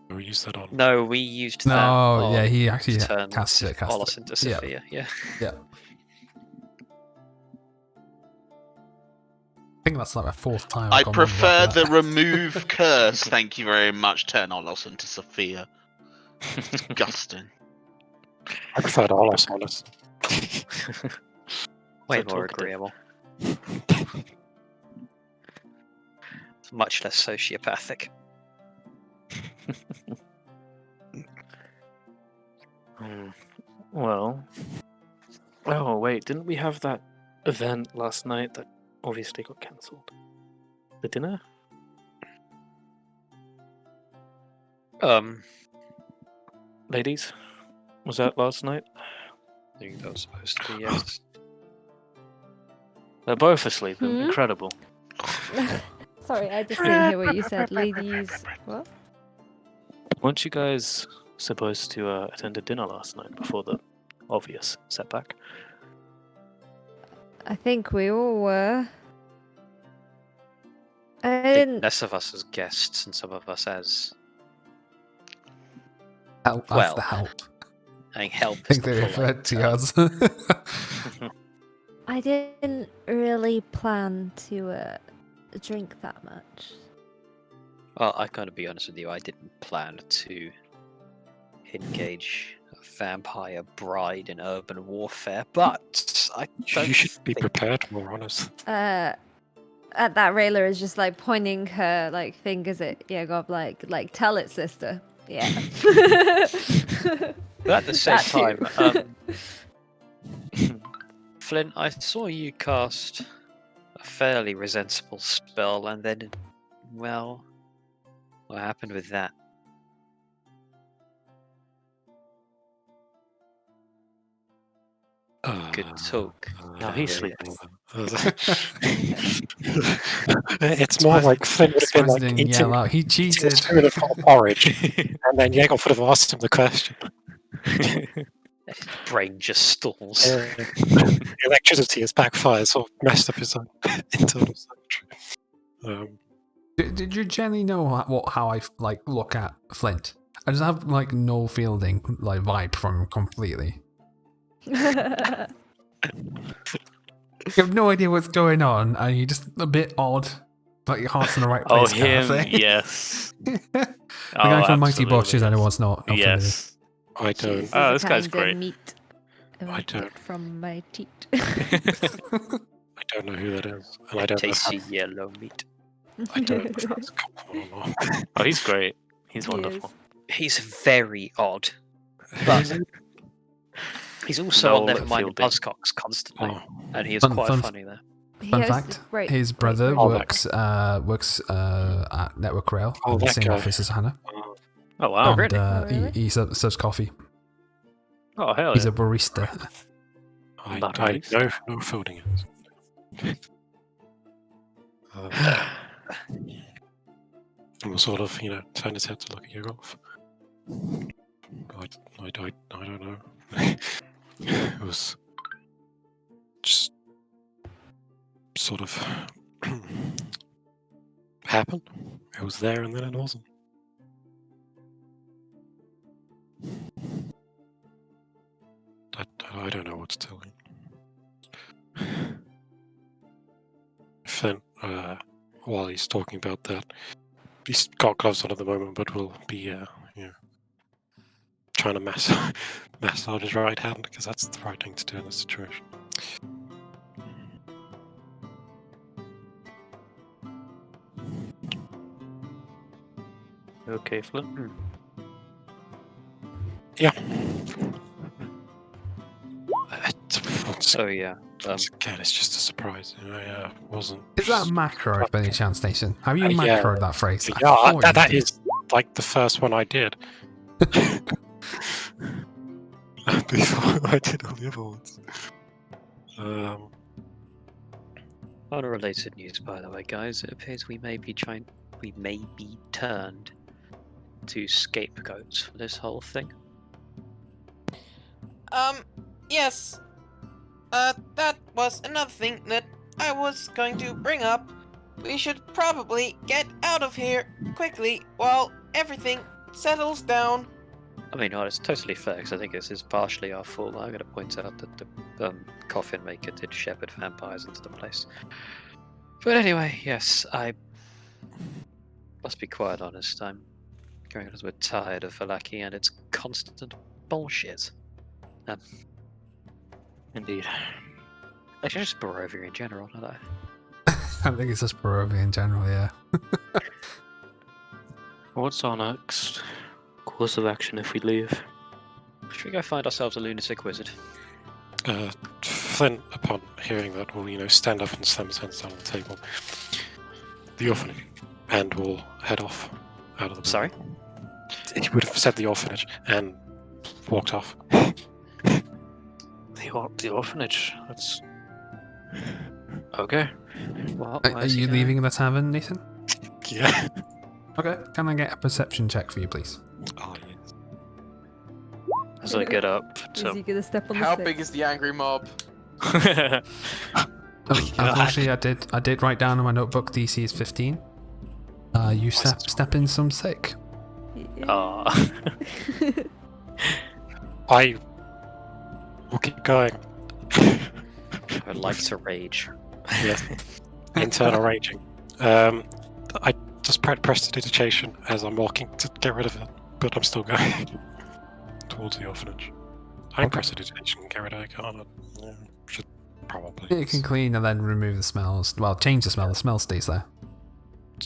Speaker 4: We use that on.
Speaker 5: No, we used that.
Speaker 1: No, yeah,
Speaker 5: on
Speaker 1: he actually
Speaker 5: turned
Speaker 1: cast it.
Speaker 5: Olis into
Speaker 1: Yeah.
Speaker 5: Sophia. Yeah.
Speaker 1: Yeah. I think that's like the fourth time.
Speaker 6: I
Speaker 1: I've gone wrong
Speaker 6: prefer
Speaker 1: with
Speaker 6: the
Speaker 1: that.
Speaker 6: remove curse. Thank you very much. Turn Olos into Sophia. Disgusting.
Speaker 4: I prefer to Olos.
Speaker 5: Way
Speaker 3: So
Speaker 5: more
Speaker 3: talkative.
Speaker 5: agreeable. It's much less sociopathic.
Speaker 3: Well... Oh, wait, didn't we have that event last night that obviously got cancelled? The dinner? Ladies? Was that last night?
Speaker 5: I think that was supposed to be yes.
Speaker 3: They're both asleep.
Speaker 2: Hmm?
Speaker 3: Incredible.
Speaker 2: Sorry, I just didn't hear what you said. Ladies, what?
Speaker 3: Weren't you guys supposed to attend a dinner last night before the obvious setback?
Speaker 2: I think we all were. I
Speaker 5: I think
Speaker 2: didn't.
Speaker 5: less of us as guests and some of us as
Speaker 1: Help, that's
Speaker 5: well,
Speaker 1: the help.
Speaker 5: I think help
Speaker 1: I
Speaker 5: is
Speaker 1: think
Speaker 5: the
Speaker 1: they
Speaker 5: polite
Speaker 1: referred to
Speaker 5: term.
Speaker 1: us.
Speaker 2: I didn't really plan to drink that much.
Speaker 5: Well, I gotta be honest with you, I didn't plan to engage a vampire bride in urban warfare, but I don't
Speaker 4: You should be
Speaker 5: think-
Speaker 4: prepared, more honest.
Speaker 2: At that, Rayla is just like pointing her like fingers at Yegov, like tell it, sister. Yeah.
Speaker 5: But at the same
Speaker 2: That too.
Speaker 5: time, Flint, I saw you cast a fairly resentful spell, and then, well, what happened with that? Good talk.
Speaker 3: No, he's sleeping.
Speaker 4: It's more like Flynn would have been like
Speaker 1: President
Speaker 4: eating,
Speaker 1: yell out, he
Speaker 4: eating a
Speaker 1: cheated.
Speaker 4: spoonful of porridge, and then Yegor would have asked him the question.
Speaker 5: His brain just stalls.
Speaker 4: The electricity has backfired, sort of messed up his own internal circuitry.
Speaker 1: Did you generally know how I like look at Flint? I just have like no feeling like vibe from him completely. You have no idea what's going on, and you're just a bit odd, but your heart's in the right
Speaker 3: Oh,
Speaker 1: place. kind of
Speaker 3: him,
Speaker 1: thing.
Speaker 3: yes.
Speaker 1: The guy from Mighty Bosses, anyone's not.
Speaker 3: Yes.
Speaker 4: I don't.
Speaker 2: She's
Speaker 3: Oh,
Speaker 2: a
Speaker 3: this guy's
Speaker 2: kind of
Speaker 3: great.
Speaker 2: Meat
Speaker 4: I don't.
Speaker 2: from my teeth.
Speaker 4: I don't know who that is, and I don't know.
Speaker 5: Tasty yellow meat.
Speaker 4: I don't know if that's common or not.
Speaker 3: Oh, he's great. He's
Speaker 2: He
Speaker 3: wonderful.
Speaker 2: is.
Speaker 5: He's very odd. But he's also
Speaker 3: No
Speaker 5: on Nevermind
Speaker 3: fielding.
Speaker 5: Buzzcocks constantly,
Speaker 4: Oh,
Speaker 5: and he is
Speaker 1: Fun-
Speaker 5: quite
Speaker 1: fun-
Speaker 5: funny there.
Speaker 1: Fun
Speaker 2: Yes,
Speaker 1: fact:
Speaker 2: right,
Speaker 1: his
Speaker 2: right,
Speaker 1: brother
Speaker 2: right.
Speaker 1: works at Network Rail
Speaker 4: Oh,
Speaker 1: in the
Speaker 4: that
Speaker 1: same
Speaker 4: guy.
Speaker 1: office as Hannah,
Speaker 3: Oh wow.
Speaker 1: and
Speaker 5: really?
Speaker 2: Oh, really?
Speaker 1: he serves coffee.
Speaker 3: Oh hell
Speaker 1: He's
Speaker 3: yeah.
Speaker 1: a barista.
Speaker 4: I
Speaker 3: Batteries.
Speaker 4: no folding it. And sort of, turn his head to look at you off. I don't know. It was just sort of happened. It was there and then it wasn't. I don't know what to tell you. Flint, while he's talking about that, he's got gloves on at the moment, but will be, trying to massage his right hand because that's the right thing to do in this situation.
Speaker 3: Okay, Flint.
Speaker 4: Yeah.
Speaker 5: So yeah,
Speaker 4: Again, it's just a surprise. I wasn't.
Speaker 1: Is that macro by any chance, Nathan? Have you
Speaker 4: Yeah.
Speaker 1: macroed that phrase? I
Speaker 4: Yeah,
Speaker 1: thought you
Speaker 4: that
Speaker 1: did.
Speaker 4: is like the first one I did. Before I did all the other ones.
Speaker 5: unrelated news, by the way, guys. It appears we may be turned to scapegoats for this whole thing.
Speaker 7: Yes. That was another thing that I was going to bring up. We should probably get out of here quickly while everything settles down.
Speaker 5: I mean, it's totally fair, because I think this is partially our fault. I'm going to point out that the coffin maker did shepherd vampires into the place. But anyway, yes, I must be quite honest. I'm going a little bit tired of Valaki and its constant bullshit.
Speaker 3: Indeed.
Speaker 5: I should just Barovia in general, not I?
Speaker 1: I think it's just Barovia in general, yeah.
Speaker 3: What's our next course of action if we leave?
Speaker 5: Should we go find ourselves a lunatic wizard?
Speaker 4: Flint, upon hearing that, will stand up and slam his hands down on the table. The orphanage, and will head off out of the.
Speaker 5: Sorry?
Speaker 4: He would have said the orphanage and walked off.
Speaker 3: The orphanage. That's okay.
Speaker 5: What?
Speaker 1: Are you leaving the tavern, Nathan?
Speaker 4: Yeah.
Speaker 1: Okay. Can I get a perception check for you, please?
Speaker 4: Oh, yes.
Speaker 3: As I get up
Speaker 2: Is
Speaker 3: to.
Speaker 2: he gonna step on the
Speaker 7: How
Speaker 2: stick?
Speaker 7: big is the angry mob?
Speaker 1: Unfortunately, I did write down in my notebook DC is 15. You step in some sick.
Speaker 3: Ah.
Speaker 4: I will keep going.
Speaker 5: I'd like to rage.
Speaker 4: Yes. Internal raging. I just press the digitation as I'm walking to get rid of it, but I'm still going towards the orphanage. I can press the digitation and get rid of it, can't I? Yeah, should probably.
Speaker 1: You can clean and then remove the smells. Well, change the smell. The smell stays there.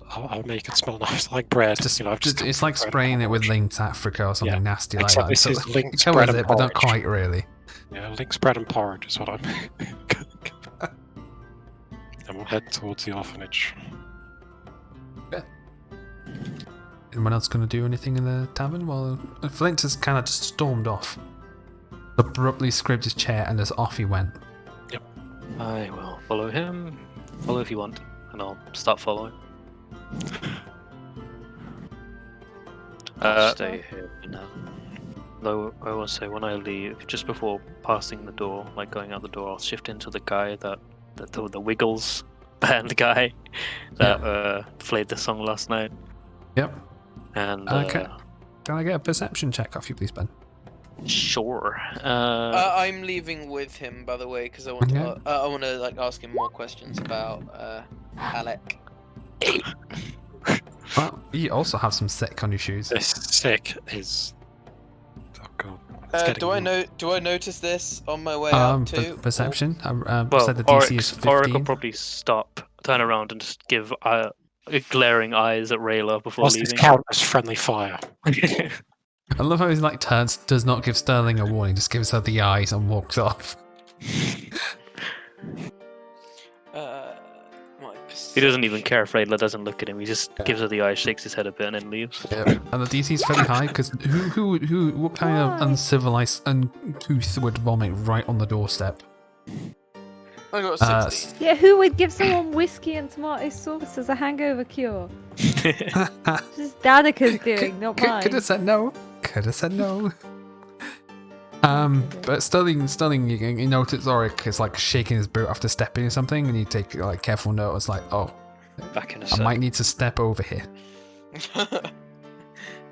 Speaker 4: I'll make it smell nice, like bread. I've just
Speaker 1: It's like spraying it with Link's Africa or something nasty like
Speaker 4: Except
Speaker 1: that.
Speaker 4: this
Speaker 1: So
Speaker 4: is Link's
Speaker 1: it
Speaker 4: bread
Speaker 1: covers
Speaker 4: and
Speaker 1: it, but not
Speaker 4: porridge.
Speaker 1: quite really.
Speaker 4: Yeah, Link's bread and porridge is what I'm. And we'll head towards the orphanage.
Speaker 1: Anyone else going to do anything in the tavern? Well, Flint has kind of just stormed off. Abruptly scribbed his chair and just off he went.
Speaker 3: I will follow him. Follow if you want, and I'll start following.
Speaker 5: Stay here for now.
Speaker 3: Though I will say, when I leave, just before passing the door, like going out the door, I'll shift into the guy the Wiggles band guy that played the song last night.
Speaker 1: Yep.
Speaker 3: And
Speaker 1: Okay. Can I get a perception check off you, please, Ben?
Speaker 3: sure.
Speaker 7: I'm leaving with him, by the way, because I want to.
Speaker 1: Okay.
Speaker 7: I want to ask him more questions about Alec.
Speaker 1: Well, you also have some sick on your shoes.
Speaker 4: This sick is. Oh god. It's getting
Speaker 7: Do I
Speaker 4: warm.
Speaker 7: know? Do I notice this on my way out too?
Speaker 1: Perception.
Speaker 3: Well,
Speaker 1: said the DC is 15.
Speaker 3: Oric will probably stop, turn around, and just give glaring eyes at Rayla before
Speaker 4: Does this
Speaker 3: leaving.
Speaker 4: count as friendly fire?
Speaker 1: I love how he like turns, does not give Sterling a warning, just gives her the eyes and walks off.
Speaker 3: He doesn't even care if Rayla doesn't look at him. He just gives her the eyes, shakes his head a bit, and then leaves.
Speaker 1: Yeah. And the DC is fairly high because what kind of uncivilized uncouth would vomit right on the doorstep?
Speaker 7: I got 60.
Speaker 2: Yeah, who would give someone whiskey and tomato sauce as a hangover cure? Just Danica's doing, not mine.
Speaker 1: Could have said no. Could have said no. But Sterling, you notice Oric is like shaking his boot after stepping or something, and you take like careful note. It's like, oh,
Speaker 5: Back in a
Speaker 1: I
Speaker 5: sec.
Speaker 1: might need to step over here.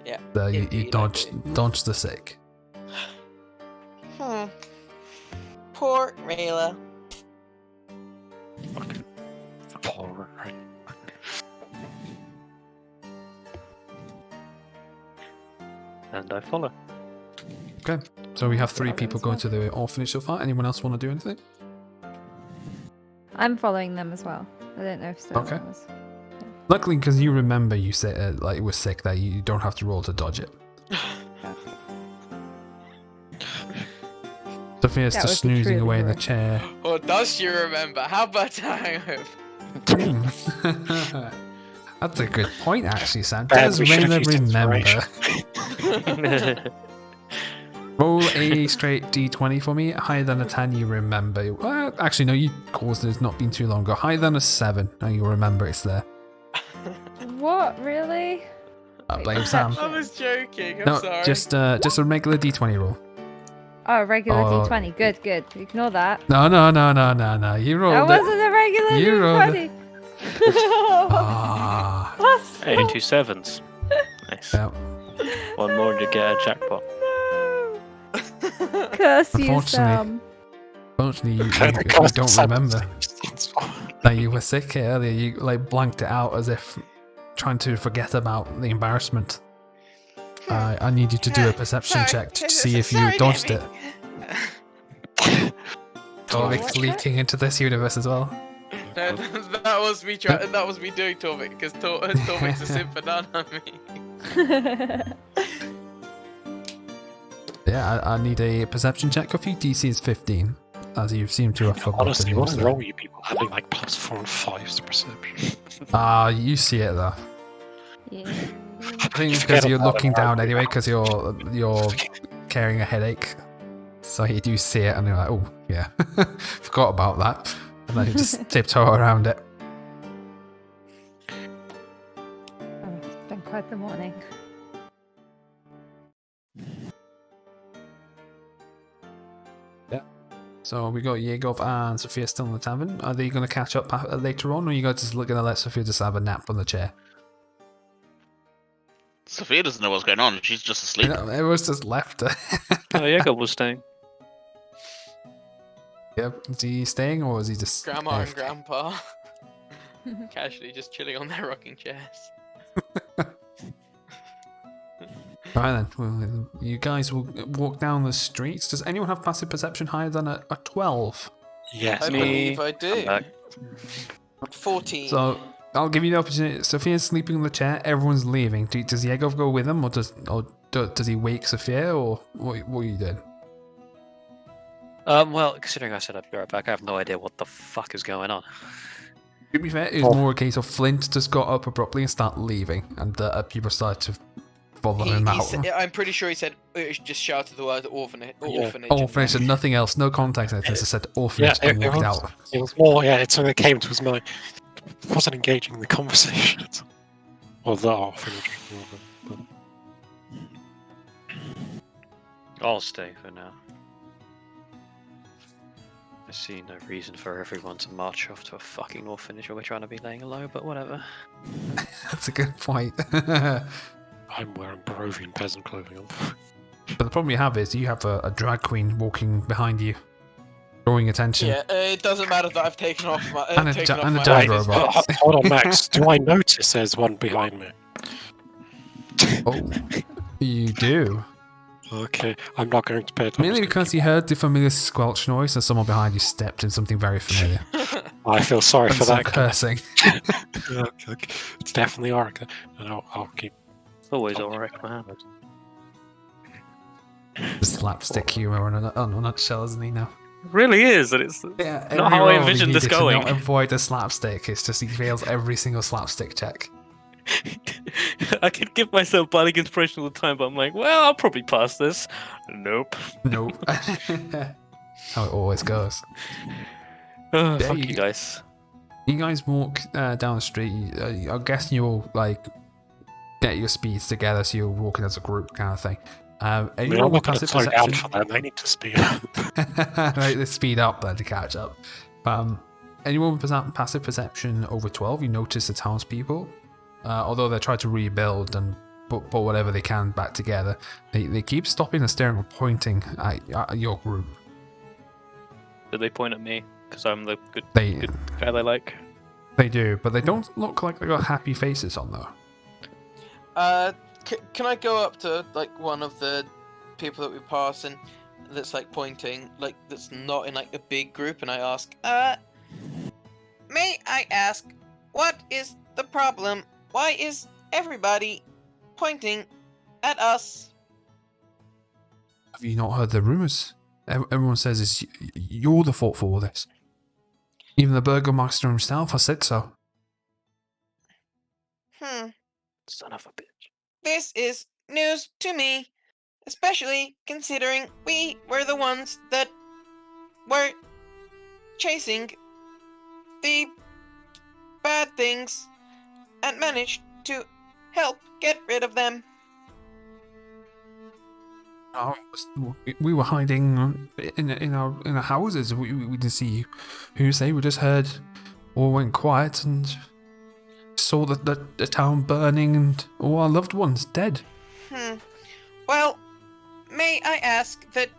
Speaker 7: Yeah.
Speaker 1: So you
Speaker 7: indeed, I
Speaker 1: dodge the sick.
Speaker 7: Poor Rayla.
Speaker 4: Poor, right?
Speaker 3: And I follow.
Speaker 1: Okay, so we have 3 people going to the orphanage so far. Anyone else want to do anything?
Speaker 2: I'm following them as well. I don't know if Sterling
Speaker 1: Okay.
Speaker 2: was.
Speaker 1: Luckily, because you remember you said like it was sick, that you don't have to roll to dodge it. Sophia's
Speaker 2: That
Speaker 1: just
Speaker 2: would be
Speaker 1: snoozing
Speaker 2: truly
Speaker 1: away in the
Speaker 2: gross.
Speaker 1: chair.
Speaker 7: Or does she remember? How about a hangover?
Speaker 1: That's a good point, actually, Sam.
Speaker 4: Bad,
Speaker 1: Does
Speaker 4: we should have
Speaker 1: Rayla
Speaker 4: used
Speaker 1: remember? Roll a straight d20 for me. Higher than a 10, you remember. Well, actually, no, you caused it. It's not been too long ago. Higher than a 7, and you'll remember it's there.
Speaker 2: What, really?
Speaker 1: Blame
Speaker 2: Wait,
Speaker 1: Sam.
Speaker 7: I was joking. I'm
Speaker 1: No,
Speaker 7: sorry.
Speaker 1: just a regular d20 roll.
Speaker 2: Oh, regular
Speaker 1: Oh.
Speaker 2: D20. Good. Ignore that.
Speaker 1: No. You rolled
Speaker 2: That
Speaker 1: it.
Speaker 2: wasn't a regular
Speaker 1: You rolled
Speaker 2: D20.
Speaker 1: Ah.
Speaker 2: What's
Speaker 3: Hey, 2 sevens. Nice.
Speaker 1: Yeah.
Speaker 3: One more to get a jackpot.
Speaker 2: No. Curse you,
Speaker 1: Unfortunately,
Speaker 2: Sam.
Speaker 1: Unfortunately, you don't remember that you were sick earlier. You like blanked it out as if trying to forget about the embarrassment. I need you to do a perception check to see if you
Speaker 7: Sorry,
Speaker 1: dodged
Speaker 7: Debbie.
Speaker 1: it. Torvik's leaking into this universe as well.
Speaker 7: No, that was me trying. That was me doing Torvik because Torvik's a simp banana on me.
Speaker 1: Yeah, I need a perception check of you. DC is 15, as you seem to have forgotten.
Speaker 4: Honestly,
Speaker 1: your
Speaker 4: what is
Speaker 1: stuff.
Speaker 4: wrong with you people having like +4 and 5s to perception?
Speaker 1: You see it though.
Speaker 2: Yeah.
Speaker 1: I think
Speaker 4: Forget
Speaker 1: because you're
Speaker 4: about it,
Speaker 1: looking
Speaker 4: right?
Speaker 1: down anyway, because you're carrying a headache. So you do see it, and you're like, oh yeah, forgot about that, and then you just tiptoe around it.
Speaker 2: Oh, it's been quite the morning.
Speaker 1: So we got Yegov and Sophia still in the tavern. Are they going to catch up later on, or are you guys just going to let Sophia just have a nap on the chair?
Speaker 6: Sophia doesn't know what's going on. She's just asleep.
Speaker 1: Everyone's just left her.
Speaker 3: Oh, Jacob was staying.
Speaker 1: Yep. Is he staying, or is he just
Speaker 7: Grandma and
Speaker 1: there?
Speaker 7: Grandpa casually just chilling on their rocking chairs.
Speaker 1: Right then, well, you guys will walk down the streets. Does anyone have passive perception higher than a 12?
Speaker 4: Yes.
Speaker 7: I
Speaker 3: Me.
Speaker 7: believe I
Speaker 3: I'm
Speaker 7: do.
Speaker 3: back.
Speaker 7: 14.
Speaker 1: So I'll give you the opportunity. Sophia's sleeping in the chair. Everyone's leaving. Does Yegov go with them, or does he wake Sophia, or what are you doing?
Speaker 5: Well, considering I said I'd be right back, I have no idea what the fuck is going on.
Speaker 1: To be fair, it's more a case of Flint just got up abruptly and started leaving, and people started to follow him out.
Speaker 7: I'm pretty sure he said just shouted the word orphanage. Orphanage.
Speaker 1: Orphanage and nothing else, no context. It just said orphanage
Speaker 4: Yeah,
Speaker 1: and
Speaker 4: it
Speaker 1: walked
Speaker 4: was-
Speaker 1: out.
Speaker 4: It was more, yeah, it's when it came to was my wasn't engaging in the conversation. Or the orphanage. But
Speaker 5: I'll stay for now. I see no reason for everyone to march off to a fucking orphanage where we're trying to be laying low, but whatever.
Speaker 1: That's a good point.
Speaker 4: I'm wearing Barovian peasant clothing on.
Speaker 1: But the problem you have is you have a drag queen walking behind you, drawing attention.
Speaker 7: Yeah, it doesn't matter that I've taken off my.
Speaker 1: And a
Speaker 7: taken
Speaker 1: gi-
Speaker 7: off
Speaker 1: and a
Speaker 7: my
Speaker 1: giant
Speaker 7: latest
Speaker 1: robot.
Speaker 7: vest.
Speaker 4: Hold on, Max. Do I notice there's one behind me?
Speaker 1: Oh, you do.
Speaker 4: Okay, I'm not going to pay attention.
Speaker 1: Mainly because you heard the familiar squelch noise and someone behind you stepped in something very familiar.
Speaker 4: I feel sorry
Speaker 1: and
Speaker 4: for
Speaker 1: some
Speaker 4: that.
Speaker 1: cursing.
Speaker 4: It's definitely Orica. And I'll keep.
Speaker 3: It's always Auric, man.
Speaker 1: The slapstick humor on a nutshell, isn't he now?
Speaker 3: It really is, and it's
Speaker 1: Yeah,
Speaker 3: not how I
Speaker 1: every role he
Speaker 3: envisioned this
Speaker 1: needed to
Speaker 3: going.
Speaker 1: not avoid the slapstick. It's just he fails every single slapstick check.
Speaker 3: I could give myself bardic inspiration all the time, but I'm like, well, I'll probably pass this. Nope.
Speaker 1: Nope. How it always goes.
Speaker 3: Oh,
Speaker 1: Yeah,
Speaker 3: fuck
Speaker 1: you-
Speaker 3: you guys.
Speaker 1: You guys walk down the street. I'm guessing you'll like get your speeds together, so you're walking as a group, kind of thing.
Speaker 4: I'm
Speaker 1: Anyone with
Speaker 4: not going to
Speaker 1: passive
Speaker 4: slow down
Speaker 1: perception?
Speaker 4: for them. They need to speed up.
Speaker 1: Right, they speed up then to catch up. Anyone with passive perception over 12, you notice the townspeople, although they try to rebuild and put whatever they can back together, they keep stopping and staring and pointing at your group.
Speaker 3: Did they point at me? Because I'm the good
Speaker 1: They
Speaker 3: guy they like.
Speaker 1: they do, but they don't look like they got happy faces on though.
Speaker 7: Can I go up to like one of the people that we pass and that's like pointing, like that's not in like a big group, and I ask, may I ask, what is the problem? Why is everybody pointing at us?
Speaker 1: Have you not heard the rumors? Everyone says you're the fault for all this. Even the Burgomaster himself has said so.
Speaker 3: Son of a bitch.
Speaker 7: This is news to me, especially considering we were the ones that were chasing the bad things and managed to help get rid of them.
Speaker 1: We were hiding in our houses. We didn't see who say. We just heard all went quiet and saw the town burning and all our loved ones dead.
Speaker 7: Well, may I ask that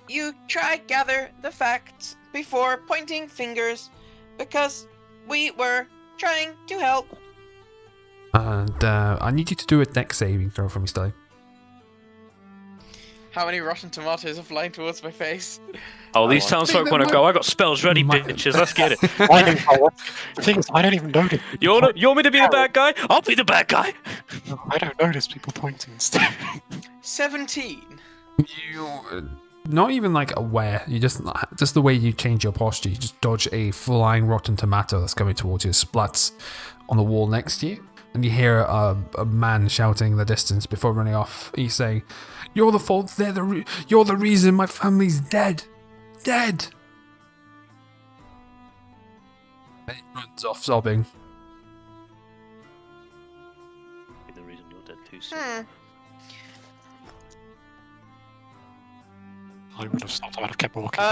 Speaker 7: you try gather the facts before pointing fingers, because we were trying to help.
Speaker 1: And I need you to do a dex saving throw for me, Stelly.
Speaker 7: How many rotten tomatoes are flying towards my face?
Speaker 3: Oh, these townsfolk want to go. I got spells ready,
Speaker 1: My-
Speaker 3: bitches. Let's get it.
Speaker 4: The thing is, I don't even notice.
Speaker 3: You want me to be the bad guy? I'll be the bad guy.
Speaker 4: I don't notice people pointing still.
Speaker 7: 17.
Speaker 1: You not even like aware. You just the way you change your posture. You just dodge a flying rotten tomato that's coming towards you. Splats on the wall next to you, and you hear a man shouting in the distance before running off. He's saying, "You're the fault. You're the reason my family's dead. Dead." And he runs off sobbing.
Speaker 3: The reason you're dead too soon.
Speaker 4: I would have stopped. I would have kept walking.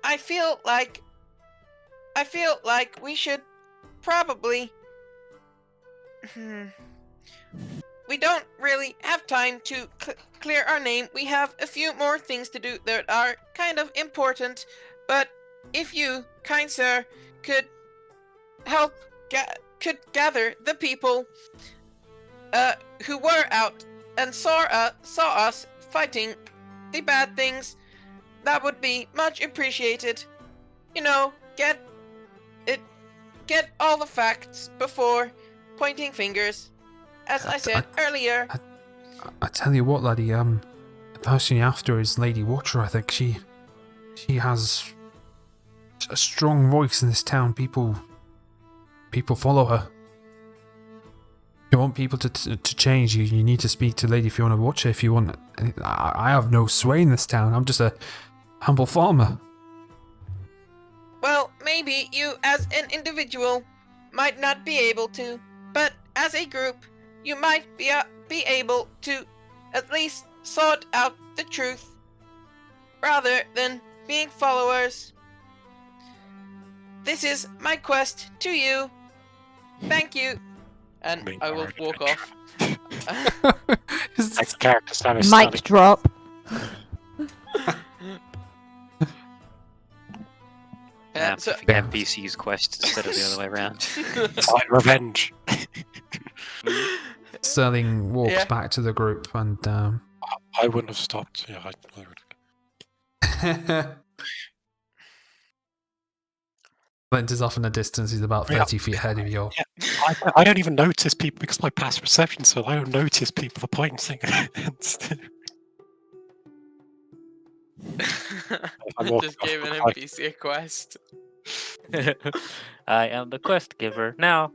Speaker 7: I feel like we should probably. We don't really have time to clear our name. We have a few more things to do that are kind of important. But if you, kind sir, could help gather the people who were out and saw us fighting the bad things, that would be much appreciated. You know, get all the facts before pointing fingers. As I said earlier.
Speaker 1: I tell you what, laddie. The person you're after is Lady Watcher. I think she has a strong voice in this town. People follow her. If you want people to change, you need to speak to Lady Fiona Watcher. If you want, I have no sway in this town. I'm just a humble farmer.
Speaker 7: Well, maybe you as an individual might not be able to, but as a group, you might be able to at least sort out the truth, rather than being followers. This is my quest to you. Thank you. And I will walk off.
Speaker 4: Next character status.
Speaker 2: Mic drop.
Speaker 7: So,
Speaker 5: NPC's quest instead of the other way around.
Speaker 4: Fight revenge.
Speaker 1: Sterling walks
Speaker 7: Yeah.
Speaker 1: back to the group and
Speaker 4: I wouldn't have stopped. Yeah, I would.
Speaker 1: Flint is off in the distance. He's about 30 feet ahead of you.
Speaker 4: Yeah, I don't even notice people because my passive perception, so I don't notice people are pointing. I'm walking
Speaker 7: Just
Speaker 4: off
Speaker 7: gave an
Speaker 4: the cliff.
Speaker 7: NPC a quest.
Speaker 3: I am the quest giver now.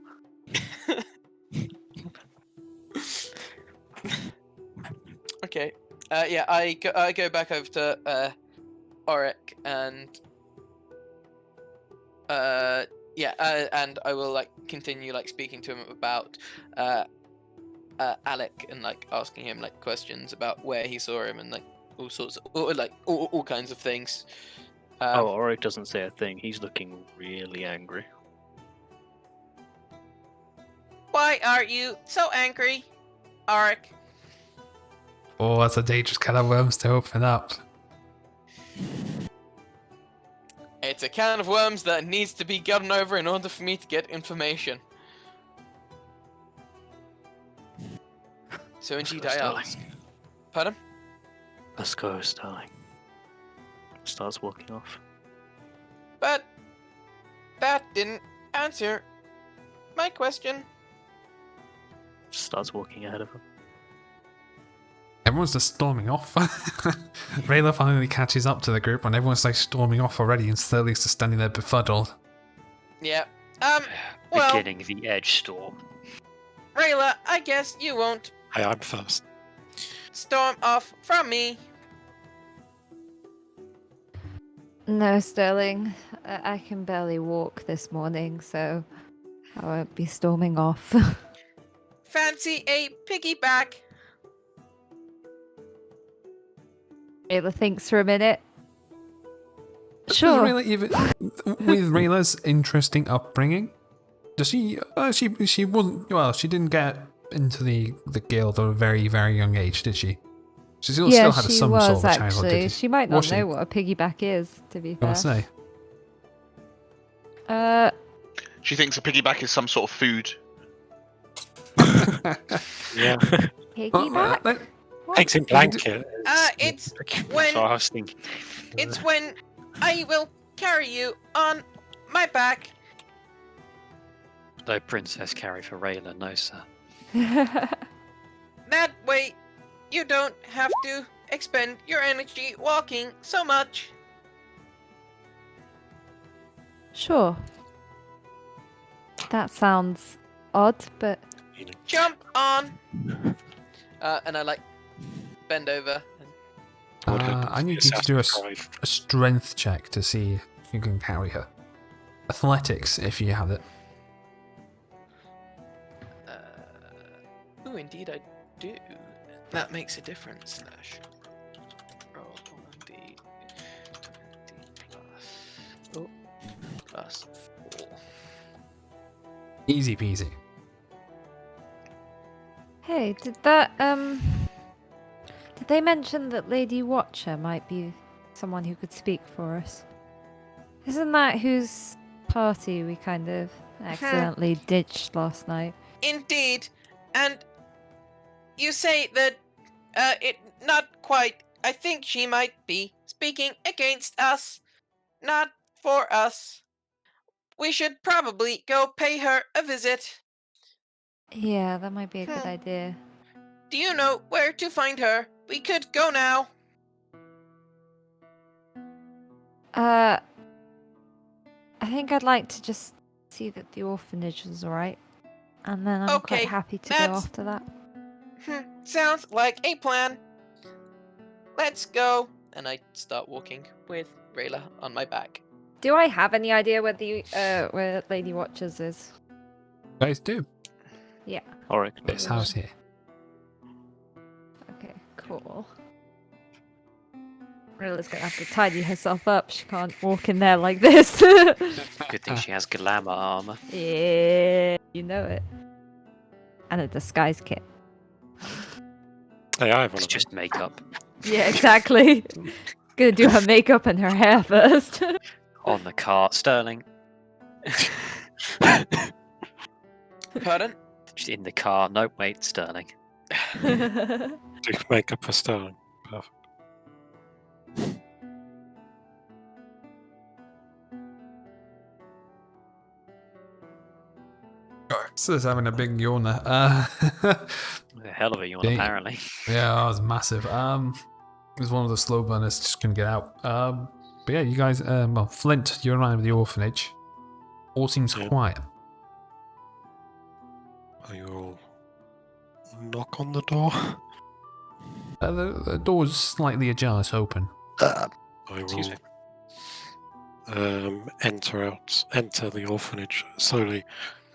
Speaker 7: Okay. Yeah, I go back over to Auric and and I will like continue like speaking to him about Alec and like asking him like questions about where he saw him and like all sorts of all kinds of things.
Speaker 3: Oh, Auric doesn't say a thing. He's looking really angry.
Speaker 7: Why are you so angry, Auric?
Speaker 1: Oh, that's a dangerous can of worms to open up.
Speaker 7: It's a can of worms that needs to be gotten over in order for me to get information. So indeed I ask. Pardon?
Speaker 3: Let's go, Starling. Starts walking off.
Speaker 7: But that didn't answer my question.
Speaker 3: Starts walking ahead of him.
Speaker 1: Everyone's just storming off. Rayla finally catches up to the group and everyone's like storming off already and Sterling's just standing there befuddled.
Speaker 7: Yeah. Well,
Speaker 5: Beginning the edge storm.
Speaker 7: Rayla, I guess you won't
Speaker 4: Hey, I'm first.
Speaker 7: storm off from me.
Speaker 2: No, Sterling. I can barely walk this morning, so I won't be storming off.
Speaker 7: Fancy a piggyback?
Speaker 2: Rayla thinks for a minute.
Speaker 1: Does
Speaker 2: Sure.
Speaker 1: Rayla even, with Rayla's interesting upbringing, does she? She wasn't. Well, she didn't get into the guild at a very very young age, did she? She still
Speaker 2: Yeah,
Speaker 1: had
Speaker 2: she
Speaker 1: some
Speaker 2: was
Speaker 1: sort of a childhood.
Speaker 2: actually.
Speaker 1: Did
Speaker 2: She might
Speaker 1: Was
Speaker 2: not
Speaker 1: she?
Speaker 2: know what a piggyback is, to be
Speaker 1: I want
Speaker 2: fair.
Speaker 1: to say.
Speaker 6: She thinks a piggyback is some sort of food.
Speaker 4: Yeah.
Speaker 2: Piggyback?
Speaker 1: Let-
Speaker 2: What?
Speaker 4: Eggs in blanket.
Speaker 7: It's
Speaker 5: That's
Speaker 7: when
Speaker 5: what I was thinking.
Speaker 7: it's when I will carry you on my back.
Speaker 5: No princess carry for Rayla, no sir.
Speaker 7: That way, you don't have to expend your energy walking so much.
Speaker 2: Sure. That sounds odd, but
Speaker 7: Jump on. And I like bend over. And
Speaker 1: I need you to do a strength check to see if you can carry her. Athletics, if you have it.
Speaker 7: indeed I do. That makes a difference. Slash. Roll 1d20 plus 4.
Speaker 1: Easy peasy.
Speaker 2: hey, did they mention that Lady Watcher might be someone who could speak for us? Isn't that whose party we kind of accidentally ditched last night?
Speaker 7: Indeed, and you say that it not quite. I think she might be speaking against us, not for us. We should probably go pay her a visit.
Speaker 2: Yeah, that might be a good idea.
Speaker 7: Do you know where to find her? We could go now.
Speaker 2: I think I'd like to just see that the orphanage is alright. And then I'm
Speaker 7: Okay,
Speaker 2: quite happy to go
Speaker 7: that's-
Speaker 2: after that.
Speaker 7: Sounds like a plan. Let's go. And I start walking with Rayla on my back.
Speaker 2: Do I have any idea where the where Lady Watchers is?
Speaker 1: You guys do.
Speaker 3: Auric.
Speaker 1: This house here.
Speaker 2: Okay, cool. Rilla's gonna have to tidy herself up. She can't walk in there like this.
Speaker 5: Good thing she has glamour armor.
Speaker 2: Yeah, you know it. And a disguise kit.
Speaker 4: Hey, I have one
Speaker 5: It's
Speaker 4: of
Speaker 5: just makeup.
Speaker 2: Yeah, exactly. Gonna do her makeup and her hair first.
Speaker 5: On the cart, Sterling.
Speaker 7: Pardon?
Speaker 5: Just in the car. No, wait, Sterling.
Speaker 4: do makeup for Sterling. Perfect.
Speaker 1: Just having a big yawner.
Speaker 5: A hell of a yawn,
Speaker 1: Dang.
Speaker 5: apparently.
Speaker 1: Yeah, that was massive. It was one of the slow burners, just couldn't get out. But yeah, you guys, well, Flint, you're around with the orphanage. All seems
Speaker 4: Yeah.
Speaker 1: quiet.
Speaker 4: I will knock on the door.
Speaker 1: The door's slightly ajar, it's open.
Speaker 4: I
Speaker 5: Excuse me.
Speaker 4: will enter the orphanage slowly,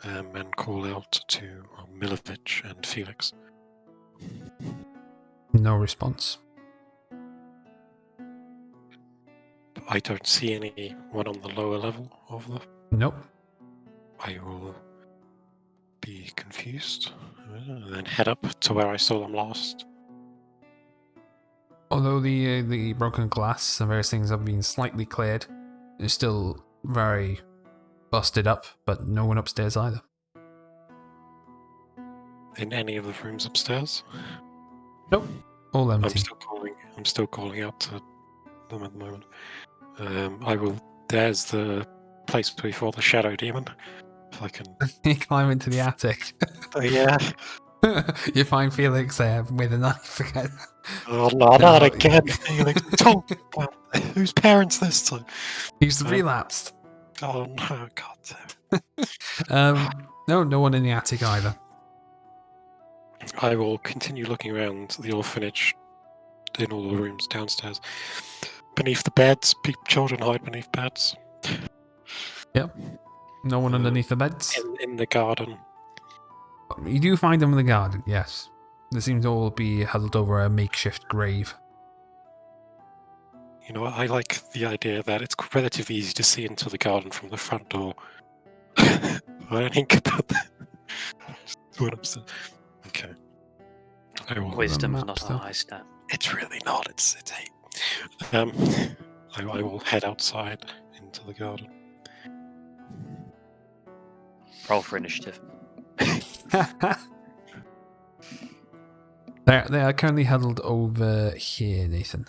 Speaker 4: and call out to Milovich and Felix.
Speaker 1: No response.
Speaker 4: I don't see anyone on the lower level of the.
Speaker 1: Nope.
Speaker 4: I will be confused, and then head up to where I saw them last.
Speaker 1: Although the broken glass and various things have been slightly cleared, it's still very busted up, but no one upstairs either.
Speaker 4: In any of the rooms upstairs.
Speaker 1: Nope. All
Speaker 4: I'm
Speaker 1: empty.
Speaker 4: still calling out to them at the moment. I will. There's the place before the shadow demon. If I can.
Speaker 1: You climb into the attic.
Speaker 4: Yeah.
Speaker 1: You find Felix there with a knife again.
Speaker 4: Oh no, not again, Felix. Talk about whose parents this time?
Speaker 1: He's relapsed.
Speaker 4: Oh no, God.
Speaker 1: No one in the attic either.
Speaker 4: I will continue looking around the orphanage in all the rooms downstairs. Beneath the beds, children hide beneath beds.
Speaker 1: Yep. No one underneath the beds.
Speaker 4: In the garden.
Speaker 1: You do find them in the garden, yes. They seem to all be huddled over a makeshift grave.
Speaker 4: You know, I like the idea that it's relatively easy to see into the garden from the front door. I think about that. What I'm saying. Okay. I will.
Speaker 5: Wisdom's
Speaker 1: map
Speaker 5: not
Speaker 1: still.
Speaker 5: a high stat.
Speaker 4: It's really not. It's 8. I will head outside into the garden.
Speaker 5: Roll for initiative.
Speaker 1: They are currently huddled over here, Nathan.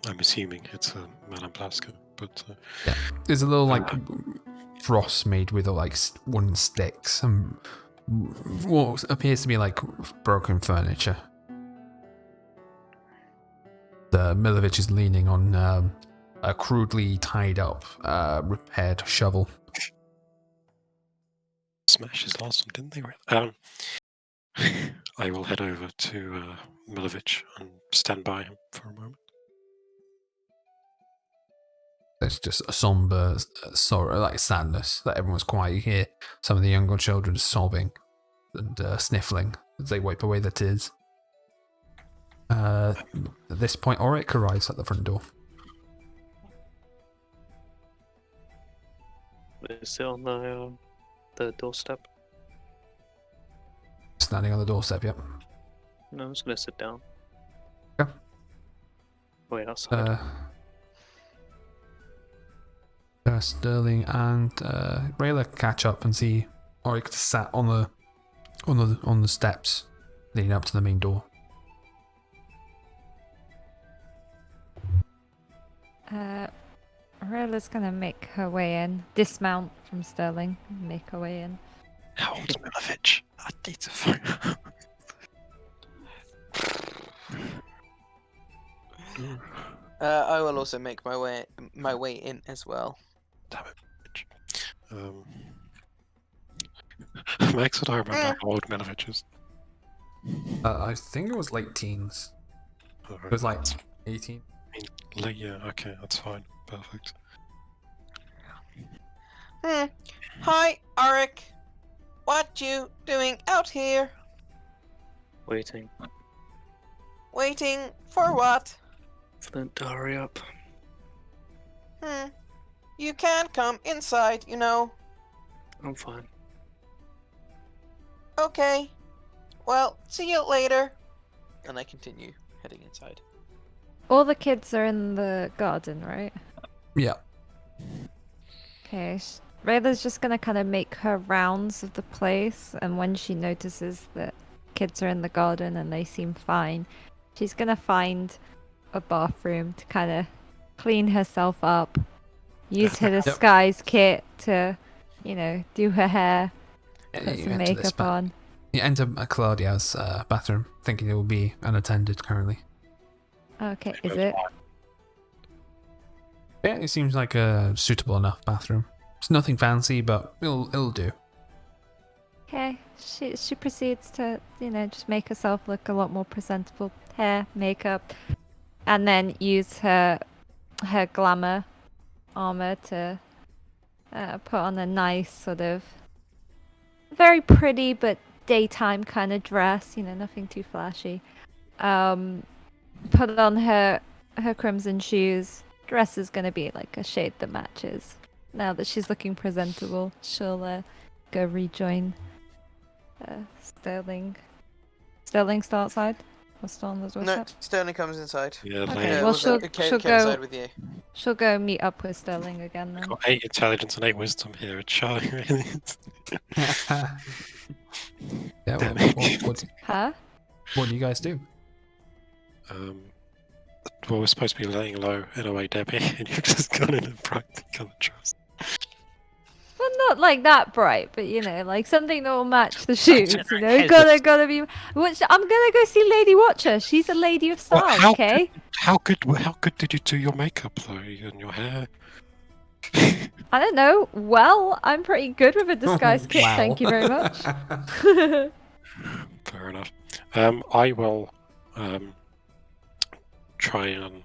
Speaker 4: I'm assuming it's a Madame Blasco, but
Speaker 1: There's a little like cross made with like wooden sticks and what appears to be like broken furniture. The Milovich is leaning on a crudely tied up, repaired shovel.
Speaker 4: Smash his last one, didn't they? I will head over to Milovich and stand by him for a moment.
Speaker 1: There's just a somber sorrow, like sadness that everyone's quiet. You hear some of the younger children sobbing and sniffling as they wipe away their tears. At this point, Auric arrives at the front door.
Speaker 3: Is it on the doorstep?
Speaker 1: Standing on the doorstep, yep.
Speaker 3: No, I'm just gonna sit down.
Speaker 1: Okay.
Speaker 3: Wait outside.
Speaker 1: Sterling and Rayla catch up and see Auric sat on the steps leading up to the main door.
Speaker 2: Rayla's gonna make her way in, dismount from Sterling, and make her way in.
Speaker 4: How old's Milovich? I need to phone.
Speaker 7: I will also make my way in as well.
Speaker 4: Damn it, bitch. Max, I don't remember how old Milovich is.
Speaker 1: I think it was late teens. It was like 18.
Speaker 4: Late, yeah, okay, that's fine. Perfect.
Speaker 7: Hi, Auric. What you doing out here?
Speaker 3: Waiting.
Speaker 7: Waiting for what?
Speaker 3: Flint, hurry up.
Speaker 7: You can't come inside, you know.
Speaker 3: I'm fine.
Speaker 7: Okay. Well, see you later. And I continue heading inside.
Speaker 2: All the kids are in the garden, right?
Speaker 1: Yeah.
Speaker 2: Okay. Rayla's just gonna kind of make her rounds of the place, and when she notices that kids are in the garden and they seem fine, she's gonna find a bathroom to kind of clean herself up, use her disguise kit to, do her hair,
Speaker 1: Yeah,
Speaker 2: put
Speaker 1: you
Speaker 2: some
Speaker 1: enter this
Speaker 2: makeup on.
Speaker 1: You enter Claudia's bathroom, thinking it will be unattended currently.
Speaker 2: Okay, is it?
Speaker 1: Yeah, it seems like a suitable enough bathroom. It's nothing fancy, but it'll do.
Speaker 2: Okay, she proceeds to, just make herself look a lot more presentable. Hair, makeup, and then use her glamour armor to put on a nice sort of very pretty but daytime kind of dress. Nothing too flashy. Put on her crimson shoes. Dress is gonna be like a shade that matches. Now that she's looking presentable, she'll go rejoin Sterling. Sterling still outside? Or still on the
Speaker 7: No,
Speaker 2: doorstep?
Speaker 7: Sterling comes inside.
Speaker 4: Yeah,
Speaker 2: Okay,
Speaker 4: Lane
Speaker 2: well,
Speaker 7: she'll
Speaker 2: she'll
Speaker 7: go
Speaker 2: go-
Speaker 7: inside with you.
Speaker 2: She'll go meet up with Sterling again then.
Speaker 4: got 8 intelligence and 8 wisdom here. It's showing really.
Speaker 1: Yeah,
Speaker 4: Damn
Speaker 2: Huh?
Speaker 1: what do you guys do?
Speaker 4: Well, we're supposed to be laying low in a way, Debbie, and you've just gone in and practically trust.
Speaker 2: Well, not like that bright, but like something that will match the shoes.
Speaker 4: Generate
Speaker 2: Gotta be. Which I'm gonna go see Lady Watcher. She's a lady of style,
Speaker 4: Well, how
Speaker 2: okay?
Speaker 4: How good did you do your makeup though, and your hair?
Speaker 2: I don't know. Well, I'm pretty good with a disguise kit.
Speaker 1: Wow.
Speaker 2: Thank you very much.
Speaker 4: Fair enough. I will try and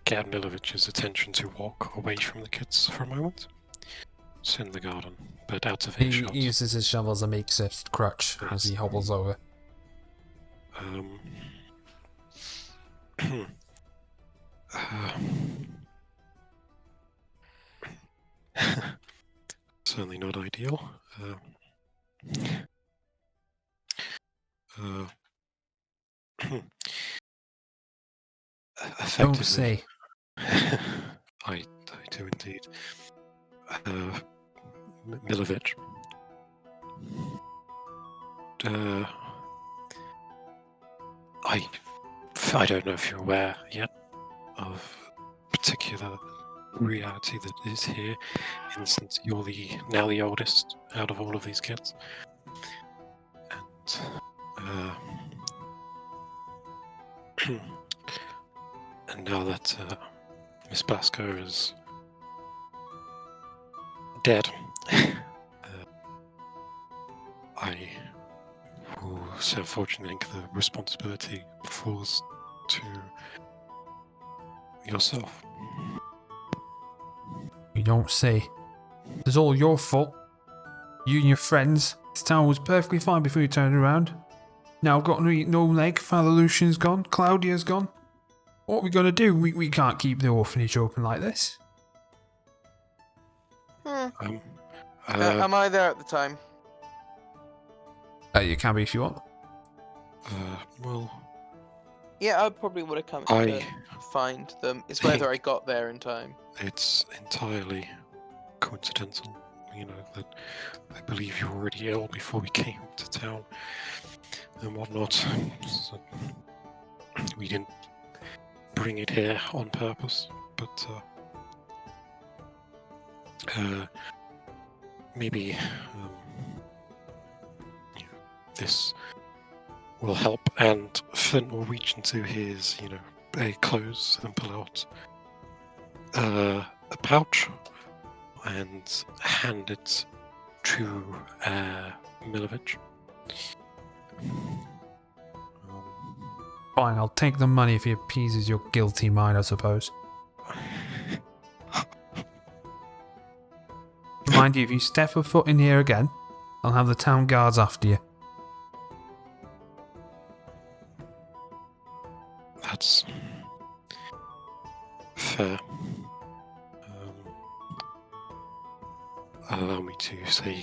Speaker 4: get Milovich's attention to walk away from the kids for a moment. It's in the garden, but out of
Speaker 1: He
Speaker 4: earshot.
Speaker 1: uses his shovel as a makeshift crutch as he hobbles over.
Speaker 4: Certainly not ideal.
Speaker 1: Don't
Speaker 4: Effectively,
Speaker 1: say.
Speaker 4: I do indeed. Milovich. I don't know if you're aware yet of particular reality that is here, and since you're now the oldest out of all of these kids, and now that Miss Blasco is dead, I will so unfortunately think the responsibility falls to yourself.
Speaker 1: You don't say. It's all your fault. You and your friends. This town was perfectly fine before you turned around. Now I've got no leg. Father Lucian's gone. Claudia's gone. What are we gonna do? We can't keep the orphanage open like this.
Speaker 7: Am I there at the time?
Speaker 1: You can be if you want.
Speaker 4: Well,
Speaker 7: Yeah, I probably would have come to find them. It's whether I got there in time.
Speaker 4: it's entirely coincidental, that I believe you were already ill before we came to town and whatnot. So we didn't bring it here on purpose, but maybe this will help, and Flint will reach into his, clothes and pull out a pouch and hand it to Milovich.
Speaker 1: Fine, I'll take the money if it appeases your guilty mind, I suppose. Mind you, if you step a foot in here again, I'll have the town guards after you.
Speaker 4: That's fair. Allow me to say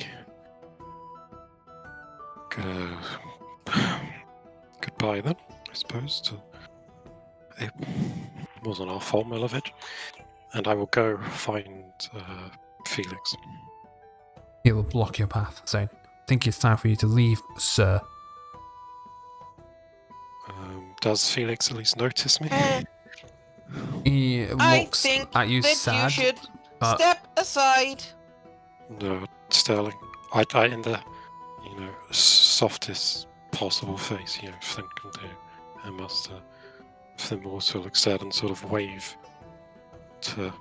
Speaker 4: goodbye then, I suppose. It wasn't our fault, Milovich, and I will go find Felix.
Speaker 1: He'll block your path, saying, I think it's time for you to leave, sir.
Speaker 4: Does Felix at least notice me?
Speaker 1: He
Speaker 7: I
Speaker 1: looks
Speaker 7: think
Speaker 1: at you
Speaker 7: that
Speaker 1: sad.
Speaker 7: you should Step aside.
Speaker 4: No, Sterling. I in the, softest possible face, Flint can do. I must, Flint will also look sad and sort of wave to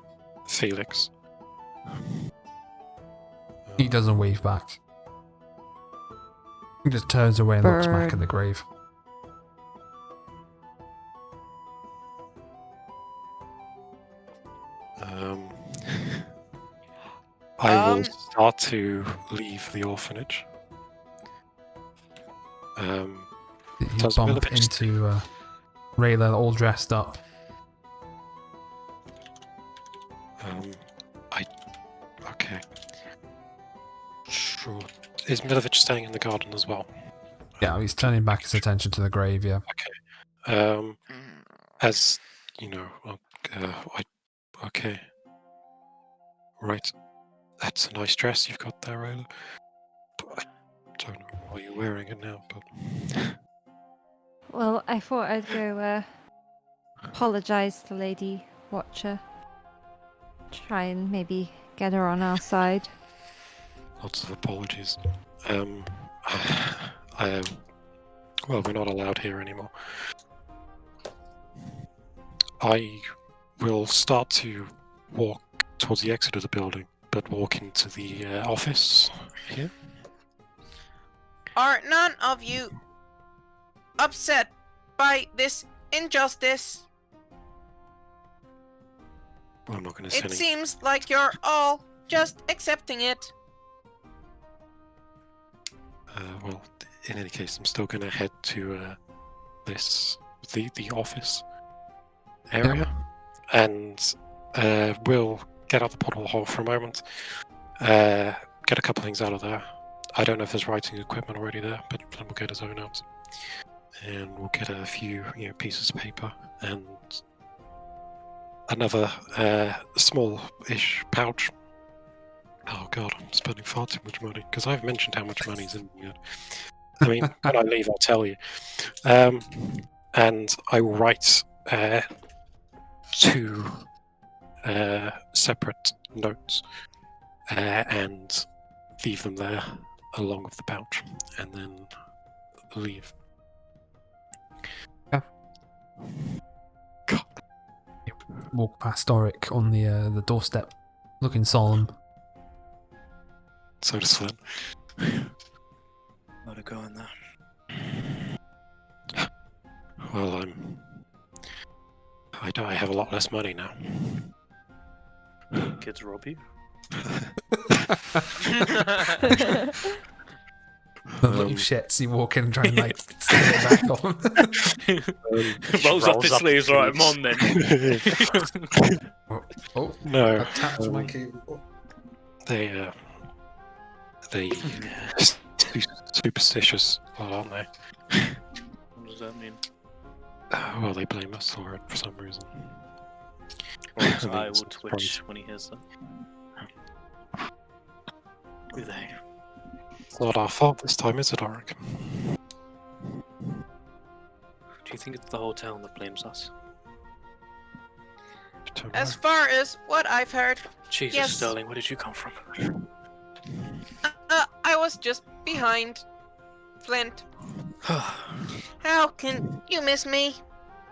Speaker 4: Felix.
Speaker 1: He doesn't wave back. He just turns away and looks back at
Speaker 2: Burn.
Speaker 1: the grave.
Speaker 4: I will start to leave the orphanage.
Speaker 1: You
Speaker 4: Does
Speaker 1: bump
Speaker 4: Milovich
Speaker 1: into Rayla all dressed up.
Speaker 4: Okay. Sure. Is Milovich staying in the garden as well?
Speaker 1: Yeah, he's turning back his attention to the grave, yeah.
Speaker 4: As okay. Right. That's a nice dress you've got there, Rayla. But I don't know why you're wearing it now, but
Speaker 2: Well, I thought I'd go apologise to Lady Watcher. Try and maybe get her on our side.
Speaker 4: lots of apologies. Well, we're not allowed here anymore. I will start to walk towards the exit of the building, but walk into the office here.
Speaker 7: Are none of you upset by this injustice?
Speaker 4: Well, I'm not going to say
Speaker 7: It
Speaker 4: anything.
Speaker 7: seems like you're all just accepting it.
Speaker 4: Well, in any case, I'm still going to head to the office area, and we'll get out the portal hole for a moment, get a couple things out of there. I don't know if there's writing equipment already there, but then we'll get his own out, and we'll get a few pieces of paper and another small-ish pouch. Oh god, I'm spending far too much money, because I've mentioned how much money's in here. I mean, when I leave, I'll tell you. And I will write 2 separate notes and leave them there along with the pouch, and then leave.
Speaker 1: Yeah.
Speaker 4: God.
Speaker 1: Walk past Doric on the doorstep, looking solemn.
Speaker 4: So does Flynn.
Speaker 3: Gotta go in there.
Speaker 4: Well, I have a lot less money now.
Speaker 3: Kids rob you?
Speaker 1: The little shits, you walk in and try and like stand it back on.
Speaker 3: Rolls up his sleeves, right, I'm on then.
Speaker 1: Oh,
Speaker 4: No.
Speaker 1: I tapped my cable.
Speaker 4: They superstitious, aren't they?
Speaker 3: What does that mean?
Speaker 4: Well, they blame us for it for some reason.
Speaker 3: His
Speaker 4: I mean,
Speaker 3: eye
Speaker 4: it's
Speaker 3: will twitch when he hears that. Who are they?
Speaker 4: It's not our fault this time, is it, Auric?
Speaker 3: Do you think it's the whole town that blames us?
Speaker 7: As far as what I've heard,
Speaker 3: Jesus,
Speaker 7: Yes.
Speaker 3: Sterling, where did you come from?
Speaker 7: I was just behind Flint. How can you miss me?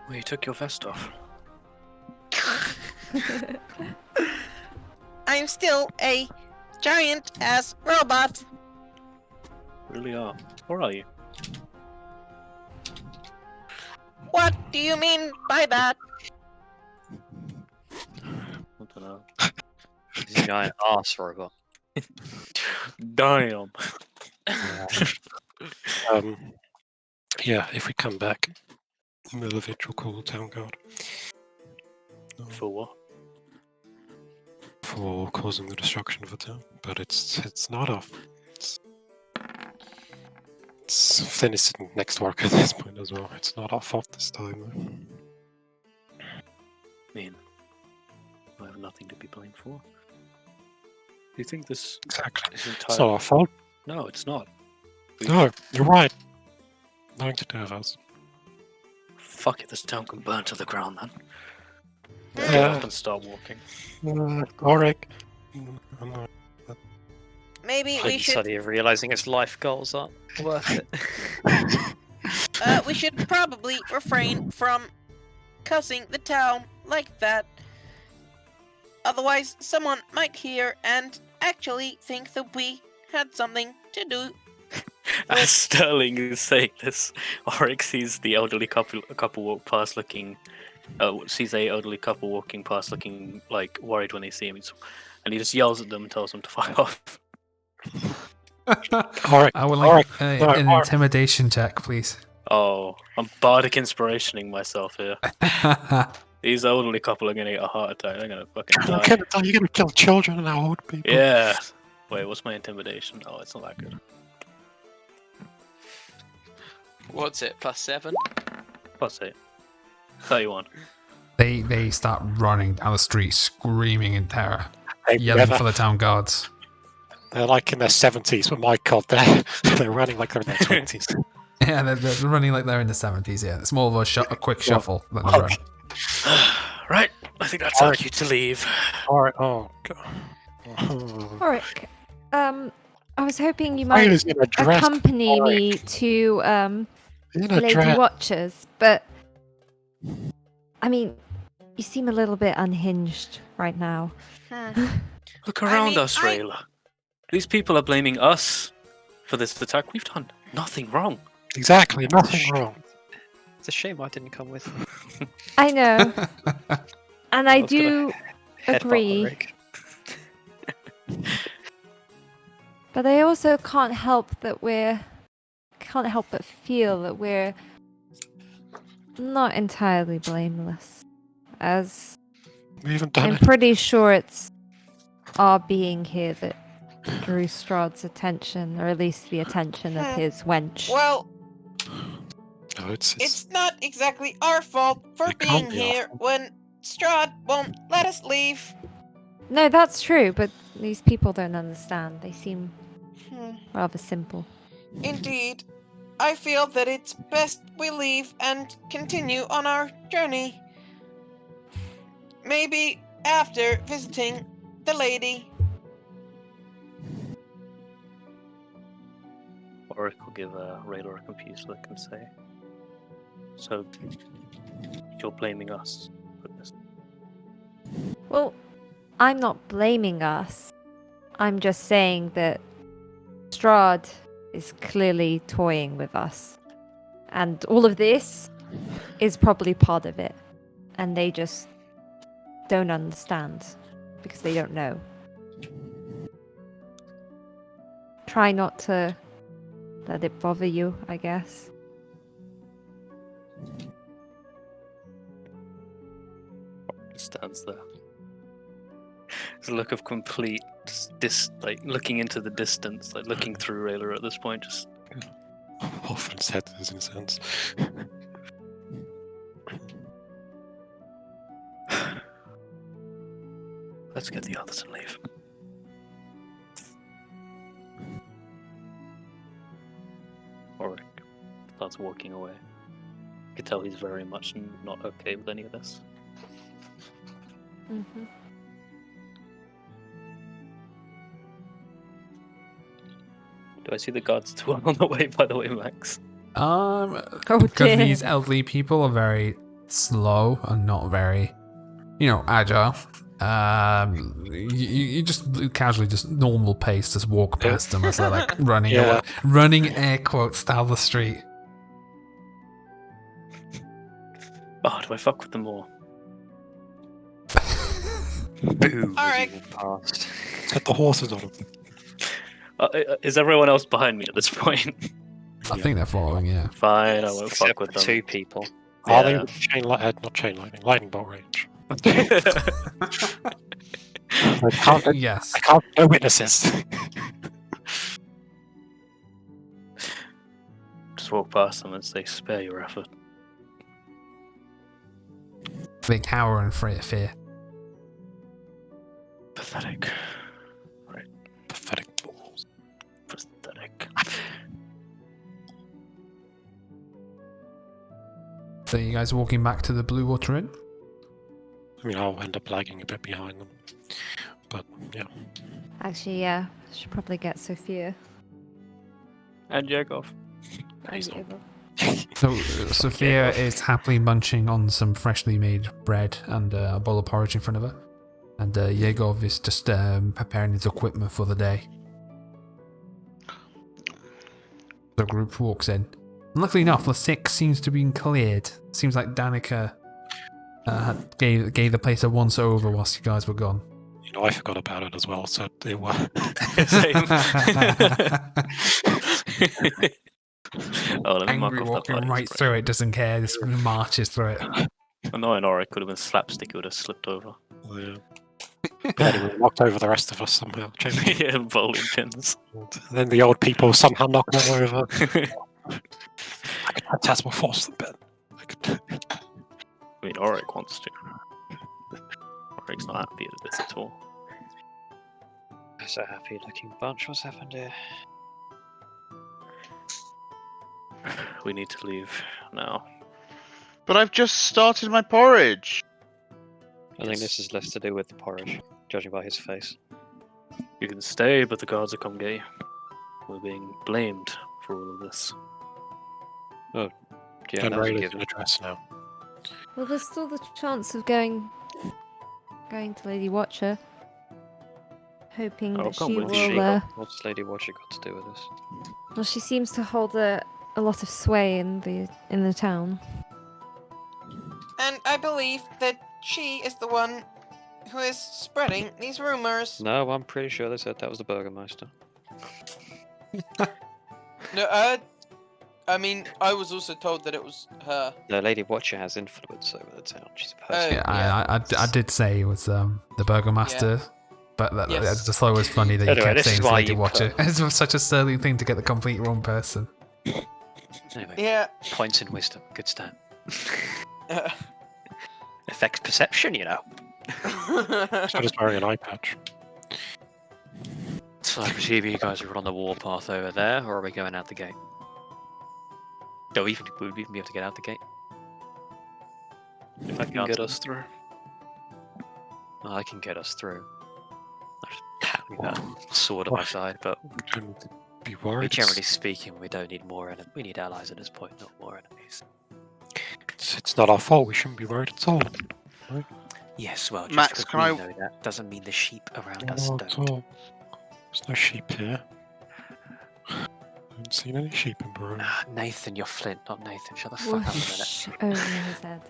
Speaker 3: Well, you took your vest off.
Speaker 7: I'm still a giant-ass robot.
Speaker 3: Really are. Or are you?
Speaker 7: What do you mean by that?
Speaker 3: I don't know.
Speaker 5: He's a giant ass robot.
Speaker 3: Damn.
Speaker 4: Yeah, if we come back, Milovich will call the town guard
Speaker 3: For what?
Speaker 4: for causing the destruction of the town. But it's not our. Flynn is sitting next to Ark at this point as well. It's not our fault this time.
Speaker 3: I mean, I have nothing to be blamed for. Do you think this
Speaker 4: Exactly.
Speaker 3: is
Speaker 4: It's not our fault.
Speaker 3: No, it's not.
Speaker 4: No, you're right. Nothing to do with us.
Speaker 3: Fuck it, this town can burn to the ground then. Get up and start walking.
Speaker 4: Auric.
Speaker 7: Maybe we should
Speaker 5: Hindsight of realizing his life goals aren't worth it.
Speaker 7: we should probably refrain from cussing the town like that. Otherwise, someone might hear and actually think that we had something to do.
Speaker 3: As Sterling is saying this, Oryx sees the elderly couple walk past, sees a elderly couple walking past, looking like worried when they see him, and he just yells at them and tells them to fuck off.
Speaker 4: Auric.
Speaker 1: I would like
Speaker 4: Auric.
Speaker 1: an
Speaker 4: Auric.
Speaker 1: intimidation check, please.
Speaker 3: Oh, I'm bardic inspirationing myself here. These elderly couple are gonna get a heart attack. They're gonna fucking die.
Speaker 4: You're gonna kill children and our old people.
Speaker 3: Yeah. Wait, what's my intimidation? Oh, it's not that good.
Speaker 7: What's it? +7?
Speaker 3: +8. 31.
Speaker 1: They start running down the street, screaming in terror,
Speaker 4: They're
Speaker 1: yelling for the town guards.
Speaker 4: like in their 70s, but my god, they're running like they're in their 20s.
Speaker 1: Yeah, they're running like they're in the 70s. Yeah, it's more of a quick shuffle than a run.
Speaker 3: Right, I think that's our cue to leave.
Speaker 4: Alright, oh god.
Speaker 2: Auric, I was hoping you might
Speaker 4: Riley's in a dress.
Speaker 2: accompany
Speaker 4: Auric.
Speaker 2: me to
Speaker 4: In a
Speaker 2: Lady
Speaker 4: dress.
Speaker 2: Watchers, but I mean, you seem a little bit unhinged right now.
Speaker 3: Look around
Speaker 7: mean,
Speaker 3: us, Rayla. These people are blaming us for this attack. We've done nothing wrong.
Speaker 4: Exactly, nothing wrong.
Speaker 5: It's a shame I didn't come with.
Speaker 2: I know, and I
Speaker 5: I was gonna
Speaker 2: do
Speaker 5: Headbutt
Speaker 2: agree,
Speaker 5: Auric.
Speaker 2: but I also can't help but feel that we're not entirely blameless, as
Speaker 4: We haven't done
Speaker 2: I'm
Speaker 4: it.
Speaker 2: pretty sure it's our being here that drew Strahd's attention, or at least the attention of his wench.
Speaker 7: Well,
Speaker 4: No,
Speaker 7: it's not exactly our fault for
Speaker 4: It can't
Speaker 7: being
Speaker 4: be our
Speaker 7: here
Speaker 4: fault.
Speaker 7: when Strahd won't let us leave.
Speaker 2: No, that's true, but these people don't understand. They seem
Speaker 7: Hmm.
Speaker 2: rather simple.
Speaker 7: Indeed. I feel that it's best we leave and continue on our journey. Maybe after visiting the lady.
Speaker 3: Oryx will give Rayla a confused look and say, "So, you're blaming us for this?"
Speaker 2: Well, I'm not blaming us. I'm just saying that Strahd is clearly toying with us. And all of this is probably part of it. And they just don't understand because they don't know. Try not to let it bother you, I guess.
Speaker 3: He stands there. There's a look of complete, looking into the distance, like looking through Rayla at this point, just
Speaker 4: Often said this in a sense.
Speaker 3: let's get the others and leave. Oryx starts walking away. You can tell he's very much not okay with any of this.
Speaker 2: Mm-hmm.
Speaker 3: Do I see the guards still on the way, by the way, Max?
Speaker 2: Oh,
Speaker 1: Because
Speaker 2: dear.
Speaker 1: these elderly people are very slow and not very, agile. You just casually, just normal pace, just walk past them as they're like running,
Speaker 4: Yeah.
Speaker 1: running air quotes down the street.
Speaker 3: Oh, do I fuck with them all?
Speaker 5: Boom.
Speaker 7: Alright.
Speaker 5: Past.
Speaker 4: Set the horses on them.
Speaker 3: Is everyone else behind me at this point?
Speaker 1: I think they're following, yeah.
Speaker 3: Fine, I won't
Speaker 5: Except
Speaker 3: fuck with
Speaker 5: for
Speaker 3: them.
Speaker 5: 2 people.
Speaker 4: Are they
Speaker 3: Yeah.
Speaker 4: not chain lightning, lightning bolt range? I can't,
Speaker 1: Yes.
Speaker 4: no witnesses.
Speaker 3: Just walk past them and say, "Spare your effort."
Speaker 1: They cower in fear.
Speaker 3: Pathetic.
Speaker 4: Pathetic balls.
Speaker 3: Pathetic.
Speaker 1: So you guys walking back to the Blue Water Inn?
Speaker 4: I mean, I'll end up lagging a bit behind them. But, yeah.
Speaker 2: Actually, yeah. Should probably get Sophia.
Speaker 3: And Yegov.
Speaker 4: He's
Speaker 2: And
Speaker 4: not.
Speaker 2: Ava.
Speaker 1: So Sophia is happily munching on some freshly made bread and a bowl of porridge in front of her. And Yegov is just preparing his equipment for the day. The group walks in. And luckily enough, the sick seems to be cleared. Seems like Danica gave the place a once over whilst you guys were gone.
Speaker 4: You know, I forgot about it as well, so it was.
Speaker 3: Same. Oh, let me mark
Speaker 1: Angry
Speaker 3: off that
Speaker 1: walking
Speaker 3: body
Speaker 1: right
Speaker 3: spray.
Speaker 1: through it, doesn't care, just marches through it.
Speaker 3: Annoying Auric could have been slapstick, he would have slipped over.
Speaker 4: Yeah. But anyway, knocked over the rest of us somehow.
Speaker 3: Yeah, bowling pins.
Speaker 4: And then the old people somehow knocked them over. I could phantasmal force them, Ben. I could.
Speaker 3: I mean, Auric wants to. Auric's not happy with this at all.
Speaker 5: That's a happy looking bunch. What's happened here?
Speaker 3: We need to leave now.
Speaker 6: But I've just started my porridge.
Speaker 5: I think this is less to do with the porridge, judging by his face.
Speaker 3: You can stay, but the guards will come get you. We're being blamed for all of this.
Speaker 5: Yeah,
Speaker 4: Don't
Speaker 5: that was a
Speaker 4: raid
Speaker 5: given.
Speaker 4: an address now.
Speaker 2: Well, there's still the chance of going to Lady Watcher. Hoping
Speaker 3: Oh,
Speaker 2: that
Speaker 3: come
Speaker 2: she
Speaker 3: with
Speaker 2: will.
Speaker 3: you.
Speaker 5: What's Lady Watcher got to do with this?
Speaker 2: Well, she seems to hold a lot of sway in the town.
Speaker 7: And I believe that she is the one who is spreading these rumors.
Speaker 5: No, I'm pretty sure they said that was the Burgermeister.
Speaker 7: No, I mean, I was also told that it was her.
Speaker 5: The Lady Watcher has influence over the town. She's a person.
Speaker 1: Yeah, I did say it was the Burgomaster, but I
Speaker 7: Yes.
Speaker 1: just thought it was funny that you
Speaker 5: Anyway,
Speaker 1: kept
Speaker 5: this
Speaker 1: saying
Speaker 5: is
Speaker 1: it's
Speaker 5: why
Speaker 1: Lady
Speaker 5: you
Speaker 1: Watcher.
Speaker 5: put-
Speaker 1: It's such a sterling thing to get the complete wrong person.
Speaker 5: Anyway,
Speaker 7: Yeah.
Speaker 5: points in wisdom. Good stat. Affects perception, you know.
Speaker 4: So just wearing an eye patch.
Speaker 5: So I presume you guys are on the warpath over there, or are we going out the gate? No, would we even be able to get out the gate?
Speaker 3: If I can get us through.
Speaker 5: Well, I can get us through. I just having that sword at my side, but
Speaker 4: Don't be worried.
Speaker 5: generally speaking, we don't need more enemies. We need allies at this point, not more enemies.
Speaker 4: It's not our fault. We shouldn't be worried at all.
Speaker 5: Yes, well, just
Speaker 6: Max,
Speaker 5: because
Speaker 6: can
Speaker 5: we
Speaker 6: I-
Speaker 5: know that doesn't mean the sheep around us
Speaker 4: Not at
Speaker 5: don't.
Speaker 4: all. There's no sheep here. I haven't seen any sheep in Baroon.
Speaker 5: Ah, Nathan, you're Flint, not Nathan. Shut the fuck up a minute.
Speaker 2: Whoosh over his head.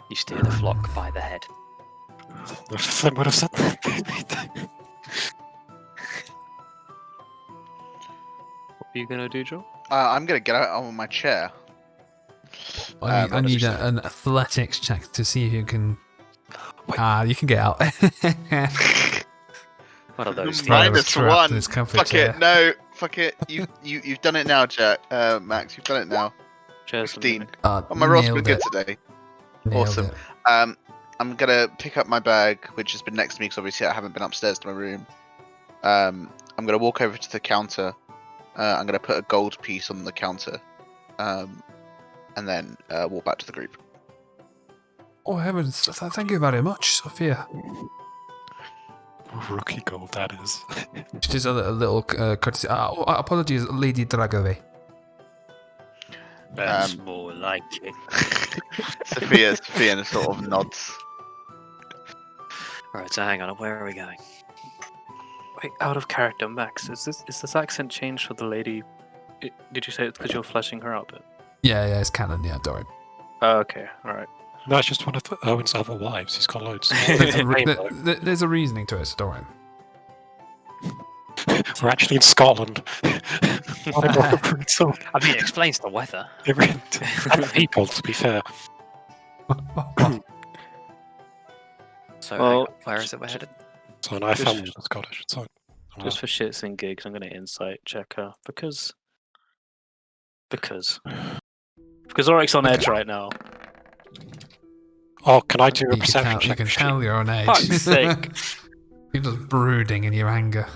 Speaker 5: You steer the flock by the head.
Speaker 4: Flint would have said that.
Speaker 3: What are you gonna do, Joe?
Speaker 6: I'm gonna get out on my chair.
Speaker 1: I need
Speaker 6: obviously.
Speaker 1: an athletics check to see if you can.
Speaker 4: Wait.
Speaker 1: You can get out.
Speaker 5: What are those?
Speaker 1: Fine.
Speaker 6: Minus
Speaker 1: trapped in
Speaker 6: one.
Speaker 1: his comfort
Speaker 6: Fuck
Speaker 1: chair.
Speaker 6: it. No. Fuck it. You've done it now, Jack. Max, you've done it now.
Speaker 3: Cheers.
Speaker 6: 15.
Speaker 1: Oh,
Speaker 6: Oh, my rolls were
Speaker 1: nailed
Speaker 6: good
Speaker 1: it.
Speaker 6: today.
Speaker 1: Nailed
Speaker 6: Awesome.
Speaker 1: it.
Speaker 6: I'm gonna pick up my bag, which has been next to me because obviously I haven't been upstairs to my room. I'm gonna walk over to the counter. I'm gonna put a gold piece on the counter, and then walk back to the group.
Speaker 1: Oh heavens! Thank you very much, Sophia.
Speaker 4: Rookie gold, that is.
Speaker 1: Just a little courtesy. Apologies, Lady Dragove.
Speaker 5: That's more like it.
Speaker 6: Sophia sort of nods.
Speaker 5: Right, so hang on, where are we going?
Speaker 3: Wait, out of character, Max. Is this accent changed for the lady? Did you say it's because you're fleshing her out a bit?
Speaker 1: Yeah, it's canon. Yeah, don't worry.
Speaker 3: Oh, okay, all right.
Speaker 4: No, it's just one of Owen's other wives. He's got loads.
Speaker 1: There's a reasoning to it, so don't worry.
Speaker 4: We're actually in Scotland. Not in Rotherham at all.
Speaker 5: I mean, it explains the weather.
Speaker 4: And the people, to be fair.
Speaker 5: So,
Speaker 3: Well,
Speaker 5: hang on, where is it we're headed?
Speaker 4: So, and I
Speaker 3: Just-
Speaker 4: found the Scottish. So,
Speaker 3: Just for shits and gigs, I'm gonna insight check her because Auric's on edge right now.
Speaker 4: oh, can I do a
Speaker 1: You can
Speaker 4: perception
Speaker 1: tell, you
Speaker 4: check?
Speaker 1: can tell you're on edge.
Speaker 3: Fuck's sake.
Speaker 1: You're just brooding in your anger.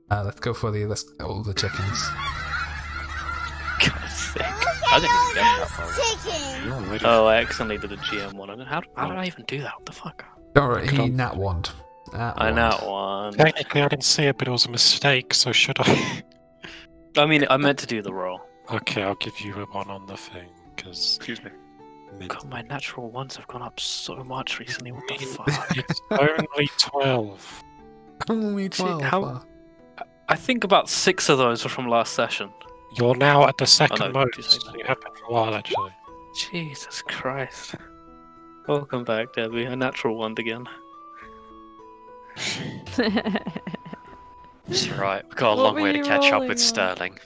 Speaker 1: Let's go for all the chickens.
Speaker 3: God's sake.
Speaker 5: I didn't even get that far.
Speaker 4: No, I don't.
Speaker 3: Oh, I accidentally did a GM one. How did I even do that? What the fuck?
Speaker 1: Don't worry, he
Speaker 4: Come.
Speaker 1: nat wand.
Speaker 3: I know one.
Speaker 4: Technically, I didn't see it, but it was a mistake, so should I?
Speaker 3: I mean, I meant to do the roll.
Speaker 4: Okay, I'll give you a 1 on the thing, because...
Speaker 5: Excuse me.
Speaker 3: God, my natural ones have gone up so much recently. What the fuck?
Speaker 4: It's only 12.
Speaker 1: Only
Speaker 3: See,
Speaker 1: 12.
Speaker 3: how- I think about 6 of those were from last session.
Speaker 4: You're now at the second
Speaker 3: no,
Speaker 4: mode,
Speaker 3: just like
Speaker 4: so
Speaker 3: that.
Speaker 4: you have been for a while, actually.
Speaker 3: Jesus Christ. Welcome back, Debbie. A natural one again.
Speaker 5: It's alright. We've got a
Speaker 2: What
Speaker 5: long
Speaker 2: were
Speaker 5: way to
Speaker 2: you
Speaker 5: catch up
Speaker 2: rolling
Speaker 5: with
Speaker 2: on?
Speaker 5: Sterling.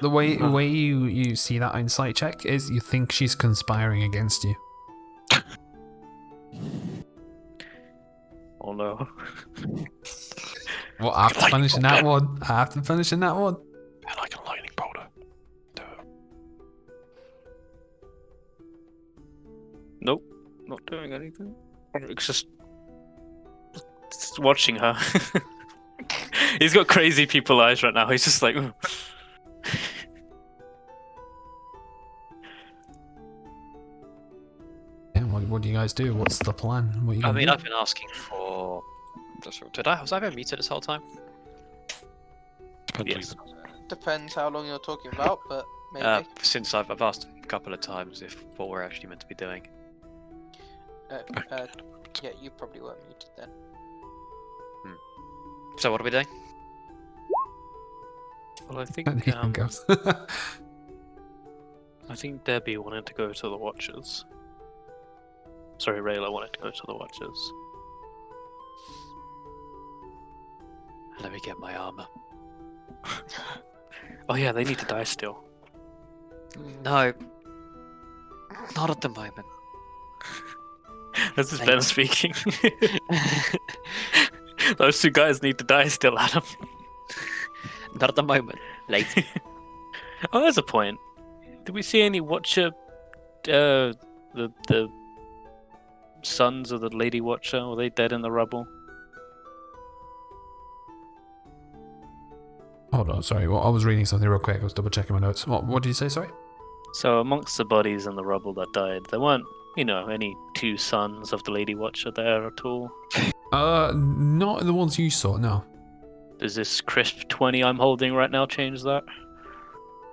Speaker 1: The way you see that insight check is you think she's conspiring against you.
Speaker 3: Oh no.
Speaker 1: Well, I have to
Speaker 4: Lightning
Speaker 1: finish in that one. I have to finish in that one.
Speaker 4: I like a lightning bolter.
Speaker 3: Nope. Not doing anything. It's just watching her. He's got crazy people eyes right now. He's just like. "Ooh."
Speaker 1: Yeah, what do you guys do? What's the plan? What are you
Speaker 5: I
Speaker 1: gonna
Speaker 5: mean,
Speaker 1: do?
Speaker 5: I've been asking for. Was I been muted this whole time?
Speaker 4: Depends
Speaker 3: Yes.
Speaker 7: Depends how long you're talking about, but maybe.
Speaker 5: Since I've asked a couple of times if what we're actually meant to be doing.
Speaker 7: Yeah, you probably weren't muted then.
Speaker 5: So what are we doing?
Speaker 3: Well, I think
Speaker 1: And Ethan goes.
Speaker 3: I think Debbie wanted to go to the Watchers. Sorry, Rayla wanted to go to the Watchers.
Speaker 5: Let me get my armor.
Speaker 3: Oh yeah, they need to die still.
Speaker 5: No. Not at the moment.
Speaker 3: This is Ben
Speaker 5: Thanks.
Speaker 3: speaking. Those 2 guys need to die still, Adam.
Speaker 5: Not at the moment. Later.
Speaker 3: Oh, there's a point. Did we see any Watcher? The sons of the Lady Watcher, were they dead in the rubble?
Speaker 1: Hold on, sorry. Well, I was reading something real quick. I was double checking my notes. What did you say? Sorry.
Speaker 3: So amongst the bodies in the rubble that died, there weren't, any 2 sons of the Lady Watcher there at all.
Speaker 1: Not the ones you saw. No.
Speaker 3: Does this crisp 20 I'm holding right now change that?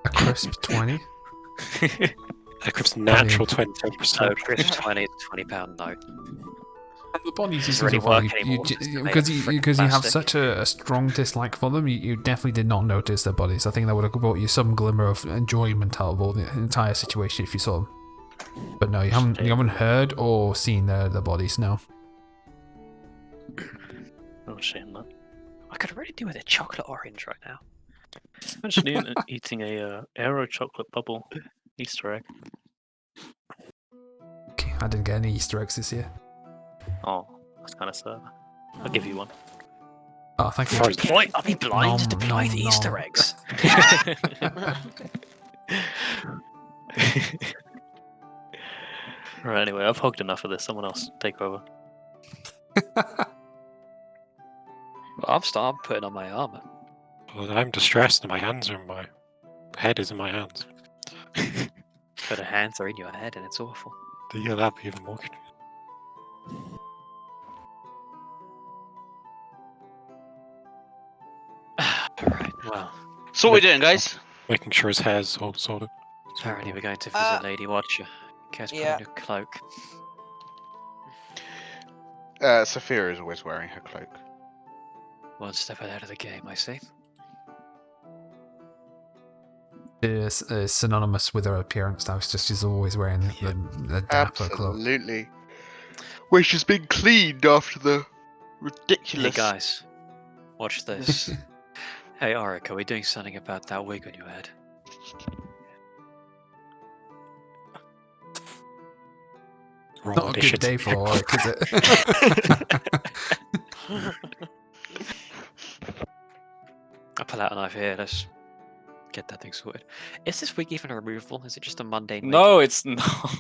Speaker 1: A crisp 20.
Speaker 4: Equip's natural
Speaker 5: So
Speaker 4: 20%.
Speaker 5: Chris 20 is a £20 note.
Speaker 1: The bodies
Speaker 5: Doesn't
Speaker 1: you
Speaker 5: really
Speaker 1: so far,
Speaker 5: work anymore, just to make
Speaker 1: because
Speaker 5: it
Speaker 1: you
Speaker 5: freaking
Speaker 1: have
Speaker 5: plastic.
Speaker 1: such a strong dislike for them, you definitely did not notice their bodies. I think that would have brought you some glimmer of enjoyment out of all the entire situation if you saw them. But no, you haven't heard or seen the bodies. No.
Speaker 3: Oh, shame that.
Speaker 5: I could really do with a chocolate orange right now.
Speaker 3: Actually, eating a Aero chocolate bubble Easter egg.
Speaker 1: Okay, I didn't get any Easter eggs this year.
Speaker 3: Oh, that's kind of sad. I'll give you one.
Speaker 1: Oh, thank you.
Speaker 4: Sorry.
Speaker 5: I'll be blind to
Speaker 1: Nom,
Speaker 5: deploy
Speaker 1: nom,
Speaker 5: the
Speaker 1: nom.
Speaker 5: Easter eggs.
Speaker 3: Right, anyway, I've hogged enough of this. Someone else take over.
Speaker 5: Well, I'm putting on my armor.
Speaker 4: Well, I'm distressed and my hands are in my... head is in my hands.
Speaker 5: But the hands are in your head and it's awful.
Speaker 4: Yeah, that'd be even more confusing.
Speaker 5: Alright, well,
Speaker 6: So what are we doing, guys?
Speaker 4: Making sure his hair's all sorted.
Speaker 5: apparently we're going to visit Lady Watcher. Care to put
Speaker 7: yeah.
Speaker 5: on your cloak?
Speaker 6: Sophia is always wearing her cloak.
Speaker 5: One step ahead of the game, I see.
Speaker 1: Is synonymous with her appearance now. It's just she's always wearing the dapper cloak.
Speaker 6: Absolutely. Where she's been cleaned after the
Speaker 5: Hey
Speaker 6: ridiculous.
Speaker 5: guys, watch this. Hey Auric, are we doing something about that wig on your head?
Speaker 4: Roll
Speaker 1: Not a good day
Speaker 4: initiative.
Speaker 1: for Auric, is it?
Speaker 5: I'll pull out a knife here, let's get that thing sorted. Is this wig even removable? Is it just a mundane wig?
Speaker 3: No, it's not.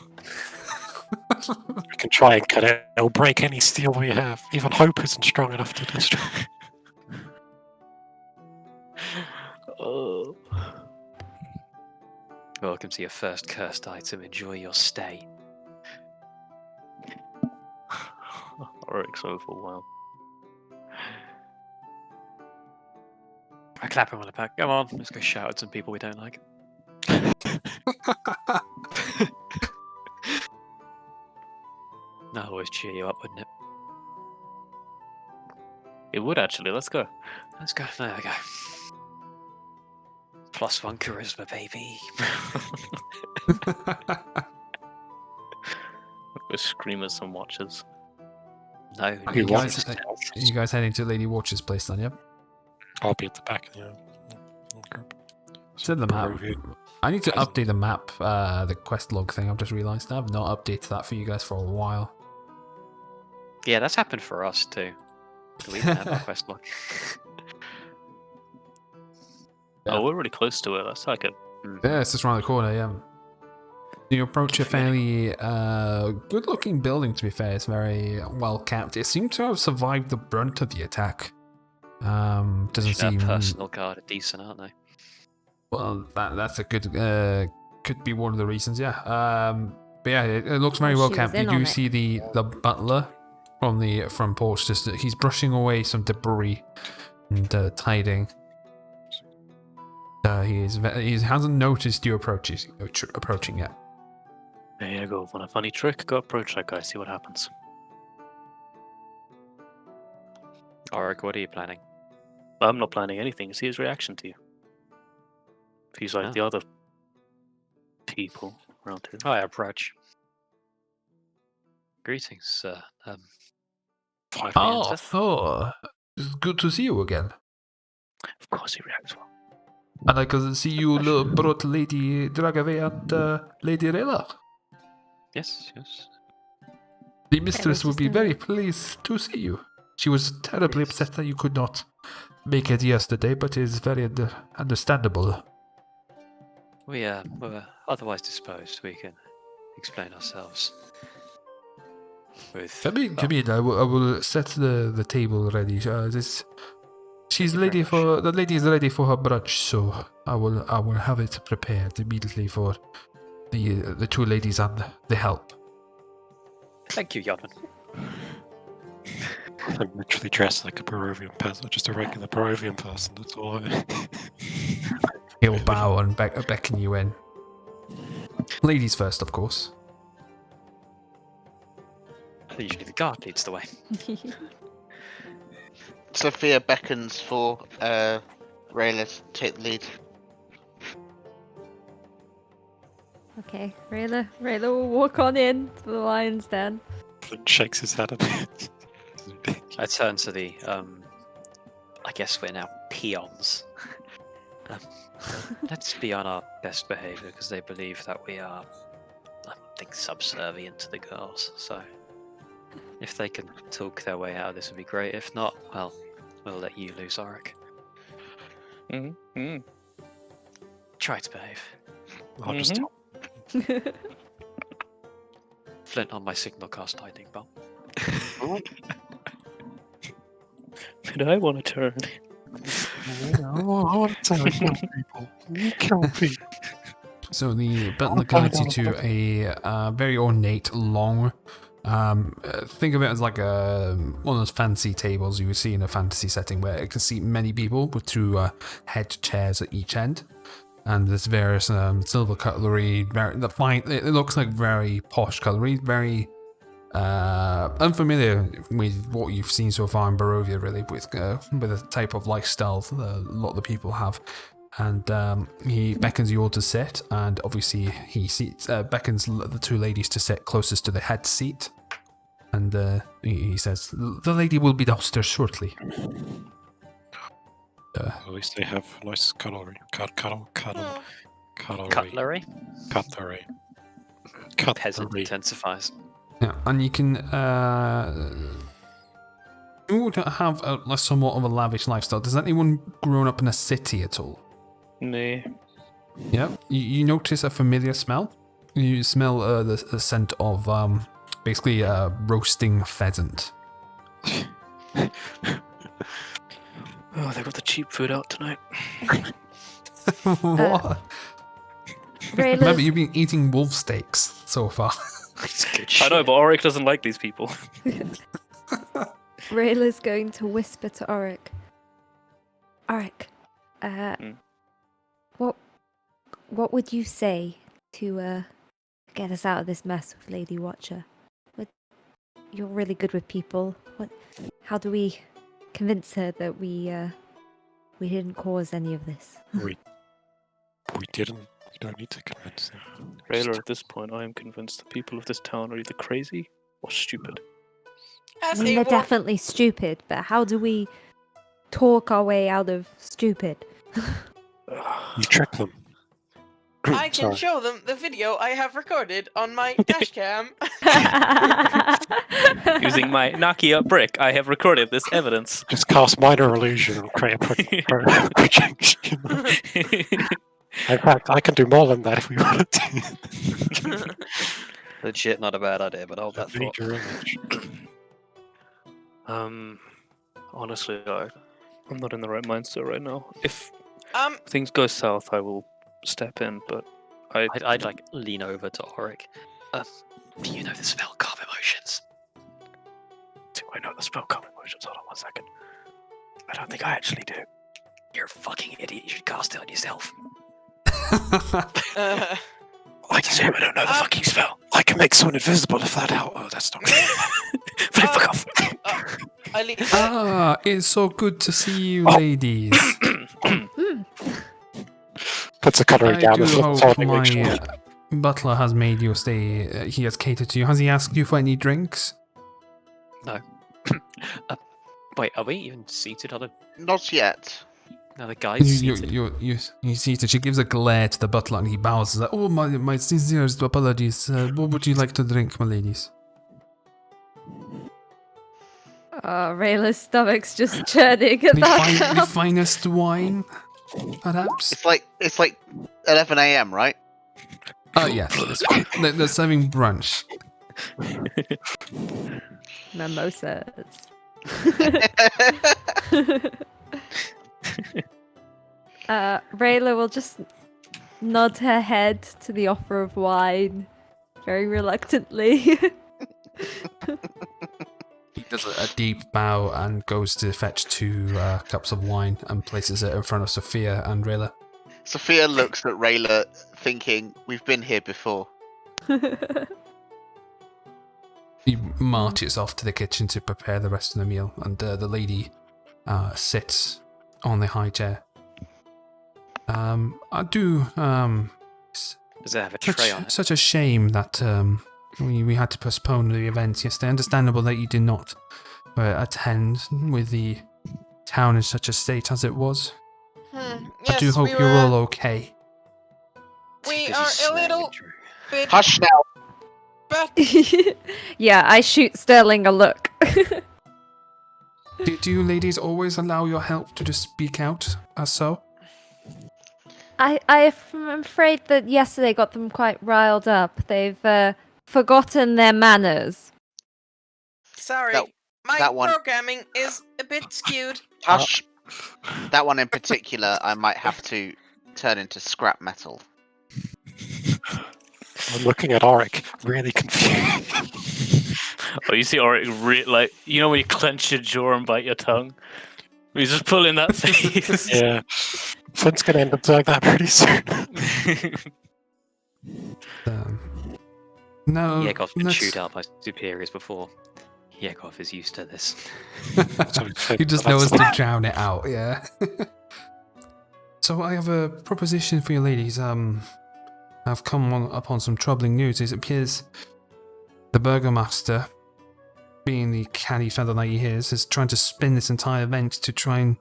Speaker 4: We can try and cut it. It'll break any steel we have. Even hope isn't strong enough to destroy.
Speaker 3: Oh.
Speaker 5: Welcome to your first cursed item. Enjoy your stay.
Speaker 3: Oric's overwhelmed.
Speaker 5: I clap him on the back. Come on, let's go shout at some people we don't like. That'll always cheer you up, wouldn't it?
Speaker 3: It would actually. Let's go.
Speaker 5: Let's go. There we go. +1 charisma, baby.
Speaker 3: We're scream at some watchers.
Speaker 5: No,
Speaker 1: Okay,
Speaker 4: You
Speaker 5: no,
Speaker 4: want
Speaker 1: guys,
Speaker 4: to-
Speaker 1: you guys heading to Lady Watch's place then, yep?
Speaker 4: I'll be at the back. Group.
Speaker 1: Send the map.
Speaker 4: Barovia.
Speaker 1: I need to update the map, the quest log thing. I've just realised I've not updated that for you guys for a while.
Speaker 5: Yeah, that's happened for us too. We didn't have our quest log.
Speaker 1: Yeah.
Speaker 3: Oh, we're really close to it. That's like a.
Speaker 1: Yeah, it's just around the corner, yeah. You approach a fairly good-looking building, to be fair. It's very well-kept. It seems to have survived the brunt of the attack. Doesn't
Speaker 5: Their
Speaker 1: seem...
Speaker 5: personal guard are decent, aren't they?
Speaker 1: Well, that's a good... could be one of the reasons, yeah. But yeah, it looks very
Speaker 2: She
Speaker 1: well
Speaker 2: was
Speaker 1: kept. You
Speaker 2: in
Speaker 1: do
Speaker 2: on it.
Speaker 1: see the butler from the front porch. Just he's brushing away some debris and tidying. He hasn't noticed you approaching yet.
Speaker 3: There you go. Want a funny trick? Go approach that guy. See what happens.
Speaker 5: Oric, what are you planning?
Speaker 3: I'm not planning anything. See his reaction to you. If he's like
Speaker 5: Ah.
Speaker 3: the other people around here.
Speaker 5: I approach. Greetings, sir.
Speaker 4: 5
Speaker 1: Oh,
Speaker 4: hands.
Speaker 1: Thor. It's good to see you again.
Speaker 3: Of course he reacts well.
Speaker 1: And I can see you brought Lady Dragaway and Lady Rayla.
Speaker 5: Yes, yes.
Speaker 1: The mistress will
Speaker 2: just
Speaker 1: be
Speaker 2: in
Speaker 1: very
Speaker 2: there.
Speaker 1: pleased to see you. She was terribly
Speaker 5: Yes.
Speaker 1: upset that you could not make it yesterday, but it is very understandable.
Speaker 5: We were otherwise disposed. We can explain ourselves. With
Speaker 1: Come in. I will set the table ready. She's ready for the lady is ready for her brunch, so I will have it prepared immediately for the two ladies and the help.
Speaker 5: Thank you, Yodman.
Speaker 4: I'm literally dressed like a Barovian person, just a regular Barovian person. That's all.
Speaker 1: He'll bow and beckon you in. Ladies first, of course.
Speaker 5: Usually the guard leads the way.
Speaker 6: Sophia beckons for Rayla to take the lead.
Speaker 2: Okay, Rayla will walk on in to the lion's den.
Speaker 4: Shakes his head at it.
Speaker 5: I turn to the, I guess we're now peons. Um, let's be on our best behavior because they believe that we are, I think, subservient to the girls. So if they can talk their way out of this, would be great. If not, well, we'll let you lose, Oric.
Speaker 3: Mm-hmm.
Speaker 5: Try to behave.
Speaker 4: I'll just tell
Speaker 5: Flint on my signal cast lightning bolt.
Speaker 3: Did I want to turn?
Speaker 4: I want to tell people. You kill people.
Speaker 1: So the butler guides you to a very ornate, long. Think of it as like one of those fancy tables you would see in a fantasy setting, where it can seat many people with two head chairs at each end, and there's various silver cutlery. It looks like very posh cutlery, very unfamiliar with what you've seen so far in Barovia, really, with the type of lifestyle a lot of the people have. And he beckons you all to sit, and obviously he beckons the two ladies to sit closest to the head seat. And he says, "The lady will be downstairs shortly."
Speaker 4: At least they have nice cutlery. Cutlery.
Speaker 5: Cutlery?
Speaker 4: Cutlery.
Speaker 5: Peasant
Speaker 4: Cutlery.
Speaker 5: intensifies.
Speaker 1: Yeah, and you can you would have a somewhat of a lavish lifestyle. Does anyone grown up in a city at all?
Speaker 3: Me.
Speaker 1: Yeah, you notice a familiar smell. You smell the scent of basically roasting pheasant.
Speaker 3: Oh, they got the cheap food out tonight.
Speaker 1: What? Remember,
Speaker 2: Rayla's,
Speaker 1: you've been eating wolf steaks so far.
Speaker 5: It's good
Speaker 3: I
Speaker 5: shit.
Speaker 3: know, but Auric doesn't like these people.
Speaker 2: Rayla's going to whisper to Auric. Auric,
Speaker 3: Hmm.
Speaker 2: what would you say to get us out of this mess with Lady Watcher? You're really good with people. How do we convince her that we didn't cause any of this?
Speaker 4: We didn't. We don't need to convince them.
Speaker 3: Rayla, at this point, I am convinced the people of this town are either crazy or stupid.
Speaker 2: I
Speaker 7: As
Speaker 2: mean,
Speaker 7: a
Speaker 2: they're
Speaker 7: wolf,
Speaker 2: definitely stupid, but how do we talk our way out of stupid?
Speaker 4: You trick them.
Speaker 7: I can
Speaker 4: Sorry.
Speaker 7: show them the video I have recorded on my dash cam.
Speaker 3: Using my Nokia brick, I have recorded this evidence.
Speaker 4: Just cast minor illusion and create a projection. In fact, I can do more than that if we wanted to.
Speaker 5: Legit, not a bad idea, but hold that
Speaker 4: A
Speaker 5: thought.
Speaker 4: major image.
Speaker 3: Honestly, I'm not in the right mindset right now. If
Speaker 7: Um,
Speaker 3: things go south, I will step in, but
Speaker 5: I'd like lean over to Auric. Do you know the spell Carve Emotions?
Speaker 3: do I know the spell cover emotions? Hold on 1 second. I don't think I actually do.
Speaker 5: You're a fucking idiot. You should cast it on yourself.
Speaker 7: uh,
Speaker 4: I can,
Speaker 3: I don't know the fucking spell.
Speaker 4: I can make someone invisible if that helps. Oh, that's not good.
Speaker 3: Fuck off.
Speaker 7: I leave.
Speaker 1: Ah, it's so good to see you,
Speaker 4: Oh.
Speaker 1: ladies.
Speaker 4: Puts a cutlery
Speaker 1: I
Speaker 4: down
Speaker 1: do
Speaker 4: and
Speaker 1: hope
Speaker 4: holding
Speaker 1: my
Speaker 4: sure.
Speaker 1: butler has made your stay. He has catered to you. Has he asked you for any drinks?
Speaker 5: Wait, are we even seated on
Speaker 6: Not yet.
Speaker 5: another guy's
Speaker 1: You
Speaker 5: seated?
Speaker 1: you see that she gives a glare to the butler and he bows. He's like, oh, my sincerest apologies. What would you like to drink, my ladies?
Speaker 2: Rayla's stomach's just churning at
Speaker 1: The,
Speaker 2: that.
Speaker 1: the finest wine, perhaps?
Speaker 6: It's like 11 a.m. right?
Speaker 1: Oh, yes. They're serving brunch.
Speaker 2: Mimosas. Rayla will just nod her head to the offer of wine, very reluctantly.
Speaker 1: He does a deep bow and goes to fetch 2 cups of wine and places it in front of Sophia and Rayla.
Speaker 6: Sophia looks at Rayla, thinking, "We've been here before."
Speaker 1: He marches off to the kitchen to prepare the rest of the meal, and the lady sits on the high chair. I do.
Speaker 5: Does it have a tray on it?
Speaker 1: Such a shame that we had to postpone the event yesterday. Understandable that you did not attend with the town in such a state as it was.
Speaker 7: Yes,
Speaker 1: I do hope
Speaker 7: we
Speaker 1: you're all okay.
Speaker 7: We
Speaker 5: Busy
Speaker 7: are a
Speaker 5: slaying
Speaker 7: little
Speaker 5: it, Drew.
Speaker 7: bit
Speaker 6: Hush now.
Speaker 7: but
Speaker 2: Yeah, I shoot Sterling a look.
Speaker 1: Do you ladies always allow your help to just speak out as so?
Speaker 2: I'm afraid that yesterday got them quite riled up. They've forgotten their manners.
Speaker 7: sorry.
Speaker 6: That-
Speaker 7: My
Speaker 6: that one-
Speaker 7: programming is a bit skewed.
Speaker 6: Hush. That one in particular, I might have to turn into scrap metal.
Speaker 4: I'm looking at Auric, really confused.
Speaker 3: Oh, you see Auric like, you know when you clench your jaw and bite your tongue? He's just pulling that face.
Speaker 4: Yeah. Flint's gonna end up doing that pretty soon.
Speaker 1: No.
Speaker 5: Yegov's been
Speaker 1: let's-
Speaker 5: chewed out by superiors before. Yegov is used to this.
Speaker 1: He just knows to drown it out, yeah. So I have a proposition for you ladies. I've come upon some troubling news. It appears the burgomaster, being the canny fellow that he is trying to spin this entire event to try and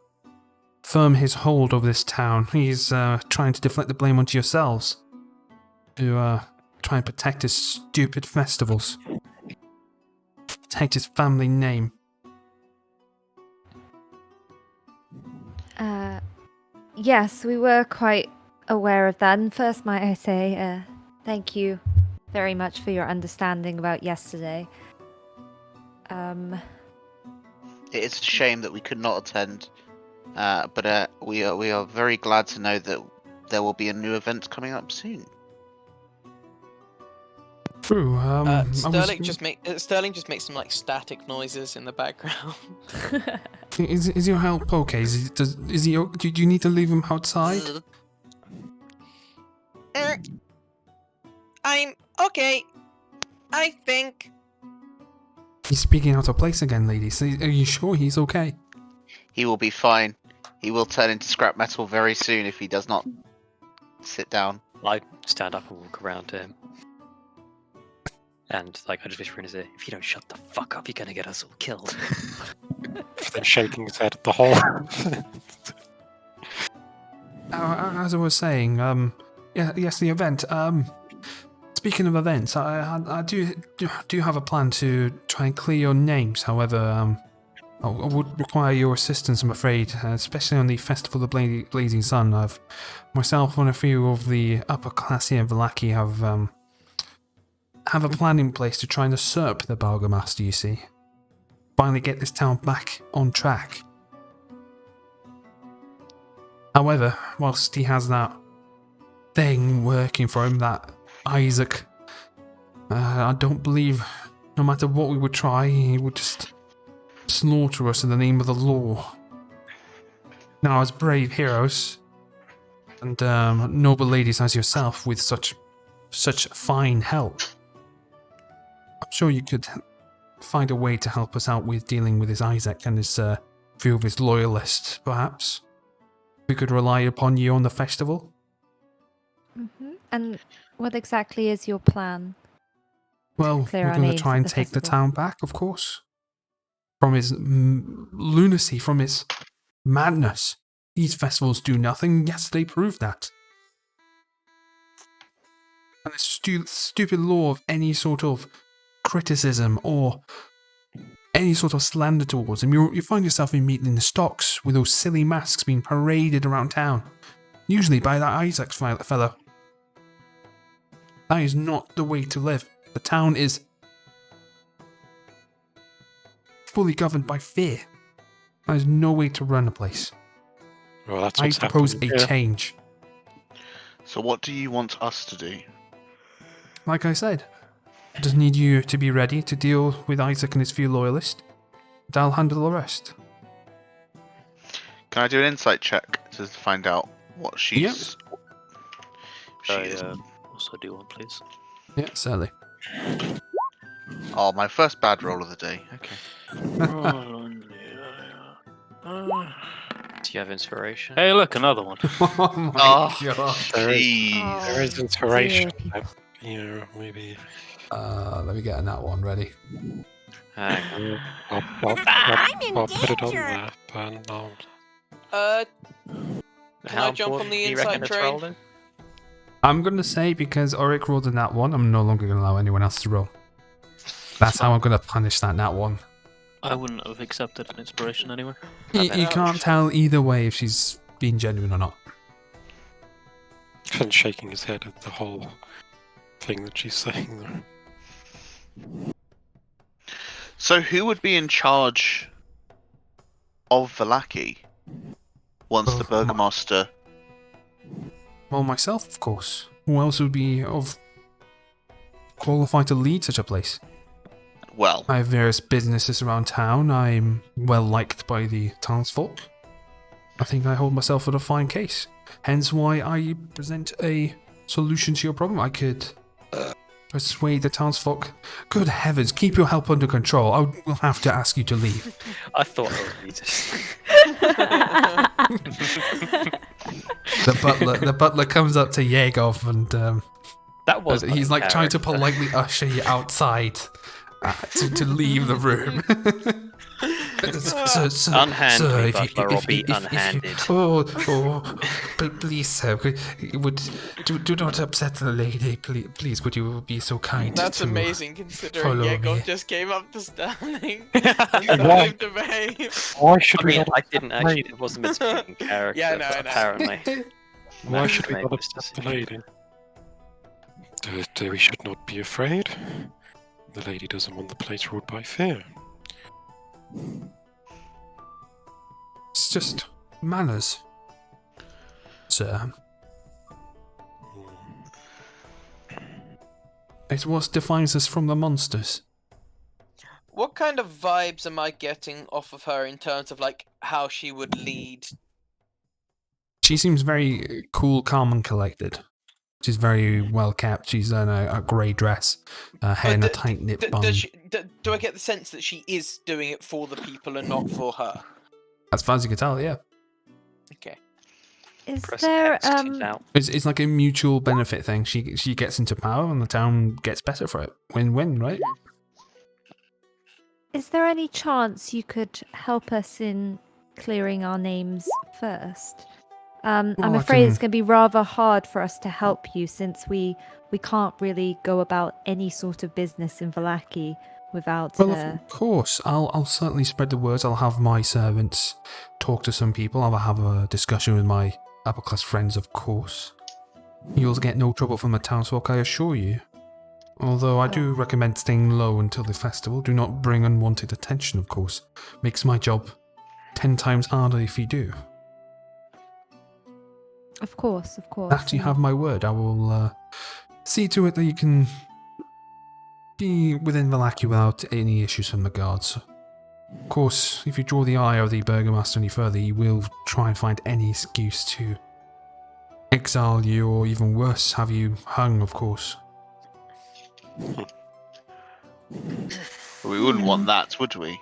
Speaker 1: firm his hold over this town. He's trying to deflect the blame onto yourselves. To try and protect his stupid festivals. Protect his family name.
Speaker 2: Yes, we were quite aware of that. And first, might I say, thank you very much for your understanding about yesterday.
Speaker 6: It is a shame that we could not attend, but we are very glad to know that there will be a new event coming up soon.
Speaker 1: True.
Speaker 7: Sterling just makes some like static noises in the background.
Speaker 1: Is your help okay? Do you need to leave him outside?
Speaker 7: I'm okay. I think.
Speaker 1: He's speaking out of place again, ladies. Are you sure he's okay?
Speaker 6: He will be fine. He will turn into scrap metal very soon if he does not sit down.
Speaker 5: I stand up and walk around to him. And like I just whisper in his ear, if you don't shut the fuck up, you're gonna get us all killed.
Speaker 4: Then shaking his head at the whole.
Speaker 1: As I was saying, yes, the event. Speaking of events, I do have a plan to try and clear your names. However, I would require your assistance, I'm afraid, especially on the Festival of the Blazing Sun. Myself and a few of the upper class here in Vallaki have a plan in place to try and usurp the Burgomaster, you see. Finally get this town back on track. However, whilst he has that thing working for him, that Isaac, I don't believe, no matter what we would try, he would just slaughter us in the name of the law. Now, as brave heroes and noble ladies as yourself with such fine help, I'm sure you could find a way to help us out with dealing with this Isaac and his few of his loyalists, perhaps. We could rely upon you on the festival.
Speaker 2: And what exactly is your plan?
Speaker 1: Well,
Speaker 2: Clear
Speaker 1: we're
Speaker 2: our
Speaker 1: going to
Speaker 2: names
Speaker 1: try
Speaker 2: at
Speaker 1: and
Speaker 2: the
Speaker 1: take the
Speaker 2: festival.
Speaker 1: town back, of course. From his lunacy, from his madness. These festivals do nothing. Yes, they prove that. And the stupid law of any sort of criticism or any sort of slander towards him, you find yourself in meeting in the stocks with those silly masks being paraded around town. Usually by that Isaac fellow. That is not the way to live. The town is fully governed by fear. There is no way to run a place.
Speaker 4: Well, that's
Speaker 1: I
Speaker 4: what's
Speaker 1: propose
Speaker 4: happening
Speaker 1: a
Speaker 4: here.
Speaker 1: change.
Speaker 6: So what do you want us to do?
Speaker 1: Like I said, I just need you to be ready to deal with Isaac and his few loyalists. And I'll handle the rest.
Speaker 6: Can I do an insight check to find out what she's... She
Speaker 3: I
Speaker 6: is...
Speaker 3: also do one, please.
Speaker 1: Yeah, certainly.
Speaker 6: Oh, my first bad roll of the day. Okay.
Speaker 5: Do you have inspiration?
Speaker 3: Hey, look, another one.
Speaker 1: Oh my
Speaker 6: Oh,
Speaker 1: god.
Speaker 6: jeez.
Speaker 4: There is
Speaker 2: Oh,
Speaker 4: inspiration.
Speaker 2: dear.
Speaker 4: You know, maybe.
Speaker 1: Let me get that one ready.
Speaker 5: Hang on.
Speaker 4: I'll put it on there, but no.
Speaker 7: Can I jump on the
Speaker 5: important do you
Speaker 7: inside
Speaker 5: reckon it's
Speaker 7: train?
Speaker 5: rolling?
Speaker 1: I'm going to say because Auric rolled a nat one, I'm no longer going to allow anyone else to roll. That's how I'm going to punish that nat one.
Speaker 3: I wouldn't have accepted an inspiration anyway.
Speaker 1: You can't tell either way if she's being genuine or not.
Speaker 4: And shaking his head at the whole thing that she's saying there.
Speaker 6: So who would be in charge of Vallaki once the
Speaker 1: Oh,
Speaker 6: Burgomaster...
Speaker 1: Well, myself, of course. Who else would be qualified to lead such a place?
Speaker 6: Well,
Speaker 1: I have various businesses around town. I'm well liked by the townsfolk. I think I hold myself with a fine case. Hence why I present a solution to your problem. I could persuade the townsfolk. Good heavens, keep your help under control. I will have to ask you to leave.
Speaker 5: I thought I would be just.
Speaker 1: The butler comes up to Yegov and
Speaker 5: That was.
Speaker 1: he's
Speaker 5: my
Speaker 1: like trying to
Speaker 5: character.
Speaker 1: politely usher you outside to leave the room. Sir,
Speaker 5: Unhand
Speaker 1: sir,
Speaker 5: me,
Speaker 1: if you-
Speaker 5: butler, or
Speaker 1: if
Speaker 5: be
Speaker 1: you- if you-
Speaker 5: unhanded.
Speaker 1: Please, sir, do not upset the lady. Please, would you be so kind?
Speaker 7: That's
Speaker 1: to
Speaker 7: amazing considering
Speaker 1: follow me.
Speaker 7: Yegov just came up to Sterling
Speaker 4: Why?
Speaker 7: and told him to behave.
Speaker 4: Why should
Speaker 5: I
Speaker 4: we
Speaker 5: mean,
Speaker 4: not?
Speaker 5: I didn't actually. It wasn't meant to be in character.
Speaker 7: Yeah, I know,
Speaker 5: but
Speaker 7: I know.
Speaker 5: apparently.
Speaker 4: Why
Speaker 5: Max
Speaker 4: should we
Speaker 5: made
Speaker 4: not
Speaker 5: this
Speaker 4: upset the
Speaker 5: decision.
Speaker 4: lady? We should not be afraid. The lady doesn't want the place ruled by fear.
Speaker 1: It's just manners, sir. It's what defines us from the monsters.
Speaker 7: What kind of vibes am I getting off of her in terms of like how she would lead?
Speaker 1: She seems very cool, calm, and collected. She's very well kept. She's in a grey dress, hair in a tight knit bun.
Speaker 7: Do I get the sense that she is doing it for the people and not for her?
Speaker 1: As far as you can tell, yeah.
Speaker 7: Okay.
Speaker 2: Is
Speaker 5: Press
Speaker 2: there
Speaker 5: X to now.
Speaker 1: It's like a mutual benefit thing. She gets into power, and the town gets better for it. Win-win, right?
Speaker 2: is there any chance you could help us in clearing our names first? I'm
Speaker 1: Well, I
Speaker 2: afraid it's
Speaker 1: can-
Speaker 2: going to be rather hard for us to help you since we can't really go about any sort of business in Vallaki without.
Speaker 1: Well, of course. I'll certainly spread the word. I'll have my servants talk to some people. I'll have a discussion with my upper class friends, of course. You'll get no trouble from the townsfolk, I assure you. Although I do recommend staying low until the festival. Do not bring unwanted attention, of course. Makes my job 10 times harder if you do.
Speaker 2: Of course.
Speaker 1: After you have my word, I will see to it that you can be within Vallaki without any issues from the guards. Of course, if you draw the ire of the Burgomaster any further, he will try and find any excuse to exile you, or even worse, have you hung, of course.
Speaker 6: We wouldn't want that, would we?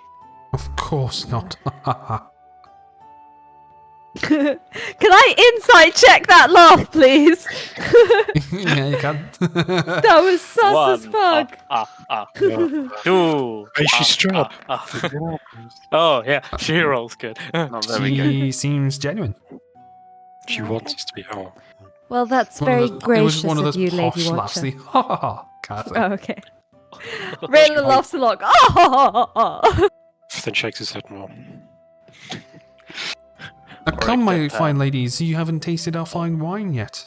Speaker 1: Of course not.
Speaker 2: Can I insight check that laugh, please?
Speaker 1: Yeah, you can.
Speaker 2: That was sus as fuck.
Speaker 3: Two.
Speaker 4: Hey, she's Strahd.
Speaker 3: Oh yeah, she rolls good.
Speaker 6: Not very good.
Speaker 1: She seems genuine.
Speaker 4: She wants us to be home.
Speaker 2: Well, that's
Speaker 1: One
Speaker 2: very
Speaker 1: of those-
Speaker 2: gracious
Speaker 1: It was one of
Speaker 2: of
Speaker 1: those
Speaker 2: you,
Speaker 1: posh
Speaker 2: Lady
Speaker 1: laughs.
Speaker 2: Watcher.
Speaker 1: The ha ha ha kind of thing.
Speaker 2: Oh, okay. Raylan laughs a lot. Oh!
Speaker 4: Then shakes his head more.
Speaker 1: Now, come, my
Speaker 3: deadpan.
Speaker 1: fine ladies, you haven't tasted our fine wine yet.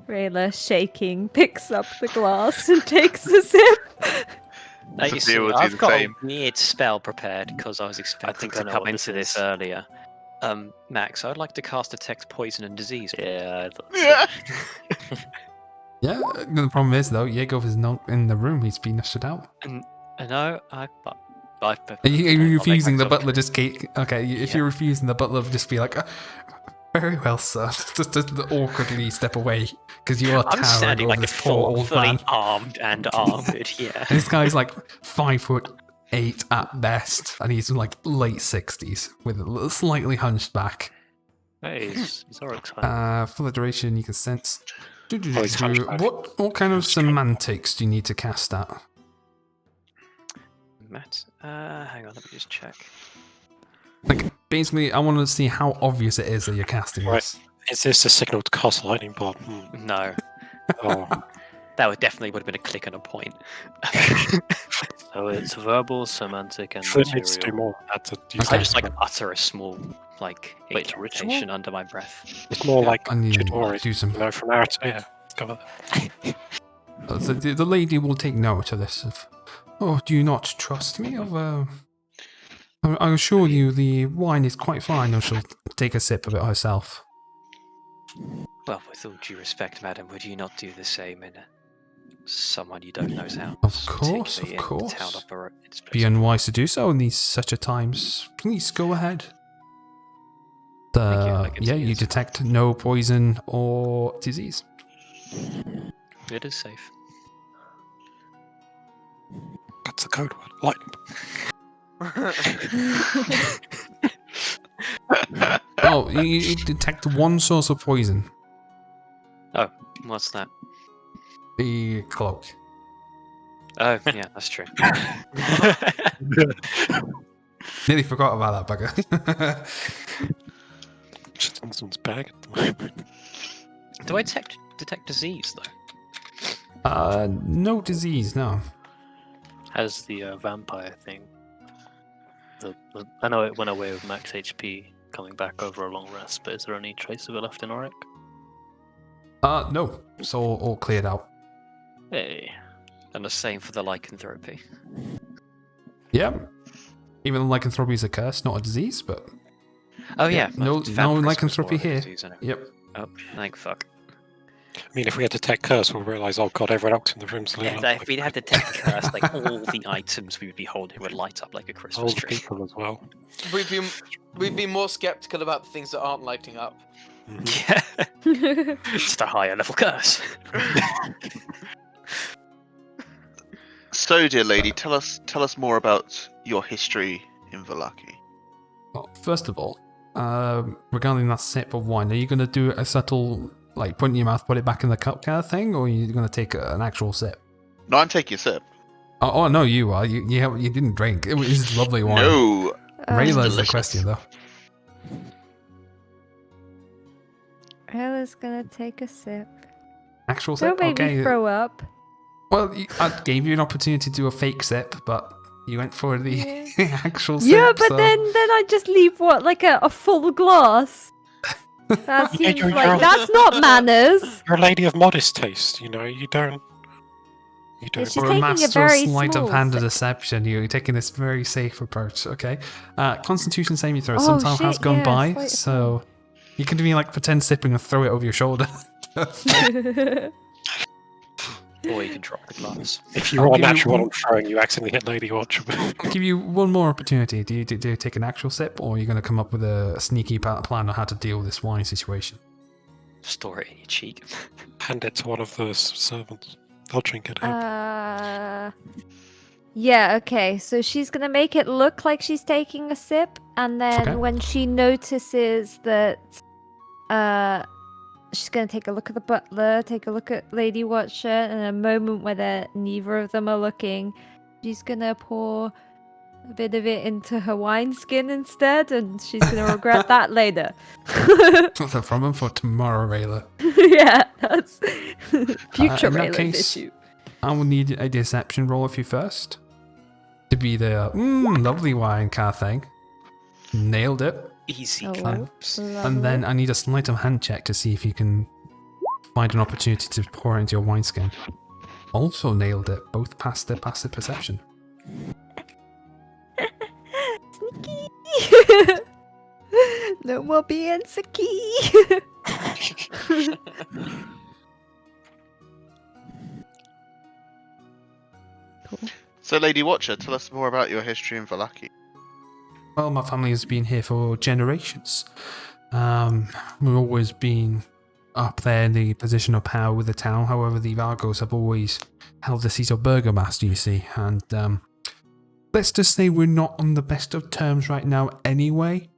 Speaker 2: Rayla, shaking, picks up the glass and takes a sip.
Speaker 5: Now, you see,
Speaker 6: Sophia will do
Speaker 5: I've
Speaker 6: the
Speaker 5: got
Speaker 6: same.
Speaker 5: a weird spell prepared because I was expecting
Speaker 3: think I
Speaker 5: to
Speaker 3: know
Speaker 5: come
Speaker 3: what
Speaker 5: into
Speaker 3: this
Speaker 5: this
Speaker 3: is.
Speaker 5: earlier. Max, I'd like to cast Detect Poison and Disease.
Speaker 3: Yeah, I thought so.
Speaker 6: Yeah.
Speaker 1: Yeah, the problem is, though, Yegov is not in the room. He's been ushered out.
Speaker 5: No,
Speaker 1: Are you
Speaker 5: I'll make
Speaker 1: refusing the
Speaker 5: myself
Speaker 1: butler just gate? Okay, if
Speaker 5: Yeah.
Speaker 1: you're refusing, the butler will just be like, very well, sir. Just awkwardly step away because you are
Speaker 5: I'm
Speaker 1: towering
Speaker 5: standing
Speaker 1: over
Speaker 5: like a
Speaker 1: this poor old
Speaker 5: fully
Speaker 1: man.
Speaker 5: armed and armored. Yeah.
Speaker 1: And this guy's like 5'8" at best, and he's in like late 60s with a little slightly hunched back.
Speaker 3: Hey, he's Oryx fan.
Speaker 1: For the duration, you can sense.
Speaker 4: he's hunchback.
Speaker 1: What kind of semantics do you need to cast at?
Speaker 5: Matt, hang on, let me just check.
Speaker 1: Like, basically, I want to see how obvious it is that you're casting
Speaker 4: Right.
Speaker 1: this.
Speaker 4: Is this a signal to cast a lightning bolt?
Speaker 5: No,
Speaker 4: Oh,
Speaker 5: that would have been a click and a point.
Speaker 3: So it's verbal, semantic, and
Speaker 4: Flint needs to do
Speaker 3: material.
Speaker 4: more. Had to use
Speaker 5: I
Speaker 1: Okay.
Speaker 5: just like utter a small like
Speaker 3: Wait,
Speaker 5: incantation under my breath.
Speaker 4: It's more like
Speaker 1: I need to
Speaker 4: Chidori,
Speaker 1: do some.
Speaker 4: you know, from Naruto. Yeah, go with it.
Speaker 1: The lady will take note of this. Oh, do you not trust me? I assure you, the wine is quite fine. And she'll take a sip of it herself.
Speaker 5: Well, with all due respect, madam, would you not do the same in someone you don't know's house?
Speaker 1: Of course,
Speaker 5: particularly
Speaker 1: of
Speaker 5: in
Speaker 1: course.
Speaker 5: Town operates
Speaker 1: Be unwise to do so in these such a times. Please go ahead.
Speaker 5: Thank you, I can
Speaker 1: Yeah,
Speaker 5: see
Speaker 1: you
Speaker 5: this.
Speaker 1: detect no poison or disease.
Speaker 5: It is safe.
Speaker 4: That's the code word. Lightning bolt.
Speaker 1: Oh, you detect one source of poison.
Speaker 5: What's that?
Speaker 1: The cloak.
Speaker 5: Oh, yeah, that's true.
Speaker 1: Nearly forgot about that bugger.
Speaker 4: Just in someone's bag at the moment.
Speaker 5: Do I detect disease though?
Speaker 1: No disease, no.
Speaker 3: Has the vampire thing. I know it went away with max HP coming back over a long rest, but is there any trace of it left in Auric?
Speaker 1: No. It's all cleared out.
Speaker 3: Hey.
Speaker 5: And the same for the lycanthropy.
Speaker 1: Yeah. Even though lycanthropy is a curse, not a disease, but
Speaker 5: Oh yeah,
Speaker 1: no
Speaker 5: vampirism is
Speaker 1: lycanthropy
Speaker 5: more of a
Speaker 1: here.
Speaker 5: disease, isn't it?
Speaker 1: Yep.
Speaker 5: Oh, thank fuck.
Speaker 4: I mean, if we had to detect curse, we'll realise, oh god, everyone else in the room's lit
Speaker 8: Yeah,
Speaker 4: up.
Speaker 8: like, if
Speaker 4: Like,
Speaker 8: we had to detect curse, like all the items we would be holding would light up like a
Speaker 4: all
Speaker 8: Christmas
Speaker 4: the
Speaker 8: tree.
Speaker 4: people as well.
Speaker 7: We'd be more skeptical about the things that aren't lighting up.
Speaker 8: Yeah, just a higher level curse.
Speaker 6: So, dear lady, tell us more about your history in Vallaki.
Speaker 1: Well, first of all, regarding that sip of wine, are you going to do a subtle, like, put it in your mouth, put it back in the cup kind of thing, or are you going to take an actual sip?
Speaker 6: No, I'm taking a sip.
Speaker 1: Oh, no, you are. You didn't drink. It was lovely wine.
Speaker 6: No,
Speaker 1: Rayla's the
Speaker 6: delicious.
Speaker 1: question, though.
Speaker 2: Rayla's gonna take a sip.
Speaker 1: Actual sip?
Speaker 2: Don't make me
Speaker 1: Okay.
Speaker 2: throw up.
Speaker 1: Well, I gave you an opportunity to do a fake sip, but you went for the
Speaker 2: Yeah.
Speaker 1: actual sip.
Speaker 2: Yeah, but
Speaker 1: so-
Speaker 2: then I just leave what, like a full glass. That
Speaker 4: Yeah,
Speaker 2: seems
Speaker 4: you're-
Speaker 2: like
Speaker 4: you're-
Speaker 2: that's not manners.
Speaker 4: You're a lady of modest taste, you know. You don't.
Speaker 2: She's
Speaker 1: For a
Speaker 2: taking a
Speaker 1: master
Speaker 2: very
Speaker 1: of sleight of
Speaker 2: small
Speaker 1: hand
Speaker 2: sip.
Speaker 1: deception, you're taking this very safe approach, okay? Constitution saving throw.
Speaker 2: Oh,
Speaker 1: Some time has
Speaker 2: shit,
Speaker 1: gone
Speaker 2: yeah,
Speaker 1: by,
Speaker 2: sleight of
Speaker 1: so you can do like pretend sipping and throw it over your shoulder.
Speaker 8: Or you can drop the glass.
Speaker 4: If you
Speaker 1: I'll
Speaker 4: roll a
Speaker 1: give you
Speaker 4: natural one
Speaker 1: one-
Speaker 4: on throwing, you accidentally hit Lady Watch.
Speaker 1: I'll give you one more opportunity. Do you take an actual sip, or are you going to come up with a sneaky plan on how to deal with this wine situation?
Speaker 8: Store it in your cheek.
Speaker 4: Hand it to one of the servants. They'll drink it.
Speaker 2: Yeah, okay. So she's gonna make it look like she's taking a sip, and then
Speaker 1: Okay.
Speaker 2: when she notices that she's gonna take a look at the butler, take a look at Lady Watcher, and in a moment where neither of them are looking, she's gonna pour a bit of it into her wineskin instead, and she's gonna regret that later.
Speaker 1: That's a problem for tomorrow, Rayla.
Speaker 2: Yeah, that's future
Speaker 1: in that
Speaker 2: Rayla's
Speaker 1: case,
Speaker 2: issue.
Speaker 1: I will need a deception roll of you first. To be the lovely wine kind of thing. Nailed it.
Speaker 8: Easy
Speaker 2: Oh,
Speaker 8: claps.
Speaker 1: And then I need a sleight of hand check to see if you can find an opportunity to pour it into your wineskin. Also nailed it. Both passed their passive perception.
Speaker 2: Sneaky. No more being sneaky.
Speaker 6: So, Lady Watcher, tell us more about your history in Vallaki.
Speaker 1: Well, my family has been here for generations. We've always been up there in the position of power with the town. However, the Vargos have always held the seat of burgomaster, you see. And let's just say we're not on the best of terms right now anyway.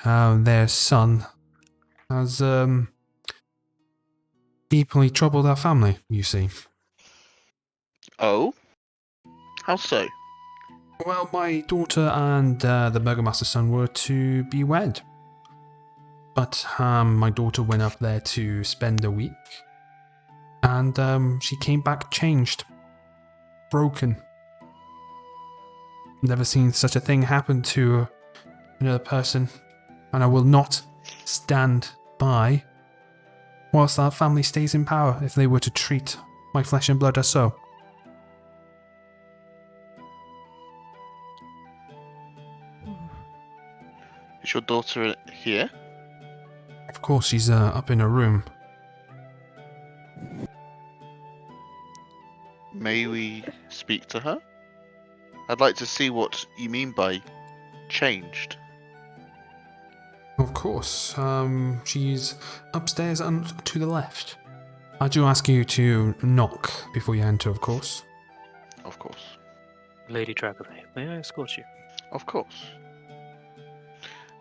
Speaker 1: Their son has deeply troubled our family, you see.
Speaker 6: Oh? How so?
Speaker 1: Well, my daughter and the burgomaster's son were to be wed. But my daughter went up there to spend a week. And she came back changed. Broken. Never seen such a thing happen to another person. And I will not stand by whilst our family stays in power if they were to treat my flesh and blood as so.
Speaker 6: Is your daughter here?
Speaker 1: Of course, she's up in her room.
Speaker 6: May we speak to her? I'd like to see what you mean by changed.
Speaker 1: Of course. She's upstairs and to the left. I do ask you to knock before you enter, of course.
Speaker 6: Of course.
Speaker 3: Lady Dragomay, may I escort you?
Speaker 6: Of course.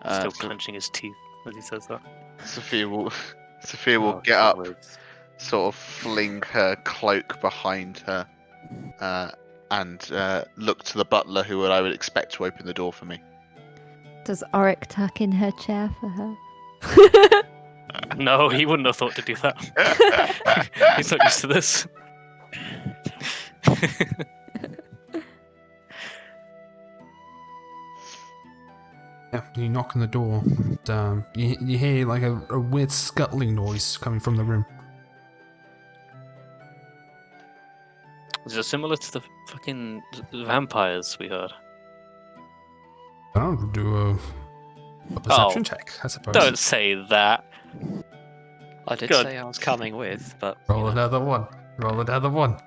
Speaker 3: Still
Speaker 6: So-
Speaker 3: clenching his teeth as he says that.
Speaker 6: Sophia will
Speaker 3: Oh,
Speaker 6: get up,
Speaker 3: words.
Speaker 6: sort of fling her cloak behind her, and look to the butler, who I would expect to open the door for me.
Speaker 2: Does Auric tuck in her chair for her?
Speaker 3: No, he wouldn't have thought to do that. He's not used to this.
Speaker 1: Yeah, you knock on the door. And, you hear like a weird scuttling noise coming from the room.
Speaker 3: Is it similar to the fucking vampires we heard?
Speaker 1: I'll do a perception check, I suppose.
Speaker 3: Don't say that.
Speaker 8: I did
Speaker 3: Good.
Speaker 8: say I was coming with, but
Speaker 1: Roll another one. Roll another one.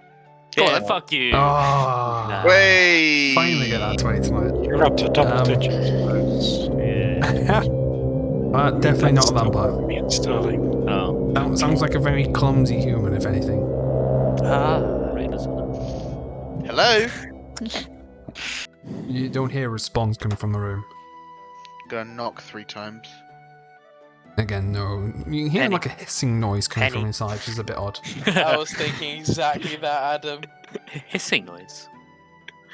Speaker 3: Go on,
Speaker 8: Yeah.
Speaker 3: then, fuck you.
Speaker 1: Oh,
Speaker 8: Nah.
Speaker 6: Way.
Speaker 1: finally get that 20 tonight.
Speaker 4: You're up to double
Speaker 1: Um,
Speaker 4: digits.
Speaker 3: Yeah.
Speaker 1: But definitely not a vampire.
Speaker 4: Me and Sterling.
Speaker 3: Oh.
Speaker 1: Sounds like a very clumsy human, if anything.
Speaker 3: Right, doesn't it?
Speaker 6: Hello.
Speaker 1: You don't hear a response coming from the room.
Speaker 6: Gonna knock 3 times.
Speaker 1: Again, no. You hear
Speaker 8: Penny.
Speaker 1: like a hissing noise coming from
Speaker 8: Penny.
Speaker 1: inside, which is a bit odd.
Speaker 7: I was thinking exactly that, Adam.
Speaker 3: Hissing noise.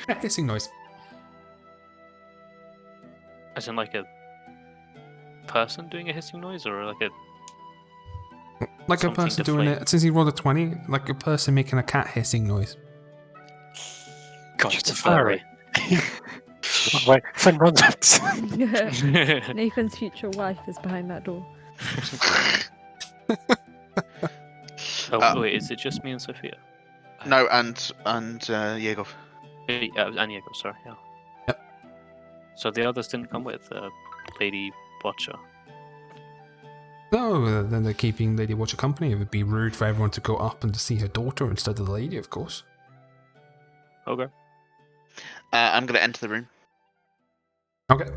Speaker 1: A hissing noise.
Speaker 3: As in like a person doing a hissing noise, or like a
Speaker 1: Like a
Speaker 3: Something
Speaker 1: person doing
Speaker 3: deflating.
Speaker 1: it. Since he rolled a 20, like a person making a cat hissing noise.
Speaker 8: God,
Speaker 4: Just
Speaker 8: it's
Speaker 4: a
Speaker 8: a furry.
Speaker 4: Wait, Flynn runs up.
Speaker 2: Nathan's future wife is behind that door.
Speaker 3: Oh wait, is it just me and Sophia?
Speaker 6: No, and Yegov.
Speaker 3: And Diego, sorry. Yeah.
Speaker 1: Yep.
Speaker 3: So the others didn't come with Lady Watcher.
Speaker 1: No, then they're keeping Lady Watcher company. It would be rude for everyone to go up and to see her daughter instead of the lady, of course.
Speaker 3: Okay.
Speaker 6: I'm gonna enter the room.
Speaker 1: Okay.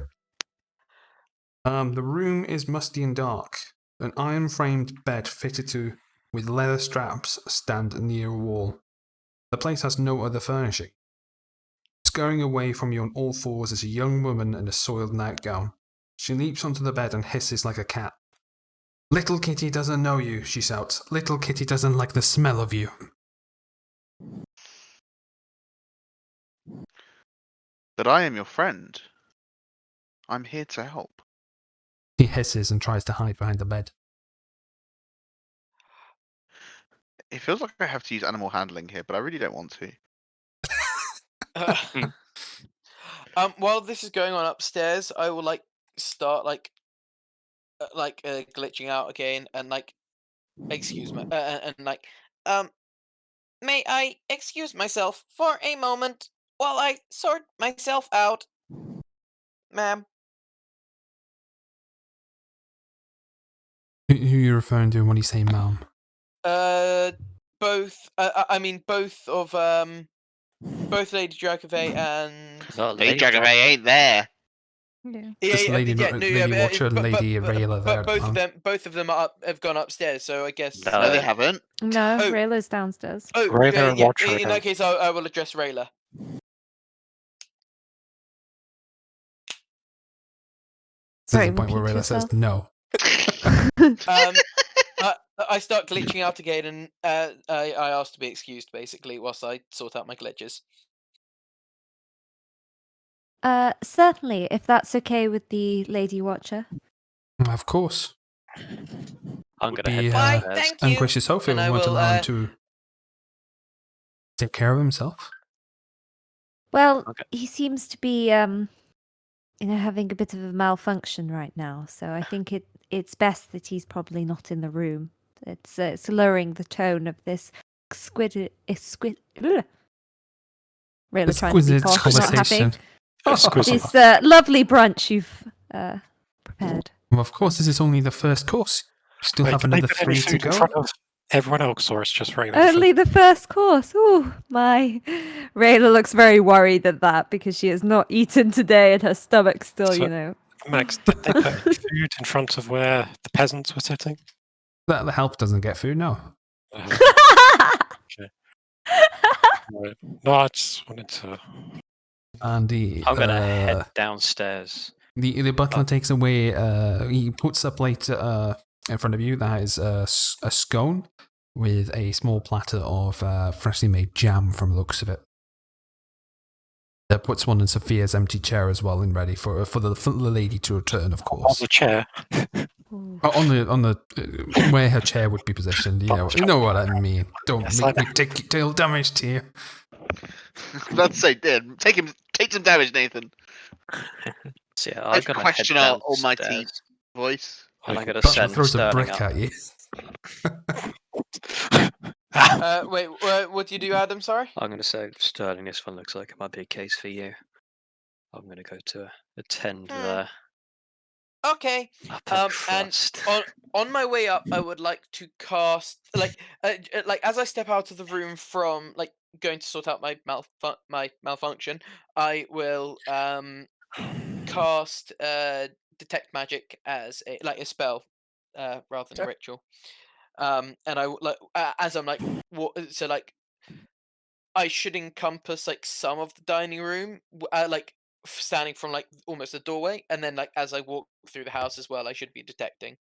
Speaker 1: The room is musty and dark. An iron-framed bed fitted to with leather straps stand near a wall. The place has no other furnishing. Scurrying away from you on all fours is a young woman in a soiled nightgown. She leaps onto the bed and hisses like a cat. Little Kitty doesn't know you, she shouts. Little Kitty doesn't like the smell of you.
Speaker 6: But I am your friend. I'm here to help.
Speaker 1: He hisses and tries to hide behind the bed.
Speaker 6: It feels like I have to use animal handling here, but I really don't want to.
Speaker 7: While this is going on upstairs, I will start glitching out again and excuse me may I excuse myself for a moment while I sort myself out, ma'am.
Speaker 1: Who are you referring to when you say ma'am?
Speaker 7: Both. I mean both of both Lady Dracove and
Speaker 8: Not
Speaker 6: Lady
Speaker 8: Lady
Speaker 6: Dragove ain't there.
Speaker 2: Yeah.
Speaker 1: Just Lady Watcher and Lady Rayla there.
Speaker 7: both of them have gone upstairs. So I guess.
Speaker 8: No,
Speaker 6: No, they haven't.
Speaker 2: No,
Speaker 7: Oh.
Speaker 2: Rayla's downstairs.
Speaker 7: Oh,
Speaker 4: Rayla and Watcher are
Speaker 7: in
Speaker 4: down.
Speaker 7: that case, I will address Rayla.
Speaker 2: Sorry,
Speaker 1: There's a point where
Speaker 2: repeat
Speaker 1: Rayla
Speaker 2: yourself.
Speaker 1: says no.
Speaker 7: I start glitching out again, and I ask to be excused, basically, whilst I sort out my glitches.
Speaker 2: Certainly, if that's okay with the Lady Watcher.
Speaker 1: Of course.
Speaker 8: I'm
Speaker 1: Would
Speaker 8: gonna
Speaker 1: be,
Speaker 8: head
Speaker 7: Why,
Speaker 8: downstairs.
Speaker 7: thank you.
Speaker 1: Ungracious Sophie
Speaker 7: And
Speaker 1: would
Speaker 7: I
Speaker 1: want to
Speaker 7: will,
Speaker 1: allow him to take care of himself.
Speaker 2: Well,
Speaker 8: Okay.
Speaker 2: he seems to be, having a bit of a malfunction right now. So I think it's best that he's probably not in the room. It's lowering the tone of this Rayla trying to be
Speaker 1: Exquisite
Speaker 2: posh, not happy.
Speaker 1: conversation.
Speaker 4: Exquisite.
Speaker 2: This lovely brunch you've prepared.
Speaker 1: Well, of course, this is only the first course. We still
Speaker 4: Wait,
Speaker 1: have
Speaker 4: did they
Speaker 1: another
Speaker 4: put any
Speaker 1: 3 to
Speaker 4: food in
Speaker 1: go.
Speaker 4: front of everyone else, or it's just Rayla?
Speaker 2: Only the first course. Oh my! Rayla looks very worried at that because she has not eaten today and her stomach's still,
Speaker 4: So- Max, did they put any food in front of where the peasants were sitting?
Speaker 1: The help doesn't get food, no.
Speaker 4: Uh, right. No, I just wanted to.
Speaker 1: And
Speaker 8: I'm gonna head downstairs.
Speaker 1: the butler takes away. He puts a plate in front of you that is a scone with a small platter of freshly made jam. From the looks of it, puts one in Sophia's empty chair as well, and ready for the lady to return. Of
Speaker 4: On
Speaker 1: course,
Speaker 4: the chair.
Speaker 2: Ooh.
Speaker 1: on the where her chair would be positioned. You know what I mean. Don't
Speaker 4: Yes,
Speaker 1: make
Speaker 4: I
Speaker 1: me deal damage to you.
Speaker 6: Let's say, did take some damage, Nathan.
Speaker 8: So yeah,
Speaker 6: Don't
Speaker 8: I'm gonna
Speaker 6: question
Speaker 8: head
Speaker 6: our almighty
Speaker 8: downstairs,
Speaker 6: voice.
Speaker 8: and I'm gonna
Speaker 1: Butler
Speaker 8: send
Speaker 1: throws a
Speaker 8: Sterling
Speaker 1: brick
Speaker 8: up.
Speaker 1: at you.
Speaker 7: Wait, what do you do, Adam? Sorry.
Speaker 8: I'm gonna say, Sterling, this one looks like it might be a case for you. I'm gonna go to attend
Speaker 7: Hmm.
Speaker 8: there.
Speaker 7: Okay.
Speaker 8: Upper
Speaker 7: And
Speaker 8: crust.
Speaker 7: on my way up, I would like to cast like as I step out of the room from like going to sort out my malfunction, I will cast detect magic as a spell rather than a ritual. And I like as I'm like so like I should encompass like some of the dining room, like standing from like almost the doorway, and then like as I walk through the house as well, I should be detecting.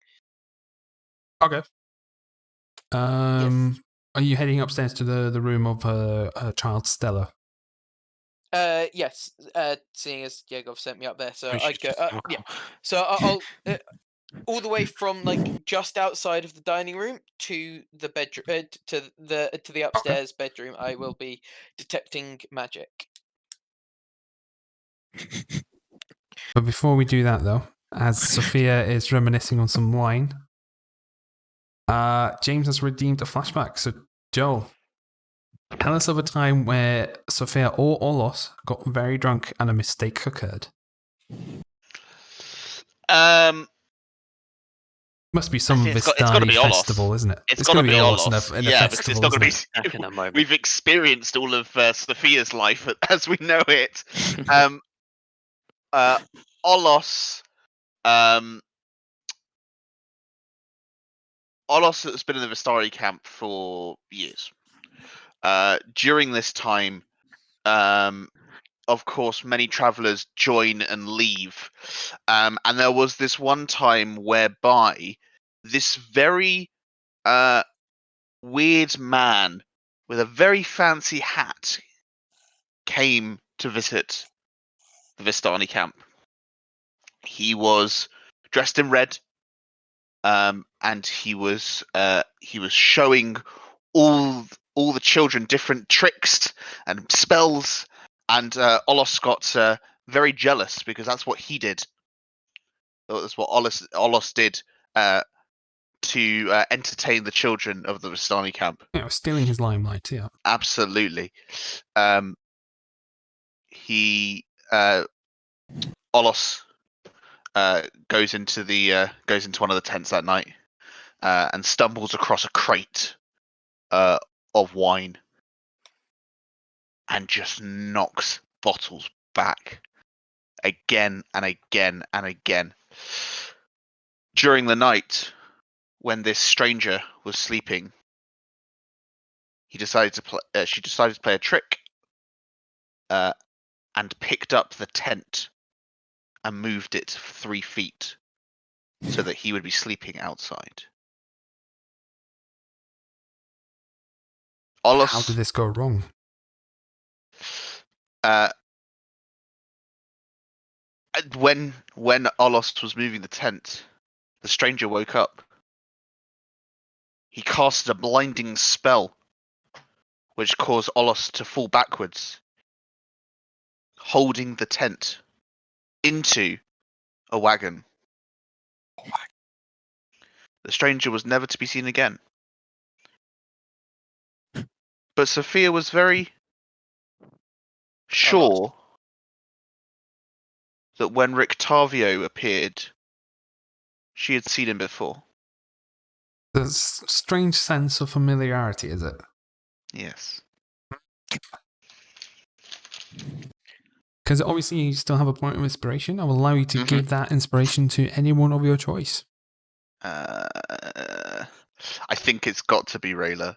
Speaker 1: Okay.
Speaker 7: Yes.
Speaker 1: Are you heading upstairs to the room of her child Stella?
Speaker 7: Yes. Seeing as Yegov sent me up there, so
Speaker 4: Oh,
Speaker 7: I
Speaker 4: she's
Speaker 7: go.
Speaker 4: just
Speaker 7: Yeah.
Speaker 4: alcohol.
Speaker 7: So I'll all the way from like just outside of the dining room to the bedroom, to the upstairs bedroom. I will be detecting magic.
Speaker 1: But before we do that, though, as Sophia is reminiscing on some wine, James has redeemed a flashback. So, Joel, tell us of a time where Sophia or Olos got very drunk and a mistake occurred.
Speaker 6: Um,
Speaker 1: Must be
Speaker 6: I
Speaker 1: some
Speaker 6: think it's got to
Speaker 1: Vistani
Speaker 6: be Olos.
Speaker 1: festival, isn't it?
Speaker 6: It's got to
Speaker 1: gonna
Speaker 6: be
Speaker 1: Olos
Speaker 6: Olos.
Speaker 1: in a
Speaker 6: Yeah, because it's
Speaker 1: festival,
Speaker 6: not going
Speaker 1: isn't
Speaker 6: to
Speaker 1: it?
Speaker 8: Back in a moment.
Speaker 6: We've experienced all of Sophia's life as we know it. Olos. Olos has been in the Vistari camp for years. During this time, of course, many travelers join and leave. And there was this one time whereby this very weird man with a very fancy hat came to visit the Vistani camp. He was dressed in red, and he was showing all the children different tricks and spells, and Olos got very jealous because that's what he did. That's what Olos did to entertain the children of the Vistani camp.
Speaker 1: Yeah, stealing his limelight, yeah.
Speaker 6: Absolutely. He Olos goes into one of the tents that night and stumbles across a crate of wine and just knocks bottles back again and again and again. During the night, when this stranger was sleeping, she decided to play a trick and picked up the tent and moved it 3 feet so that he would be sleeping outside.
Speaker 1: How did
Speaker 6: Olos,
Speaker 1: this go wrong?
Speaker 6: when Olos was moving the tent, the stranger woke up. He casted a blinding spell, which caused Olos to fall backwards, holding the tent into a wagon. The stranger was never to be seen again. But Sophia was very sure that when Rictavio appeared, she had seen him before.
Speaker 1: There's a strange sense of familiarity, is it?
Speaker 6: Yes.
Speaker 1: Because obviously you still have a point of inspiration. I will allow you to give that inspiration to anyone of your choice.
Speaker 6: I think it's got to be Rayla.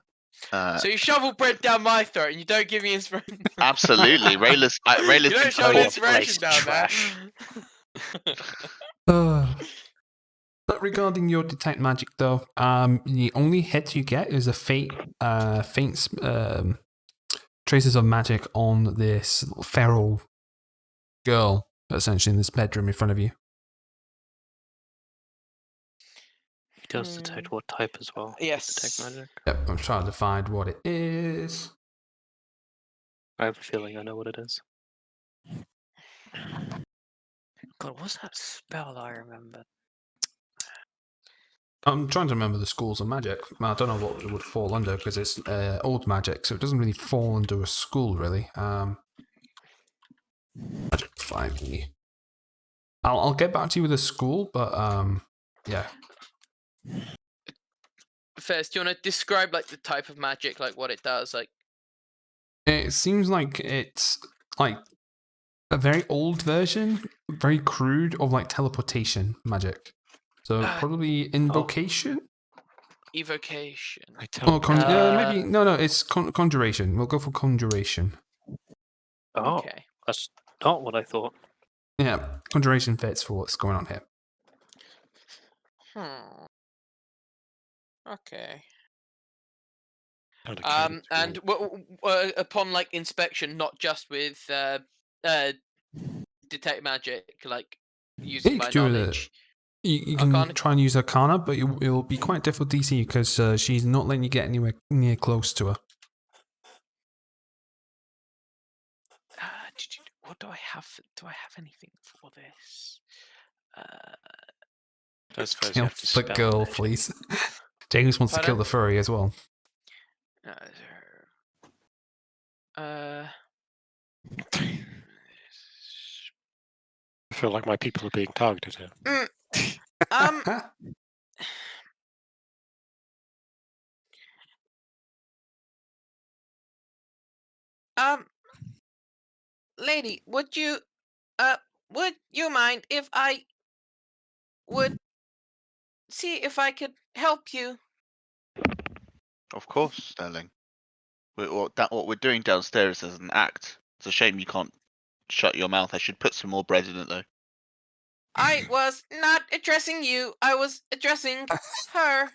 Speaker 7: So you shovel bread down my throat and you don't give me inspiration.
Speaker 6: Absolutely, Rayla's
Speaker 7: You don't show
Speaker 8: Oh,
Speaker 7: inspiration down
Speaker 8: trash.
Speaker 7: there.
Speaker 1: But regarding your detect magic, though, the only hit you get is a faint traces of magic on this feral girl, essentially in this bedroom in front of you.
Speaker 3: He does detect what type as well?
Speaker 7: Yes.
Speaker 3: Detect magic.
Speaker 1: Yep, I'm trying to find what it is.
Speaker 3: I have a feeling I know what it is.
Speaker 8: God, what's that spell I remember?
Speaker 1: I'm trying to remember the schools of magic. I don't know what it would fall under because it's old magic, so it doesn't really fall under a school, really. Magic 5e. I'll get back to you with the school, but yeah.
Speaker 7: First, do you want to describe like the type of magic, like what it does, like?
Speaker 1: It seems like it's like a very old version, very crude of like teleportation magic. So probably invocation.
Speaker 7: Evocation.
Speaker 4: I tell
Speaker 1: Maybe no, it's conjuration. We'll go for conjuration.
Speaker 8: Oh,
Speaker 7: Okay.
Speaker 8: that's not what I thought.
Speaker 1: Yeah, conjuration fits for what's going on here.
Speaker 7: Okay.
Speaker 4: not a candidate
Speaker 7: And upon like inspection, not just with detect magic, like using
Speaker 1: You
Speaker 7: my
Speaker 1: could do
Speaker 7: knowledge.
Speaker 1: You can
Speaker 7: Arcana?
Speaker 1: try and use Arcana, but it'll be quite difficult DC because she's not letting you get anywhere near close to her.
Speaker 7: What do I have? Do I have anything for this?
Speaker 4: I suppose you
Speaker 1: Kill
Speaker 4: have to
Speaker 1: the
Speaker 4: spell
Speaker 1: girl,
Speaker 4: magic.
Speaker 1: please. James wants to kill
Speaker 7: Pardon?
Speaker 1: the furry as well.
Speaker 4: I feel like my people are being targeted here.
Speaker 7: Lady, would you mind if I would see if I could help you?
Speaker 6: Of course, Sterling. What we're doing downstairs is an act. It's a shame you can't shut your mouth. I should put some more bread in it, though.
Speaker 7: I was not addressing you. I was addressing her.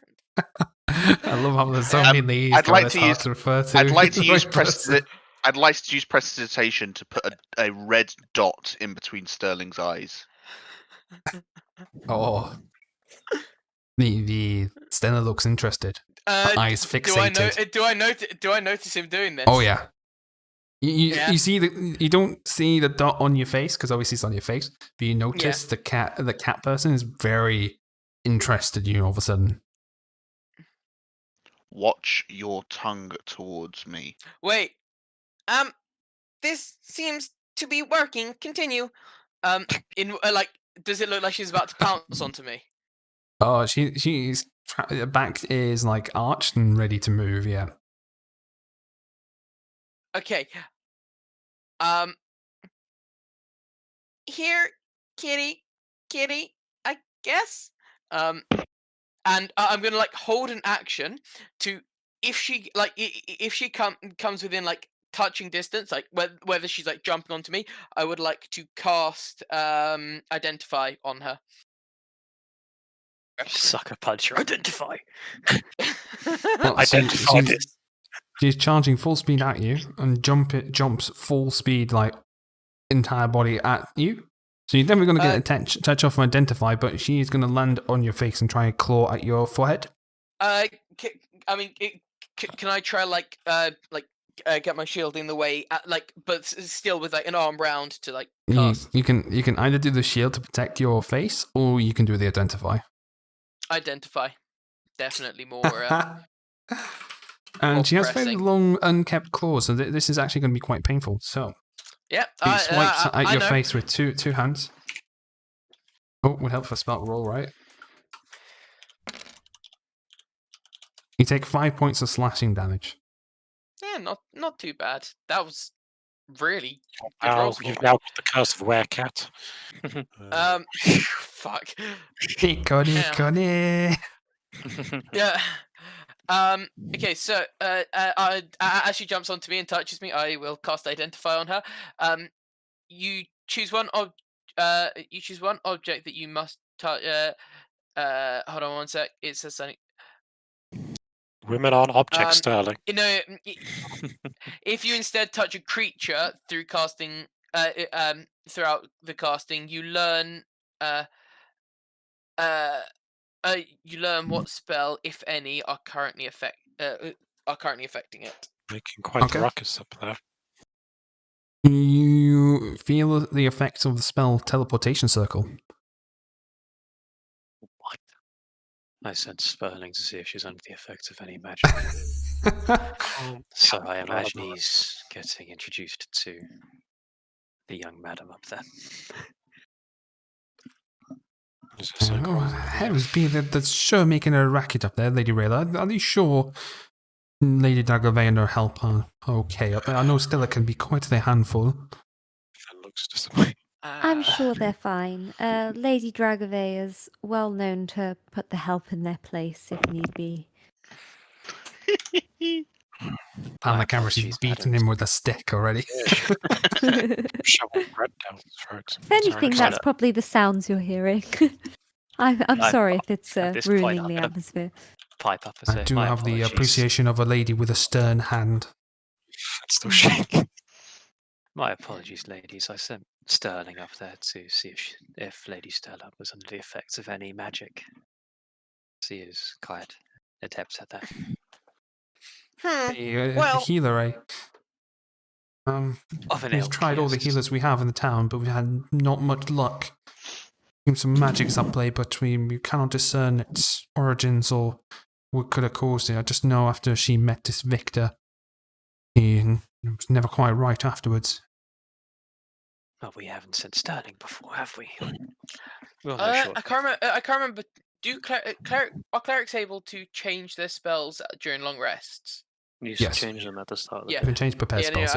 Speaker 1: I love how there's so many ladies
Speaker 6: I'd
Speaker 1: that
Speaker 6: like
Speaker 1: it's
Speaker 6: to
Speaker 1: hard
Speaker 6: use-
Speaker 1: to refer to.
Speaker 6: I'd like to
Speaker 1: the
Speaker 6: use
Speaker 1: right person.
Speaker 6: I'd like to use prestidigitation to put a red dot in between Sterling's eyes.
Speaker 1: Oh, the Stella looks interested. Eyes fixated.
Speaker 7: Do I notice him doing this?
Speaker 1: Oh yeah.
Speaker 7: Yeah.
Speaker 1: You see you don't see the dot on your face because obviously it's on your face, but you notice the cat person is very interested in you all of a sudden.
Speaker 6: Watch your tongue towards me.
Speaker 7: Wait. This seems to be working. Continue. Does it look like she's about to pounce onto me?
Speaker 1: Oh, she's her back is like arched and ready to move. Yeah.
Speaker 7: Okay. Here, kitty, I guess. And I'm gonna like hold an action to if she like if she comes within like touching distance, like whether she's like jumping onto me, I would like to cast identify on her.
Speaker 8: Sucker puncher. Identify.
Speaker 1: Well,
Speaker 4: Identify this.
Speaker 1: she's charging full speed at you and jumps full speed like entire body at you. So you're never going to get a touch off from identify, but she's going to land on your face and try and claw at your forehead.
Speaker 7: Can I try get my shield in the way, but still with like an arm round to like cast?
Speaker 1: You can either do the shield to protect your face, or you can do the identify.
Speaker 7: Identify, definitely more.
Speaker 1: And
Speaker 7: more
Speaker 1: she has very
Speaker 7: pressing.
Speaker 1: long, unkept claws, so this is actually going to be quite painful. So
Speaker 7: Yep.
Speaker 1: he swipes at your
Speaker 7: know.
Speaker 1: face with two hands. Oh, would help for a spell roll, right? You take 5 points of slashing damage.
Speaker 7: Yeah, not too bad. That was really good
Speaker 4: Oh,
Speaker 7: roll
Speaker 4: you've
Speaker 7: score.
Speaker 4: now got the curse of Werecat.
Speaker 7: Fuck.
Speaker 1: Connie.
Speaker 7: Yeah. Okay, so as she jumps onto me and touches me, I will cast Identify on her. You choose one object that you must touch. Hold on one sec. It says something.
Speaker 4: Women aren't objects, Sterling.
Speaker 7: If you instead touch a creature through casting, throughout the casting, you learn what spell, if any, are currently affecting it.
Speaker 4: Making quite
Speaker 1: Okay.
Speaker 4: a ruckus up there.
Speaker 1: You feel the effects of the spell Teleportation Circle.
Speaker 8: What? I sent Sperling to see if she's under the effects of any magic. So I imagine he's getting introduced to the young madam up there.
Speaker 4: Is there something wrong with
Speaker 1: Heavens be that's sure making a racket up there, Lady Rayla. Are you sure Lady Daggervey and her help are okay up there? I know Stella can be quite the handful.
Speaker 4: That looks disappointing.
Speaker 2: I'm sure they're fine. Lady Dragove is well known to put the help in their place if need be.
Speaker 1: On
Speaker 8: My
Speaker 1: the camera, she's
Speaker 8: apologies,
Speaker 1: beating
Speaker 8: madam.
Speaker 1: him with a stick already.
Speaker 2: If
Speaker 4: Shovel bread down his throat.
Speaker 2: anything,
Speaker 8: Sorry.
Speaker 2: that's probably the sounds you're hearing. I'm
Speaker 8: I-
Speaker 2: sorry if it's
Speaker 8: at this point,
Speaker 2: ruining
Speaker 8: I'm
Speaker 2: the
Speaker 8: gonna-
Speaker 2: atmosphere.
Speaker 8: Pipe up and
Speaker 1: I
Speaker 8: say,
Speaker 1: do
Speaker 8: my
Speaker 1: have the
Speaker 8: apologies.
Speaker 1: appreciation of a lady with a stern hand.
Speaker 4: It's still shaking.
Speaker 8: My apologies, ladies. I sent Sterling up there to see if Lady Stella was under the effects of any magic. She is quite adept at that.
Speaker 1: The
Speaker 7: Well,
Speaker 1: healer, eh?
Speaker 8: Of an
Speaker 1: We've
Speaker 8: ilk,
Speaker 1: tried all the
Speaker 8: yes.
Speaker 1: healers we have in the town, but we've had not much luck. Seems some magic's at play, but we cannot discern its origins or what could have caused it. I just know after she met this Victor, he was never quite right afterwards.
Speaker 8: Well, we haven't sent Sterling before, have we? We'll know shortly.
Speaker 7: I can't remember. Are clerics able to change their spells during long rests?
Speaker 3: You
Speaker 1: Yes.
Speaker 3: change them at the start of the
Speaker 7: Yeah.
Speaker 1: You can change prepared
Speaker 7: Yeah,
Speaker 1: spells.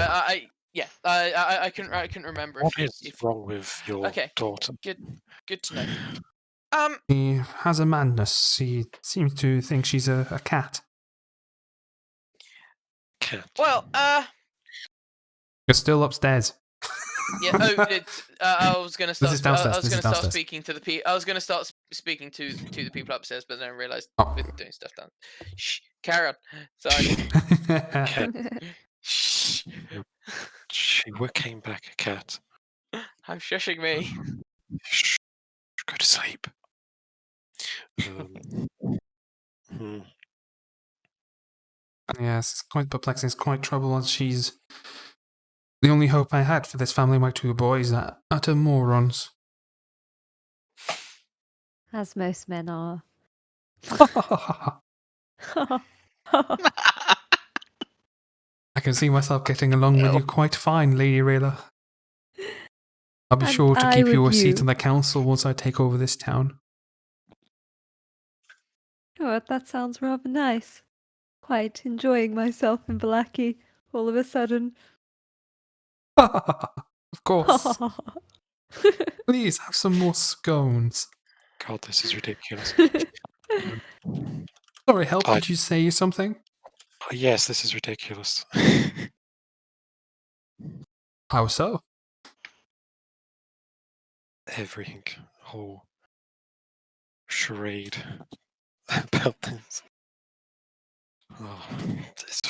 Speaker 7: yeah. I couldn't remember.
Speaker 4: What
Speaker 7: if,
Speaker 4: is
Speaker 7: if
Speaker 4: wrong with your
Speaker 7: Okay.
Speaker 4: daughter?
Speaker 7: Good to know.
Speaker 1: He has a madness. He seems to think she's a cat.
Speaker 4: Cat.
Speaker 7: Well,
Speaker 1: You're still upstairs.
Speaker 7: yeah. Oh, it's. I was gonna start.
Speaker 1: This is downstairs.
Speaker 7: I was
Speaker 1: This is
Speaker 7: gonna start
Speaker 1: downstairs.
Speaker 7: speaking to the people. I was gonna start speaking to the people upstairs, but then I realized
Speaker 1: Oh.
Speaker 7: we're doing stuff down. Shh, Karen. Sorry.
Speaker 4: Cat.
Speaker 7: Shh.
Speaker 4: She came back a cat.
Speaker 7: I'm shushing me.
Speaker 4: Shh. Go to sleep. Hmm.
Speaker 1: Yes, it's quite perplexing. It's quite trouble as she's the only hope I had for this family. My two boys are utter morons.
Speaker 2: As most men are.
Speaker 1: I can see myself getting along with you quite fine, Lady Rayla. I'll be
Speaker 2: And
Speaker 1: sure to
Speaker 2: I
Speaker 1: keep you a
Speaker 2: with
Speaker 1: seat
Speaker 2: you.
Speaker 1: on the council once I take over this town.
Speaker 2: Oh, that sounds rather nice. Quite enjoying myself in Balaki all of a sudden.
Speaker 1: Of course. Please have some more scones.
Speaker 4: God, this is ridiculous.
Speaker 1: Sorry, help. Did you say something?
Speaker 4: Yes, this is ridiculous.
Speaker 1: How so?
Speaker 4: Everything, whole charade about this. Oh, this.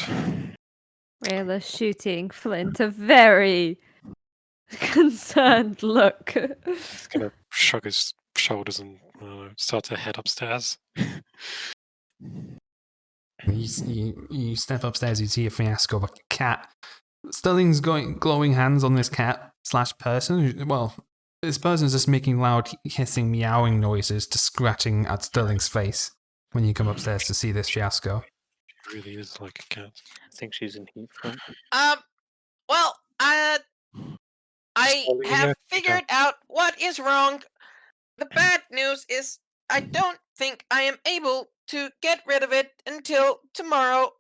Speaker 2: Rayla shooting Flint a very concerned look.
Speaker 4: He's gonna shrug his shoulders and start to head upstairs.
Speaker 1: You step upstairs, you see a fiasco of a cat. Sterling's glowing hands on this cat / person. Well, this person's just making loud hissing, meowing noises to scratching at Sterling's face when you come upstairs to see this fiasco.
Speaker 4: He really is like a cat.
Speaker 3: I think she's in heat front.
Speaker 7: Well, I
Speaker 4: Sterling,
Speaker 7: have
Speaker 4: yeah,
Speaker 7: figured out what is wrong. The bad news is I don't think I am able to get rid of it until tomorrow,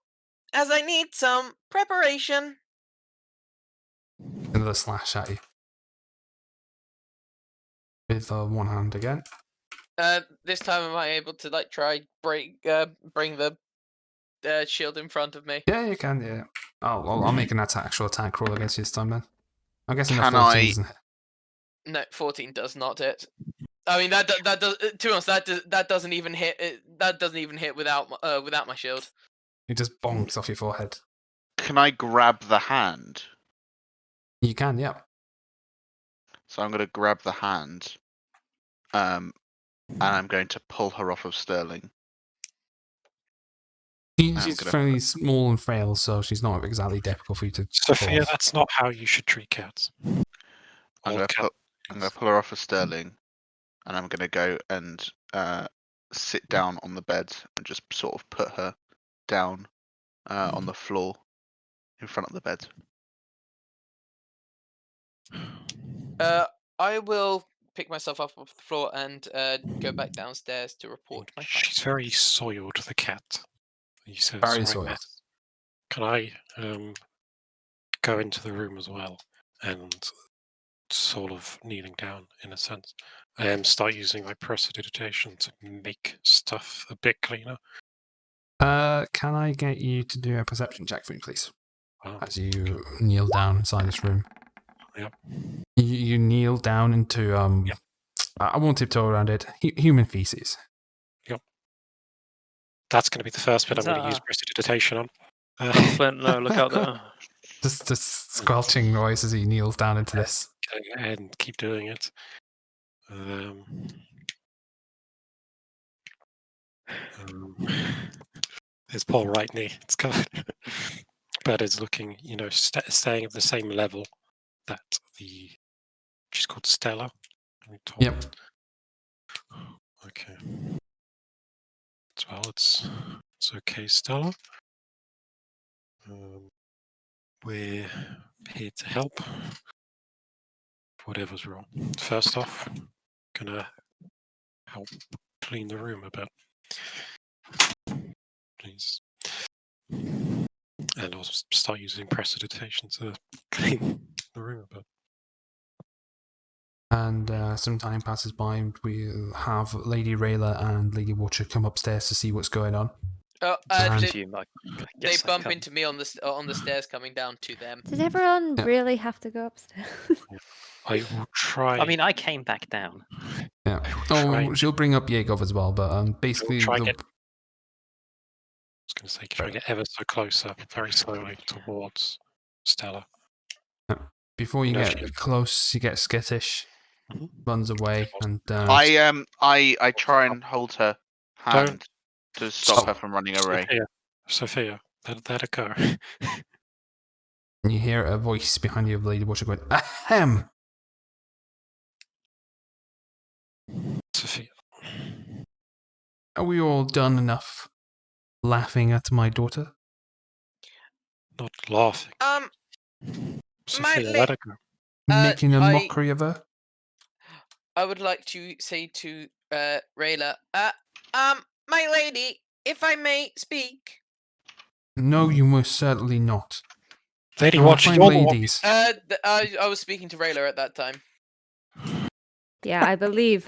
Speaker 7: as I need some preparation.
Speaker 1: Another slash at you. With one hand again.
Speaker 7: This time am I able to bring the shield in front of me?
Speaker 1: Yeah, you can. Yeah. I'll make an actual attack roll against you this time then. I'm guessing the
Speaker 6: Can
Speaker 1: 14
Speaker 6: I-
Speaker 1: isn't it?
Speaker 7: No, 14 does not hit. I mean that does. To be honest, that doesn't even hit. That doesn't even hit without my shield.
Speaker 1: It just bonks off your forehead.
Speaker 6: Can I grab the hand?
Speaker 1: You can, yeah.
Speaker 6: So I'm going to grab the hand, and I'm going to pull her off of Sterling.
Speaker 1: She's fairly small and frail, so she's not exactly difficult for you to pull
Speaker 4: Sophia,
Speaker 1: off.
Speaker 4: that's not how you should treat cats.
Speaker 6: I'm going to pull her off of Sterling, and I'm going to go and sit down on the bed and just sort of put her down on the floor in front of the bed.
Speaker 7: I will pick myself up off the floor and go back downstairs to report my
Speaker 4: She's
Speaker 7: findings.
Speaker 4: very soiled, the cat. He says,
Speaker 1: Very
Speaker 4: right,
Speaker 1: soiled.
Speaker 4: Matt, can I go into the room as well and sort of kneeling down in a sense, and start using my prestidigitation to make stuff a bit cleaner?
Speaker 1: Can I get you to do a perception check for me, please?
Speaker 4: Um,
Speaker 1: As you kneel down inside this room.
Speaker 4: Yep.
Speaker 1: You kneel down into
Speaker 4: Yep.
Speaker 1: I won't tiptoe around it. Human feces.
Speaker 4: That's going to be the first bit I'm going to use
Speaker 3: Huzzah.
Speaker 4: prestidigitation on.
Speaker 3: Flint, no, look out there.
Speaker 1: Just squelching noise as he kneels down into this.
Speaker 4: Go ahead and keep doing it. There's Paul right knee. It's covered. But it's looking, staying at the same level that she's called Stella.
Speaker 1: Yep.
Speaker 4: Okay. Well, it's okay, Stella. We're here to help. Whatever's wrong. First off, gonna help clean the room a bit. Please. And I'll start using prestidigitation to clean the room a bit.
Speaker 1: And some time passes by, and we'll have Lady Rayla and Lady Watcher come upstairs to see what's going on.
Speaker 7: Oh,
Speaker 1: And-
Speaker 7: they,
Speaker 8: Assume I
Speaker 7: they
Speaker 8: guess I
Speaker 7: bump
Speaker 8: come.
Speaker 7: into me on the stairs coming down to them.
Speaker 2: Did everyone
Speaker 1: Yeah.
Speaker 2: really have to go upstairs?
Speaker 4: I will try.
Speaker 8: I mean, I came back down.
Speaker 1: Yeah.
Speaker 4: Try-
Speaker 1: Oh, she'll bring up Yegov as well, but basically,
Speaker 4: try
Speaker 1: the-
Speaker 4: get- I was going to say, try to get ever so closer, very slowly towards Stella.
Speaker 1: before you
Speaker 4: No,
Speaker 1: get
Speaker 4: she-
Speaker 1: close, you get skittish,
Speaker 4: Mhm.
Speaker 1: runs away, and
Speaker 6: I try and hold her hand to stop
Speaker 4: Stop.
Speaker 6: her from running away.
Speaker 4: Sophia, let her go.
Speaker 1: you hear a voice behind you of Lady Watcher going, "Ahem!"
Speaker 4: Sophia,
Speaker 1: Are we all done enough laughing at my daughter?
Speaker 4: not laughing. Sophia,
Speaker 7: la-
Speaker 4: let her go.
Speaker 1: Making a
Speaker 7: I-
Speaker 1: mockery of her?
Speaker 7: I would like to say to Rayla, my lady, if I may speak.
Speaker 1: No, you most certainly not.
Speaker 4: Lady
Speaker 1: There are
Speaker 4: Watcher,
Speaker 1: fine
Speaker 4: you're the one.
Speaker 1: ladies.
Speaker 7: I was speaking to Rayla at that time.
Speaker 2: Yeah, I believe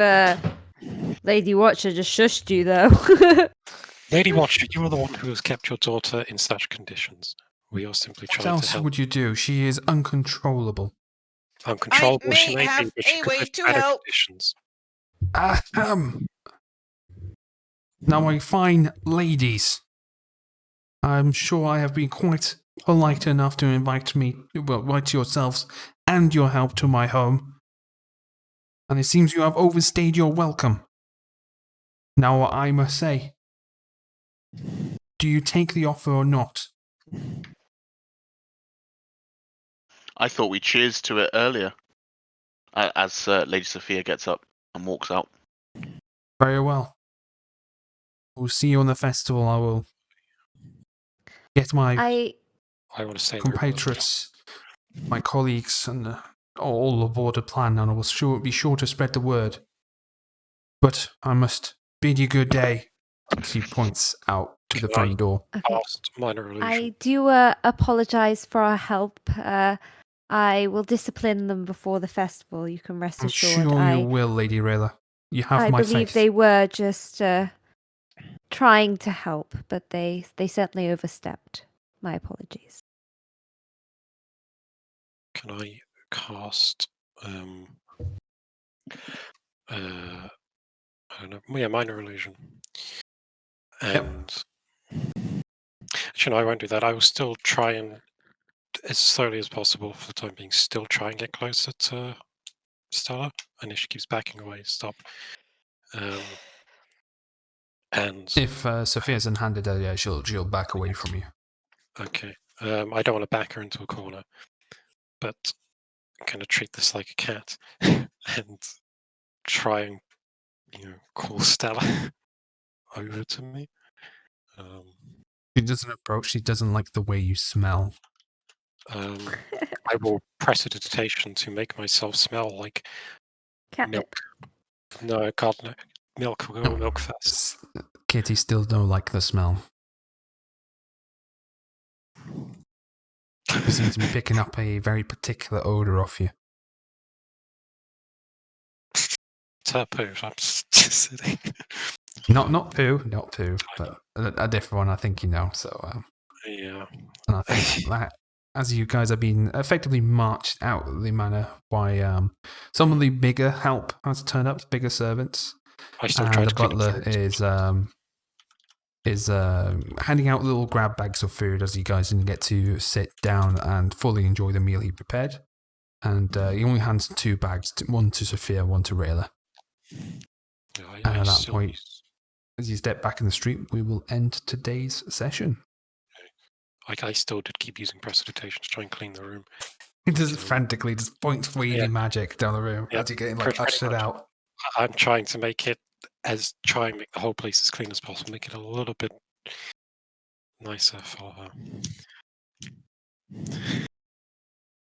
Speaker 2: Lady Watcher just shushed you though.
Speaker 4: Lady Watcher, you are the one who has kept your daughter in such conditions. We are simply
Speaker 1: What
Speaker 4: trying to
Speaker 1: else
Speaker 4: help.
Speaker 1: would you do? She is uncontrollable.
Speaker 4: Uncontrollable
Speaker 7: I
Speaker 4: she
Speaker 7: may
Speaker 4: may
Speaker 7: have
Speaker 4: be, but she
Speaker 7: a
Speaker 4: could
Speaker 7: way
Speaker 4: live
Speaker 7: to
Speaker 4: better
Speaker 7: help.
Speaker 4: conditions.
Speaker 1: Ahem! Now, my fine ladies, I'm sure I have been quite polite enough to invite yourselves and your help to my home. And it seems you have overstayed your welcome. Now, I must say, do you take the offer or not?
Speaker 6: I thought we cheers to it earlier. As Lady Sophia gets up and walks out.
Speaker 1: Very well. We'll see you on the festival. I will get my
Speaker 2: I
Speaker 4: I want to say in the room.
Speaker 1: compatriots, my colleagues, and all aboard a plan, and I will be sure to spread the word. But I must bid you good day. She points out to the front door.
Speaker 2: okay.
Speaker 4: Past minor illusion.
Speaker 2: I do apologize for our help. I will discipline them before the festival. You can rest
Speaker 1: I'm
Speaker 2: assured.
Speaker 1: sure you will, Lady Rayla. You have
Speaker 2: I
Speaker 1: my
Speaker 2: believe
Speaker 1: faith.
Speaker 2: they were just trying to help, but they certainly overstepped. My apologies.
Speaker 4: Can I cast I don't know, yeah, minor illusion. And actually no, I won't do that. I will still try and as slowly as possible for the time being, still try and get closer to Stella. And if she keeps backing away, stop. And
Speaker 1: If Sophia's unhanded her, yeah, she'll back away from you.
Speaker 4: okay. I don't want to back her into a corner, but I'm gonna treat this like a cat and try and call Stella over to me.
Speaker 1: She doesn't approach. She doesn't like the way you smell.
Speaker 4: I will press a dictation to make myself smell like
Speaker 2: Catnip.
Speaker 4: No, God, no. Milk. We'll go milk first.
Speaker 1: Kitty still don't like the smell. You seem to be picking up a very particular odor off you.
Speaker 4: It's her poo. I'm just sitting.
Speaker 1: Not poo, but a different one. I think you know. So,
Speaker 4: Yeah.
Speaker 1: and I think that as you guys have been effectively marched out of the manor by some of the bigger help has turned up, bigger servants,
Speaker 4: I still
Speaker 1: and
Speaker 4: try
Speaker 1: the
Speaker 4: to clean up
Speaker 1: butler
Speaker 4: food.
Speaker 1: is handing out little grab bags of food as you guys didn't get to sit down and fully enjoy the meal he prepared. And he only hands 2 bags, one to Sophia, one to Rayla.
Speaker 4: Yeah,
Speaker 1: And
Speaker 4: I
Speaker 1: at that
Speaker 4: still
Speaker 1: point,
Speaker 4: use-
Speaker 1: as you step back in the street, we will end today's session.
Speaker 4: I still did keep using prestidigitation to try and clean the room.
Speaker 1: He just frantically just points wavy magic down the room
Speaker 4: Yeah,
Speaker 1: as you're getting
Speaker 4: pretty
Speaker 1: ushered
Speaker 4: much.
Speaker 1: out.
Speaker 4: I'm trying to make the whole place as clean as possible, make it a little bit nicer for her.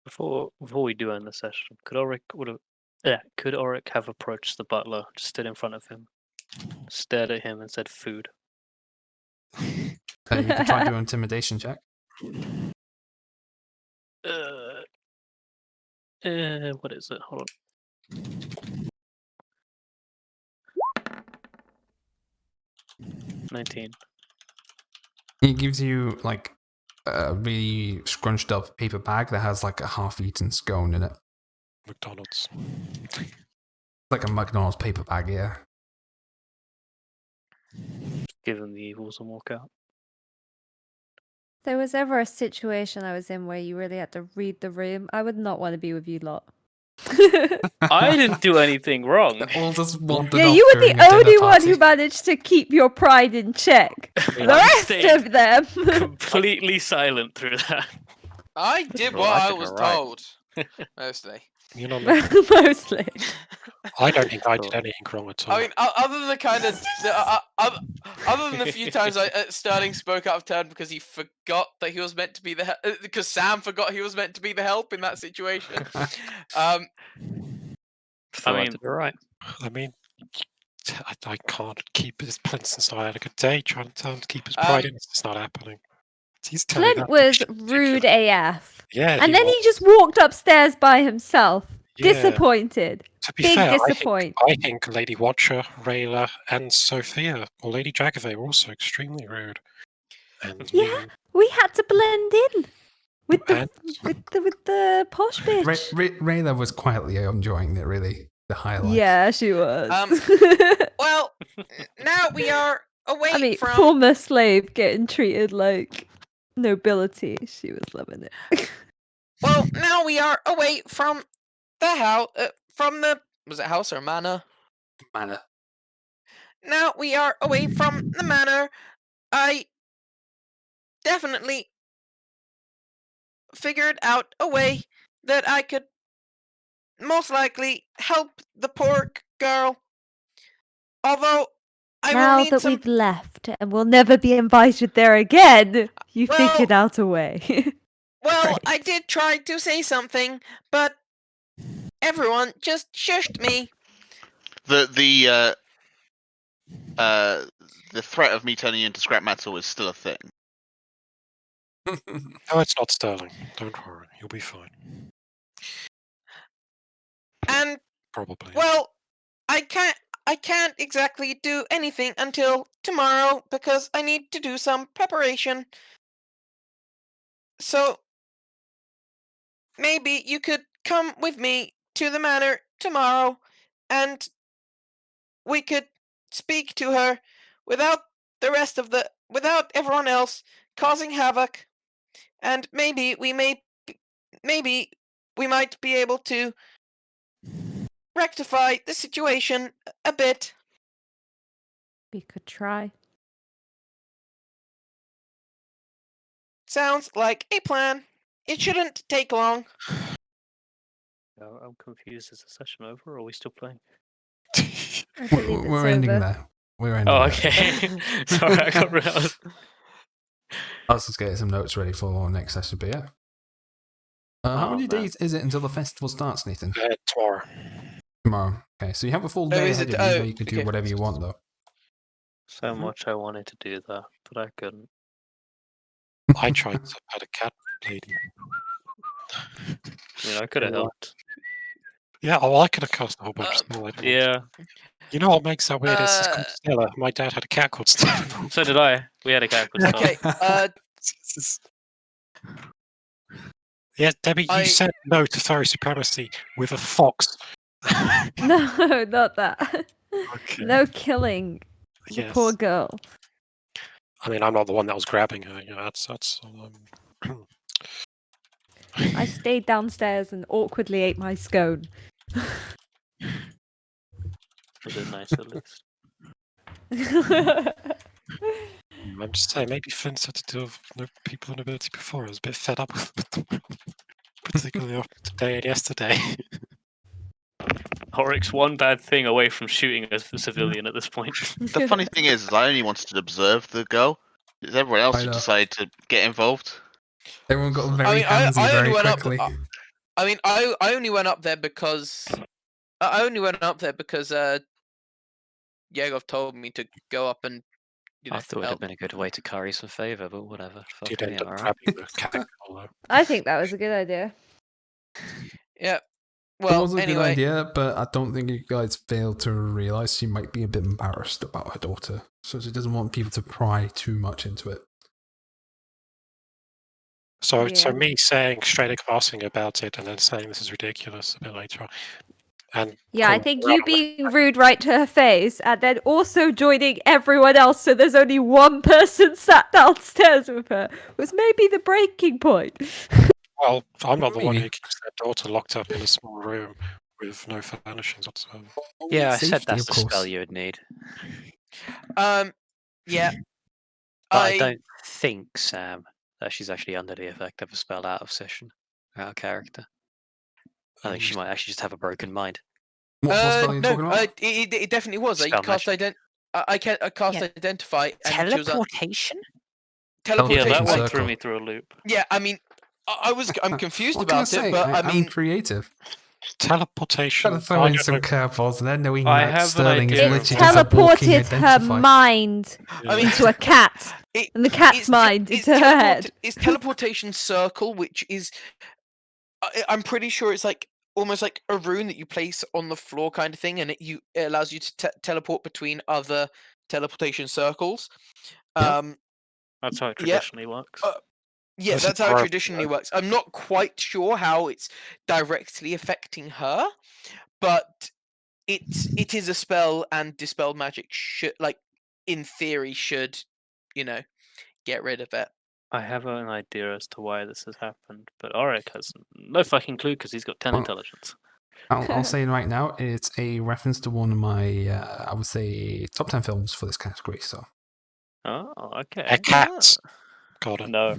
Speaker 3: Before we do end the session, could Ulrich have approached the butler, just stood in front of him, stared at him, and said "food"?
Speaker 1: You can try to do an intimidation check.
Speaker 3: What is it? Hold on. 19.
Speaker 1: He gives you like a really scrunched up paper bag that has like a half-eaten scone in it.
Speaker 4: McDonald's.
Speaker 1: Like a McDonald's paper bag, yeah.
Speaker 3: Give him the evils and walk out.
Speaker 2: There was ever a situation I was in where you really had to read the room, I would not want to be with you lot.
Speaker 3: I didn't do anything wrong.
Speaker 1: They all just wandered
Speaker 2: Yeah,
Speaker 1: off
Speaker 2: you were
Speaker 1: during
Speaker 2: the
Speaker 1: a dinner
Speaker 2: only one
Speaker 1: party.
Speaker 2: who managed to keep your pride in check. The rest
Speaker 3: stayed
Speaker 2: of them.
Speaker 3: completely silent through that.
Speaker 7: I did
Speaker 3: Well,
Speaker 7: what
Speaker 3: I
Speaker 7: I
Speaker 3: think
Speaker 7: was
Speaker 3: you're right.
Speaker 7: told. Mostly.
Speaker 4: You know,
Speaker 2: Mostly.
Speaker 4: I don't think I did anything wrong at all.
Speaker 7: I mean, other than the kind of, other than the few times Sterling spoke out of turn because he forgot that he was meant to be the because Sam forgot he was meant to be the help in that situation.
Speaker 3: I
Speaker 8: I
Speaker 3: mean,
Speaker 8: did all right.
Speaker 4: I mean, I can't keep his Flint since I had a good day trying to tell him to keep his pride in. It's not happening. He's telling
Speaker 2: Flint
Speaker 4: that
Speaker 2: was
Speaker 4: shit
Speaker 2: rude
Speaker 4: ridiculous.
Speaker 2: AF.
Speaker 4: Yeah,
Speaker 2: And then he just walked upstairs by himself.
Speaker 4: Yeah.
Speaker 2: Disappointed.
Speaker 4: To be
Speaker 2: Big
Speaker 4: fair,
Speaker 2: disappoint.
Speaker 4: I think Lady Watcher, Rayla, and Sophia, or Lady Jagave, were also extremely rude. And
Speaker 2: Yeah,
Speaker 4: mean.
Speaker 2: we had to blend in with the
Speaker 4: And-
Speaker 2: with the posh bitch.
Speaker 1: Rayla was quietly enjoying it, really. The highlight.
Speaker 2: Yeah, she was.
Speaker 7: Well, now we are away
Speaker 2: I mean,
Speaker 7: from.
Speaker 2: former slave getting treated like nobility. She was loving it.
Speaker 7: Well, now we are away from the house. From the was it house or manor?
Speaker 1: Manor.
Speaker 7: Now we are away from the manor. I definitely figured out a way that I could most likely help the poor girl. Although I will
Speaker 2: now
Speaker 7: need
Speaker 2: that
Speaker 7: some.
Speaker 2: we've left and we'll never be invited there again, you
Speaker 7: Well-
Speaker 2: figured out a way.
Speaker 7: Well,
Speaker 2: Right.
Speaker 7: I did try to say something, but everyone just shushed me.
Speaker 6: The threat of me turning you into scrap metal is still a thing.
Speaker 4: No, it's not Sterling. Don't worry, you'll be fine.
Speaker 7: And
Speaker 4: Probably.
Speaker 7: well, I can't exactly do anything until tomorrow because I need to do some preparation. So maybe you could come with me to the manor tomorrow and we could speak to her without without everyone else causing havoc, and maybe we might be able to rectify the situation a bit.
Speaker 2: We could try.
Speaker 7: Sounds like a plan. It shouldn't take long.
Speaker 3: I'm confused. Is the session over, or are we still playing?
Speaker 2: I believe it's
Speaker 1: We're ending
Speaker 2: over.
Speaker 1: there. We're ending
Speaker 3: Oh,
Speaker 1: there.
Speaker 3: okay. Sorry, I got realized.
Speaker 1: I was just getting some notes ready for our next session, but yeah. How
Speaker 3: Oh,
Speaker 1: many
Speaker 3: man.
Speaker 1: days is it until the festival starts, Nathan?
Speaker 4: Tomorrow.
Speaker 1: Tomorrow. Okay, so you have a full
Speaker 7: Oh,
Speaker 1: day
Speaker 7: is
Speaker 1: ahead
Speaker 7: it?
Speaker 1: of you
Speaker 7: Oh,
Speaker 1: where you can do
Speaker 7: okay.
Speaker 1: whatever you want, though.
Speaker 3: So much I wanted to do that, but I couldn't.
Speaker 4: I tried to pet a cat lady.
Speaker 3: I mean, I could have
Speaker 4: Yeah.
Speaker 3: helped.
Speaker 4: Yeah, well, I could have cast a whole bunch of spell items.
Speaker 3: Yeah,
Speaker 4: You know what makes that weird? It's called Stella. My dad had a cat called Stella.
Speaker 3: so did I. We had a cat called Star.
Speaker 7: Okay.
Speaker 4: Yeah, Debbie, you
Speaker 7: I-
Speaker 4: said no to furry supremacy with a fox.
Speaker 2: No, not that.
Speaker 4: Okay.
Speaker 2: No killing. The
Speaker 4: Yes.
Speaker 2: poor girl.
Speaker 4: I mean, I'm not the one that was grabbing her. You know, that's
Speaker 2: I stayed downstairs and awkwardly ate my scone.
Speaker 3: Was it nice at least?
Speaker 4: I'm just saying, maybe Finn's had to deal with people with nobility before. I was a bit fed up with them, particularly after today and yesterday.
Speaker 3: Horrick's one bad thing away from shooting a civilian at this point.
Speaker 6: The funny thing is I only wanted to observe the girl. It's everyone else
Speaker 1: I
Speaker 6: who
Speaker 1: know.
Speaker 6: decided to get involved.
Speaker 1: Everyone got very
Speaker 7: I mean,
Speaker 1: handsy
Speaker 7: I only
Speaker 1: very
Speaker 7: went
Speaker 1: quickly.
Speaker 7: up. I mean, I only went up there because Yegov told me to go up and
Speaker 8: I thought it would have
Speaker 7: help.
Speaker 8: been a good way to curry some favour, but whatever. Fuck
Speaker 4: Did
Speaker 8: me,
Speaker 4: end
Speaker 8: am
Speaker 4: up
Speaker 8: I right?
Speaker 4: grabbing the cat collar.
Speaker 2: I think that was a good idea.
Speaker 7: Yeah.
Speaker 1: It
Speaker 7: Well,
Speaker 1: was a
Speaker 7: anyway,
Speaker 1: good idea, but I don't think you guys failed to realise she might be a bit embarrassed about her daughter, so she doesn't want people to pry too much into it.
Speaker 4: So
Speaker 2: Yeah.
Speaker 4: me saying straight up asking about it and then saying this is ridiculous a bit later on. And
Speaker 2: Yeah, I
Speaker 4: calling
Speaker 2: think
Speaker 4: her
Speaker 2: you
Speaker 4: out on
Speaker 2: being rude right to her face and then also joining everyone else so there's only one person sat downstairs with her was maybe the breaking point.
Speaker 4: well, I'm not the one who
Speaker 1: Maybe.
Speaker 4: keeps their daughter locked up in a small room with no furnishings whatsoever.
Speaker 8: Yeah, I said
Speaker 1: Safety,
Speaker 8: that's
Speaker 1: of
Speaker 8: the spell
Speaker 1: course.
Speaker 8: you would need.
Speaker 7: yeah.
Speaker 8: But I don't think, Sam, that she's actually under the effect of a spell out of session, out of character. I think she might actually just have a broken mind.
Speaker 1: What spell are you
Speaker 7: no,
Speaker 1: talking about?
Speaker 7: it definitely was. I
Speaker 8: Spell
Speaker 7: cast I cast
Speaker 8: Yeah.
Speaker 7: identify and she was
Speaker 8: Teleportation?
Speaker 3: Yeah,
Speaker 7: teleportation.
Speaker 3: that one
Speaker 1: circle.
Speaker 3: threw me through a loop.
Speaker 7: Yeah, I mean, I'm confused
Speaker 1: What can I
Speaker 7: about
Speaker 1: say?
Speaker 7: it, but I
Speaker 1: I'm
Speaker 7: mean,
Speaker 1: creative.
Speaker 4: Teleportation.
Speaker 1: Gotta throw
Speaker 4: I
Speaker 1: in
Speaker 4: don't
Speaker 1: some
Speaker 4: know.
Speaker 1: curveballs there, knowing
Speaker 3: I
Speaker 1: that
Speaker 3: have an
Speaker 1: Sterling is
Speaker 3: idea
Speaker 2: It
Speaker 3: of
Speaker 1: literally just a walking
Speaker 2: teleported her
Speaker 1: identifier.
Speaker 2: mind
Speaker 7: I mean,
Speaker 2: into a cat. And the cat's mind into her head.
Speaker 7: It's teleportation circle, which is, I'm pretty sure it's like almost like a rune that you place on the floor kind of thing, and it allows you to teleport between other teleportation circles.
Speaker 1: Yep.
Speaker 3: That's how it
Speaker 7: Yeah.
Speaker 3: traditionally works.
Speaker 7: Yeah,
Speaker 4: This is
Speaker 7: that's how it
Speaker 4: gross,
Speaker 7: traditionally works. I'm not quite sure how it's directly affecting her, but it is a spell, and dispel magic should, like, in theory, should, get rid of it.
Speaker 3: I have an idea as to why this has happened, but Auric has no fucking clue because he's got 10
Speaker 1: Well,
Speaker 3: intelligence.
Speaker 1: I'll say right now, it's a reference to one of my, I would say, top 10 films for this category. So
Speaker 3: Oh, okay.
Speaker 4: They're cats. Got it.
Speaker 3: No.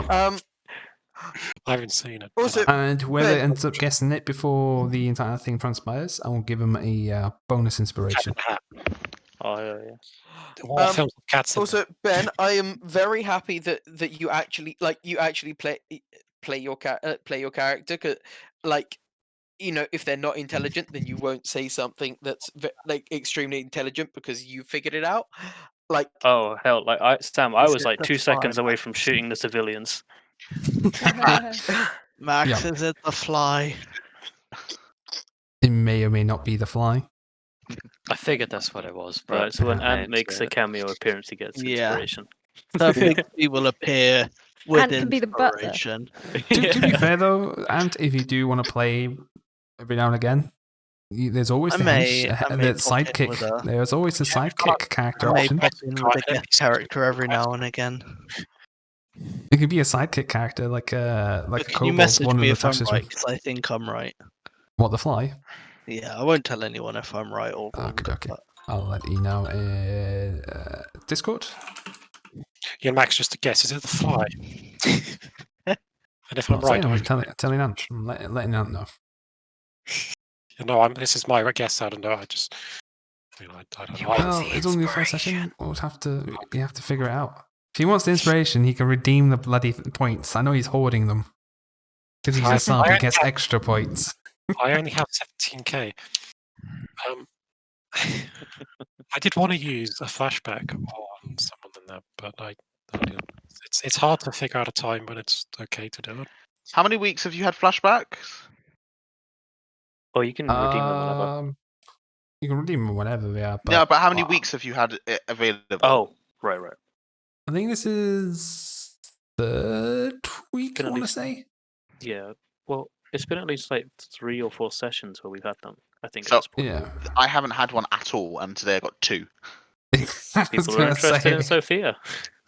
Speaker 7: Um.
Speaker 4: I haven't seen it.
Speaker 7: Also,
Speaker 1: And whoever
Speaker 7: Ben-
Speaker 1: ends up guessing it before the entire thing transpires, I will give them a bonus inspiration.
Speaker 4: Cat.
Speaker 3: Oh, yeah.
Speaker 4: What films with cats in them?
Speaker 7: Also, Ben, I am very happy that you actually play your character. 'Cause, like, if they're not intelligent, then you won't say something that's like extremely intelligent because you figured it out. Like,
Speaker 3: Oh, hell. Like, Sam, I
Speaker 9: Is
Speaker 3: was
Speaker 9: it
Speaker 3: like
Speaker 9: the
Speaker 3: 2 seconds
Speaker 9: fly,
Speaker 3: away
Speaker 9: Max?
Speaker 3: from shooting the civilians.
Speaker 9: Max,
Speaker 1: Yeah.
Speaker 9: is it the fly?
Speaker 1: It may or may not be the fly.
Speaker 8: I figured that's what it was. But
Speaker 3: Right, so when
Speaker 8: I
Speaker 3: Ant makes a cameo appearance, he gets
Speaker 9: Yeah.
Speaker 3: inspiration.
Speaker 9: So Figsby will appear with
Speaker 2: Ant can be the butler.
Speaker 9: inspiration.
Speaker 1: To be fair, though, and if you do want to play every now and again, there's always
Speaker 9: I
Speaker 1: the
Speaker 9: may
Speaker 1: hench,
Speaker 9: pop
Speaker 1: the
Speaker 9: in
Speaker 1: sidekick.
Speaker 9: with a-
Speaker 1: There's always the sidekick character
Speaker 9: I may
Speaker 1: option.
Speaker 9: pop in with a guest character every now and again.
Speaker 1: It could be a sidekick character, like a
Speaker 9: But can you
Speaker 1: kobold.
Speaker 9: message
Speaker 1: One of
Speaker 9: me if I'm
Speaker 1: Natasha's.
Speaker 9: right? Because I think I'm right.
Speaker 1: What, the fly?
Speaker 9: Yeah, I won't tell anyone if I'm right or wrong.
Speaker 1: Okay.
Speaker 9: but-
Speaker 1: I'll let you know. Discord.
Speaker 4: Yeah, Max, just a guess. Is it the fly? And if I'm
Speaker 1: Not saying,
Speaker 4: right,
Speaker 1: I'm telling Ant. I'm letting Ant know.
Speaker 4: this is my guess. I don't know. I don't know.
Speaker 1: Well, it's only the first session. You have to figure it out. If he wants the inspiration, he can redeem the bloody points. I know he's hoarding them. Because he's a sub, he gets extra points.
Speaker 4: I only have 17k. I did want to use a flashback on someone in that, but I didn't. It's hard to figure out a time when it's okay to do it.
Speaker 6: How many weeks have you had flashbacks?
Speaker 3: Or you can redeem them whenever.
Speaker 1: You can redeem them whenever, yeah. But,
Speaker 6: No, but how many weeks have you had it available?
Speaker 3: Oh, right.
Speaker 1: I think this is third week,
Speaker 3: Can
Speaker 1: I
Speaker 3: at
Speaker 1: want to
Speaker 3: least-
Speaker 1: say.
Speaker 3: Yeah. Well, it's been at least like 3 or 4 sessions where we've had them. I think
Speaker 6: So-
Speaker 3: at this point.
Speaker 1: Yeah.
Speaker 6: I haven't had one at all, and today I got 2.
Speaker 1: I was
Speaker 3: People are
Speaker 1: gonna
Speaker 3: interested in
Speaker 1: say.
Speaker 3: Sophia.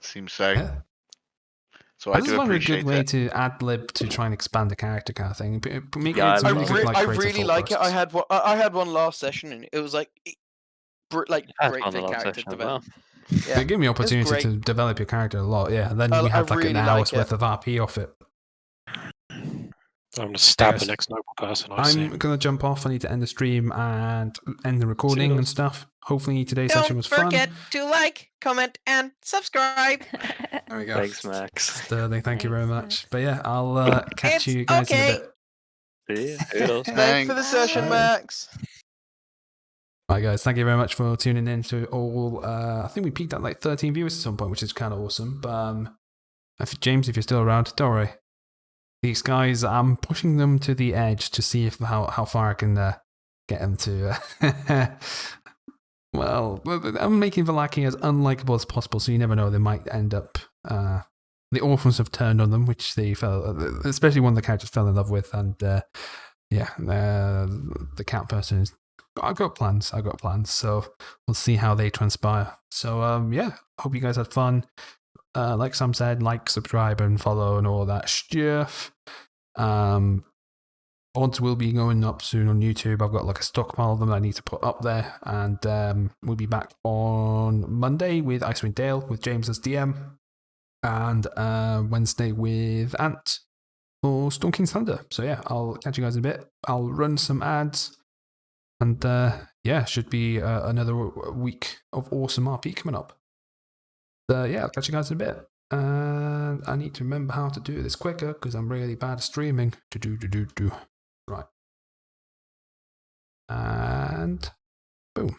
Speaker 6: Seems so.
Speaker 1: Yeah.
Speaker 6: So
Speaker 1: I
Speaker 6: I
Speaker 1: just
Speaker 6: do
Speaker 1: find it a
Speaker 6: appreciate
Speaker 1: good way
Speaker 6: it.
Speaker 1: to ad lib to try and expand the character kind of thing. Make
Speaker 3: Yeah,
Speaker 1: it
Speaker 3: I
Speaker 1: really
Speaker 3: love
Speaker 1: good,
Speaker 3: it.
Speaker 1: like,
Speaker 7: I
Speaker 1: creative
Speaker 7: really
Speaker 1: thought
Speaker 7: like it.
Speaker 1: process.
Speaker 7: I had one last session, and it was like, like
Speaker 8: I had
Speaker 7: great
Speaker 8: one
Speaker 7: for
Speaker 8: the last
Speaker 7: character
Speaker 8: session as
Speaker 7: development.
Speaker 8: well.
Speaker 7: Yeah,
Speaker 1: They give me opportunity
Speaker 7: great.
Speaker 1: to develop your character a lot, yeah. And then
Speaker 7: I
Speaker 1: we had like
Speaker 7: really
Speaker 1: an
Speaker 7: like
Speaker 1: hour's
Speaker 7: it.
Speaker 1: worth of RP off it.
Speaker 4: I'm gonna stab
Speaker 1: Yes.
Speaker 4: the next noble person I see.
Speaker 1: I'm gonna jump off. I need to end the stream and end the recording and
Speaker 3: Toodles.
Speaker 1: stuff. Hopefully today's session
Speaker 7: Don't
Speaker 1: was fun.
Speaker 7: forget to like, comment, and subscribe.
Speaker 1: There we go.
Speaker 3: Thanks, Max.
Speaker 1: Sterling, thank you very
Speaker 2: Thanks,
Speaker 1: much.
Speaker 2: Max.
Speaker 1: But yeah, I'll catch
Speaker 7: It's
Speaker 1: you guys in a
Speaker 7: okay.
Speaker 1: bit.
Speaker 3: See ya. Toodles.
Speaker 7: Thanks for the session,
Speaker 1: Bye.
Speaker 7: Max.
Speaker 1: Right, guys, thank you very much for tuning in to all. I think we peaked at like 13 viewers at some point, which is kind of awesome. But James, if you're still around, don't worry. These guys, I'm pushing them to the edge to see if how far I can get them to. Well, I'm making Valaki as unlikable as possible, so you never know. They might end up. The orphans have turned on them, which they fell, especially one of the characters fell in love with, and yeah, the cat person is. I got plans. So we'll see how they transpire. So yeah, hope you guys had fun. Like Sam said, like, subscribe, and follow, and all that stuff. Odds will be going up soon on YouTube. I've got like a stockpile of them I need to put up there, and we'll be back on Monday with Icewind Dale with James as DM, and Wednesday with Ant for Storm King's Thunder. So yeah, I'll catch you guys in a bit. I'll run some ads, and yeah, should be another week of awesome RP coming up. Yeah, I'll catch you guys in a bit. And I need to remember how to do this quicker because I'm really bad at streaming. Right. And boom.